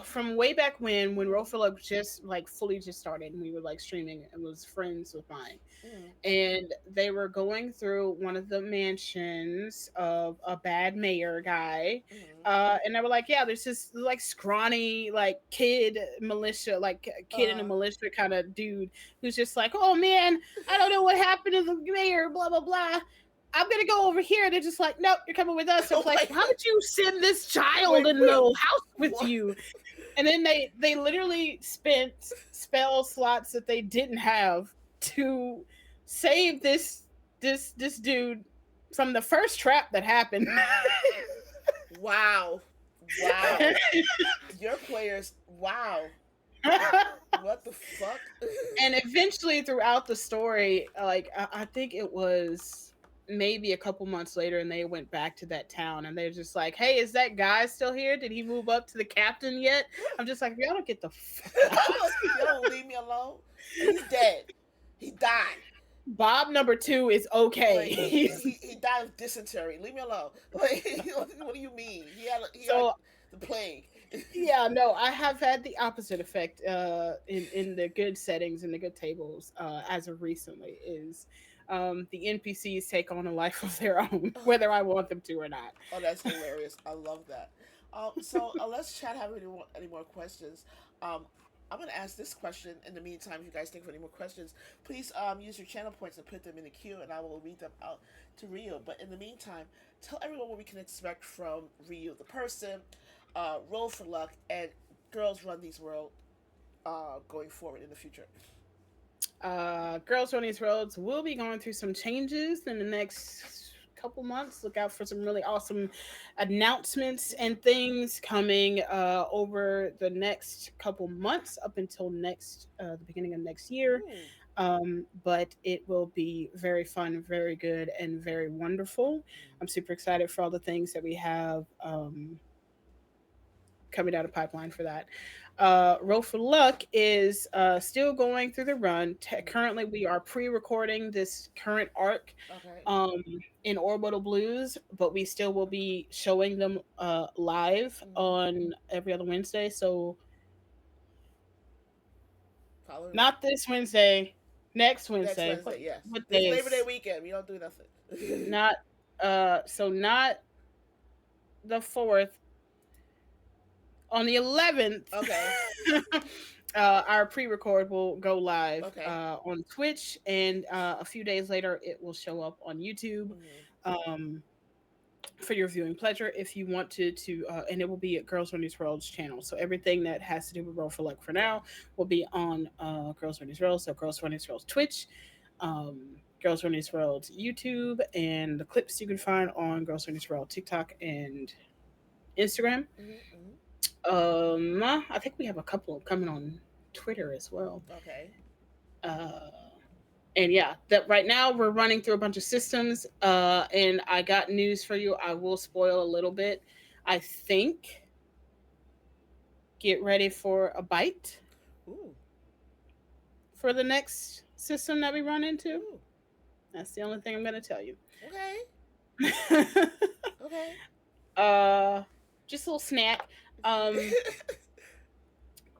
from way back when Roll4Luck just like fully just started, and we were like streaming and was friends with mine, Mm-hmm. and they were going through one of the mansions of a bad mayor guy. Mm-hmm. And they were like, yeah, there's this like scrawny like kid militia, like kid in a Uh, militia kind of dude who's just like, oh man, I don't know what happened to the mayor, blah blah blah. I'm gonna go over here. They're just like, nope, you're coming with us. I was oh like, my how god! did you send this child Wait, in the wait, house with what? you? And then they literally spent spell slots that they didn't have to save this dude from the first trap that happened. Wow, wow. Your players. Wow. What the fuck? And eventually throughout the story, like I think it was maybe a couple months later, and they went back to that town and they're just like, hey, is that guy still here? Did he move up to the captain yet? I'm just like, y'all don't get the fuck out. You don't leave me alone. And he's dead. He died. Bob number two is okay. Like he died of dysentery. Leave me alone. Like what do you mean? He had So the plague. yeah, no, I have had the opposite effect in the good settings and the good tables as of recently is the NPCs take on a life of their own, whether I want them to or not. Oh, that's hilarious. I love that. So unless Chad have any more questions, um, I'm gonna ask this question. In the meantime, if you guys think of any more questions, please use your channel points and put them in the queue, and I will read them out to Rio. But in the meantime, tell everyone what we can expect from Rio, the person, Roll4Luck, and Girls Run These World going forward in the future. Girls on these roads will be going through some changes in the next couple months. Look out for some really awesome announcements and things coming over the next couple months up until next the beginning of next year. Ooh. But it will be very fun, very good, and very wonderful. I'm super excited for all the things that we have coming down the pipeline for that. Roll4Luck is still going through the run. Currently, we are pre-recording this current arc Okay. um, in Orbital Blues, but we still will be showing them live Mm-hmm. on every other Wednesday. So Following not this Wednesday, next next Wednesday. Wednesday. Yes. What This day Labor Day is weekend, we don't do nothing. not? So not the 4th, on the 11th. Okay. Our pre-record will go live Okay. on Twitch, and a few days later it will show up on YouTube Mm-hmm. um, for your viewing pleasure if you want to and it will be at Girls on These Worlds channel. So everything that has to do with Roll4Luck for now will be on Girls on These Worlds. So Girls on These Worlds Twitch, Girls on These Worlds YouTube, and the clips you can find on Girls on These World TikTok and Instagram. Mm-hmm. I think we have a couple coming on Twitter as well. Okay. Uh, and yeah, that right now we're running through a bunch of systems. And I got news for you. I will spoil a little bit. I think get ready for a bite Ooh. for the next system that we run into. Ooh. That's the only thing I'm going to tell you. Okay. Okay. uh, just a little snack. Um,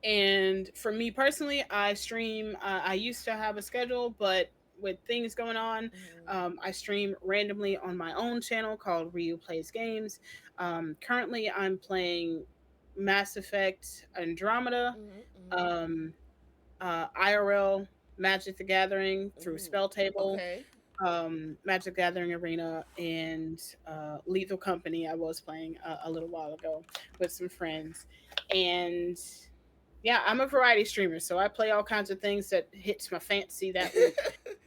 And for me personally, I stream. I used to have a schedule, but with things going on, Mm-hmm. I stream randomly on my own channel called RYU Plays Games. Currently, I'm playing Mass Effect Andromeda, Mm-hmm. um, IRL Magic the Gathering through Ooh. Spell Table, Okay. Magic Gathering Arena, and Lethal Company. I was playing a little while ago with some friends, and yeah, I'm a variety streamer, so I play all kinds of things that hits my fancy that week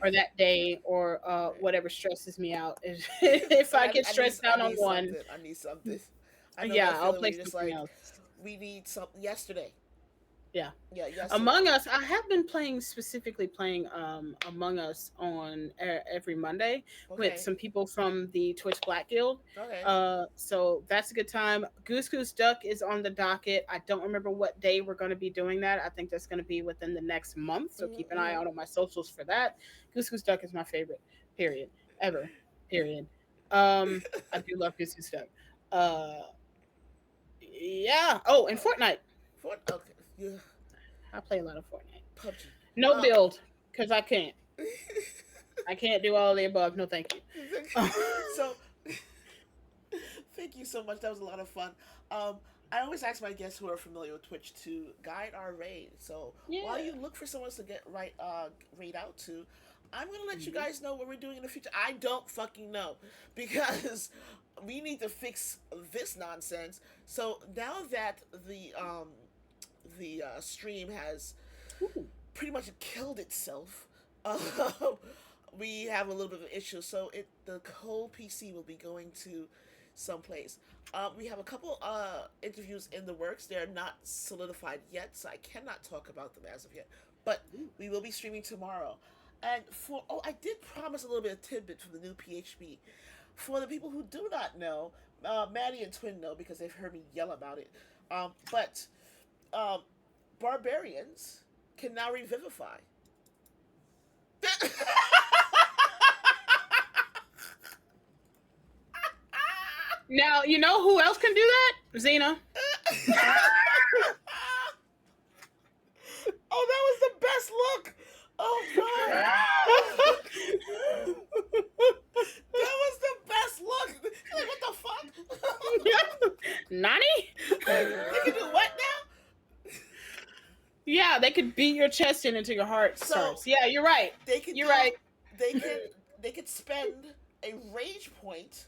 or that day or Okay. whatever stresses me out. If Like I get stressed I out on need one, something. I need something. I know yeah, that I'll feeling where play you're just something like, else. we need something yesterday. Yeah. Yeah, yesterday. Among Us, I have been specifically playing Among Us on every Monday with Okay. some people from the Twitch Black Guild. Okay. So that's a good time. Goose Goose Duck is on the docket. I don't remember what day we're going to be doing that. I think that's going to be within the next month. So keep an eye Mm-hmm. out on my socials for that. Goose Goose Duck is my favorite. Period. Ever. Period. I do love Goose Goose Duck. Uh, yeah. Oh, and Fortnite. Okay. Yeah. I play a lot of Fortnite. PUBG. No Uh, build, because I can't. I can't do all the above. No, thank you. so thank you so much. That was a lot of fun. Um, I always ask my guests who are familiar with Twitch to guide our raid. So while Yeah. you look for someone to get raid out to, I'm gonna let you Mhm. guys know what we're doing in the future. I don't fucking know because we need to fix this nonsense. So now that the stream has Ooh. pretty much killed itself. We have a little bit of an issue, so the whole PC will be going to someplace. We have a couple interviews in the works. They are not solidified yet, so I cannot talk about them as of yet. But Ooh. we will be streaming tomorrow. And I did promise a little bit of tidbit from the new PHP. For the people who do not know, Maddie and Twin know because they've heard me yell about it. But um, barbarians can now revivify. Now you know who else can do that? Xena. Oh, that was the best look. Oh god, that was the best look. Like, what the fuck? Nani? They can do what now? Yeah, they could beat your chest in until your heart So starts. Yeah, you're right. they could You're do. right. They could spend a rage point,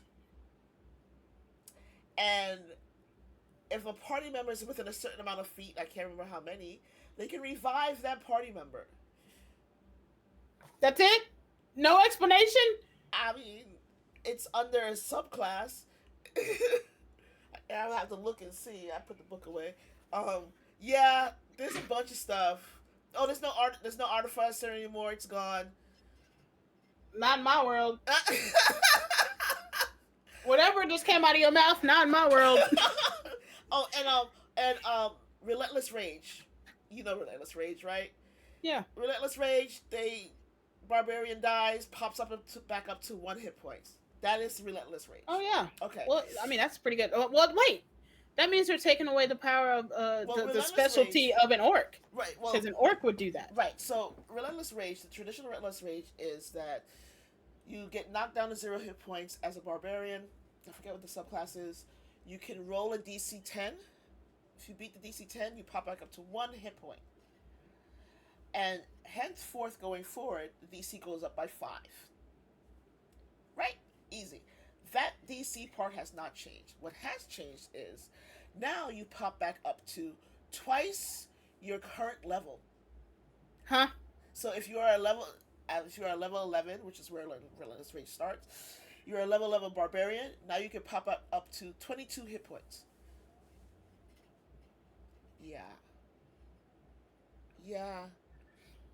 and if a party member is within a certain amount of feet, I can't remember how many, they can revive that party member. That's it? No explanation? I mean, it's under a subclass. I'll have to look and see. I put the book away. Um, yeah, there's a bunch of stuff. Oh, there's no art. There's no artificer anymore. It's gone. Not in my world. Whatever just came out of your mouth, not in my world. Oh, relentless rage. You know relentless rage, right? Yeah. Relentless rage. Barbarian dies, pops back up to 1 hit points. That is relentless rage. Oh yeah. Okay. Well, I mean that's pretty good. Well, wait. That means they're taking away the power of the specialty rage, of an orc. right? Well, Because an orc would do that. right. So relentless rage, the traditional relentless rage is that you get knocked down to 0 hit points as a barbarian. I forget what the subclass is. You can roll a DC 10. If you beat the DC 10, you pop back up to 1 hit point. And henceforth, going forward, the DC goes up by 5. Right? Easy. That DC part has not changed. What has changed is now you pop back up to twice your current level. Huh? So if you are a level 11, which is where relentless rage starts, you're a level 11 barbarian. Now you can pop up to 22 hit points. Yeah. Yeah.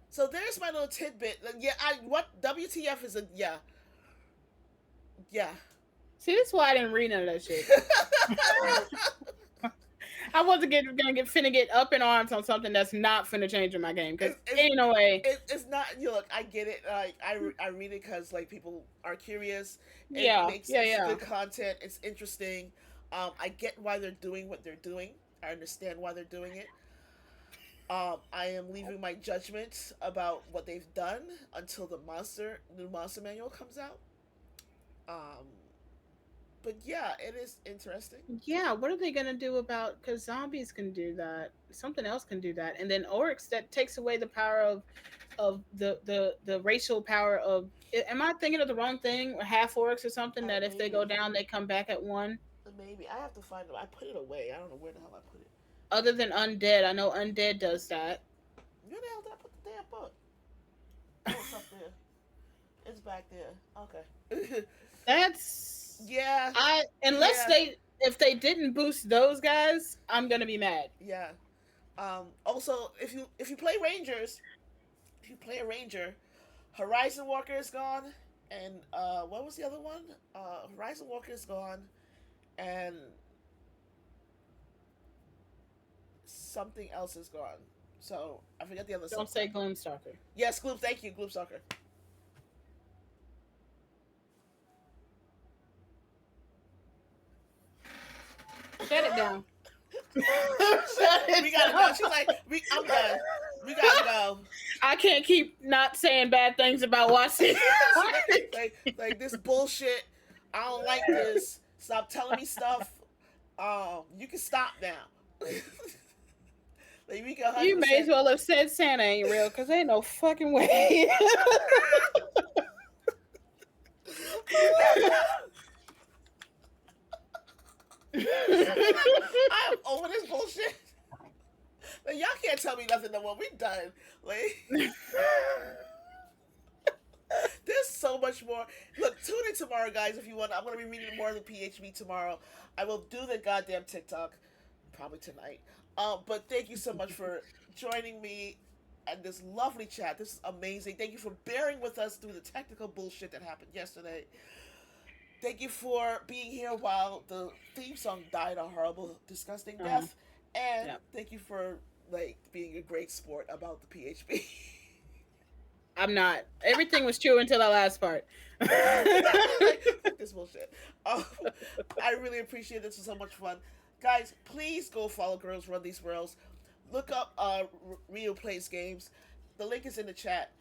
So there's my little tidbit. Yeah, what WTF is a yeah. Yeah. See, that's why I didn't read none of that shit. I wasn't finna get up in arms on something that's not finna change in my game. Because ain't no way. It's not. Look, I get it. Like I read it because like people are curious. Yeah, It's yeah. good content. It's interesting. I get why they're doing what they're doing. I understand why they're doing it. I am leaving my judgment about what they've done until the new monster manual comes out. Um, but yeah, it is interesting. Yeah, what are they gonna do about? Because zombies can do that. Something else can do that, and then orcs that takes away the power of the racial power of. Am I thinking of the wrong thing? Or half orcs or something that if they go Maybe, down, they come back at one. maybe I have to find it. I put it away. I don't know where the hell I put it. Other than undead, I know undead does that. Where the hell did I put the damn book? Oh, it's up there. It's back there. Okay. That's Yeah. unless Yeah. if they didn't boost those guys, I'm gonna be mad. Yeah. Also, if you play Rangers, if you play a Ranger, Horizon Walker is gone, and what was the other one? Horizon Walker is gone, and something else is gone. So I forget the other Don't say subtype. Gloomstalker. Yes, Gloop. Thank you, Gloop Soccer. Shut it down. We gotta go. She's like, I'm done. We gotta go. I can't keep not saying bad things about Watson. like this bullshit. I don't like this. Stop telling me stuff. You can stop now. Like we can You may as 100%. well have said Santa ain't real, because ain't no fucking way. I am over this bullshit. Like y'all can't tell me nothing no more. We done. Like there's so much more. Look, tune in tomorrow, guys. If you want, I'm gonna be reading more of the PHB tomorrow. I will do the goddamn TikTok probably tonight. But thank you so much for joining me and this lovely chat. This is amazing. Thank you for bearing with us through the technical bullshit that happened yesterday. Thank you for being here while the theme song died a horrible, disgusting death. And Yeah. thank you for like being a great sport about the PHP. I'm not. Everything was true until that last part. Like, fuck this bullshit. Um, I really appreciate this. Was so much fun. Guys, please go follow Girls Run These Worlds. Look up RYU Plays Games. The link is in the chat.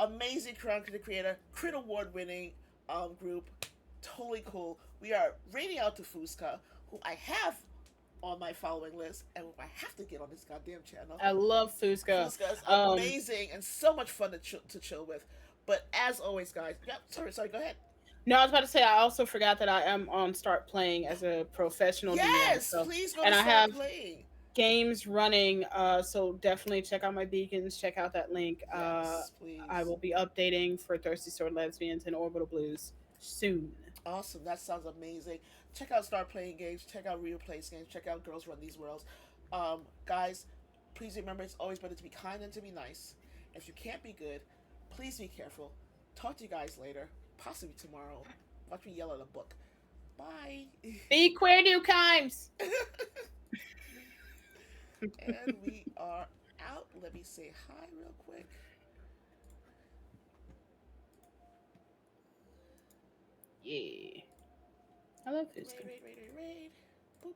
Amazing Crown Crit Creator, Crit Award winning group. Totally cool. We are rating out to Fusca, who I have on my following list, and who I have to get on this goddamn channel. I love Fusca. Fusca is amazing and so much fun to chill with. But as always, guys, yeah, sorry, go ahead. No, I was about to say I also forgot that I am on Start Playing as a professional DM. Yes, So, please go and to I Start have Playing. games running. So definitely check out my beacons. Check out that link. Yes, please. I will be updating for Thirsty Sword Lesbians and Orbital Blues soon. Awesome. That sounds amazing. Check out Start Playing Games. Check out Real Plays Games. Check out Girls Run These Worlds. Guys, please remember it's always better to be kind than to be nice. If you can't be good, please be careful. Talk to you guys later. Possibly tomorrow. Watch me yell at a book. Bye. Be queer, do times. And we are out. Let me say hi real quick. Yeah. I love this. Raid. Boop.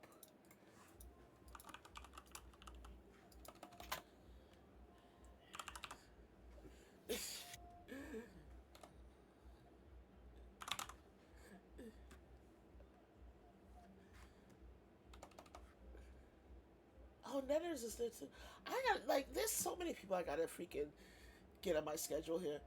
Oh, Netters is there too. I got like there's so many people I gotta freaking get on my schedule here.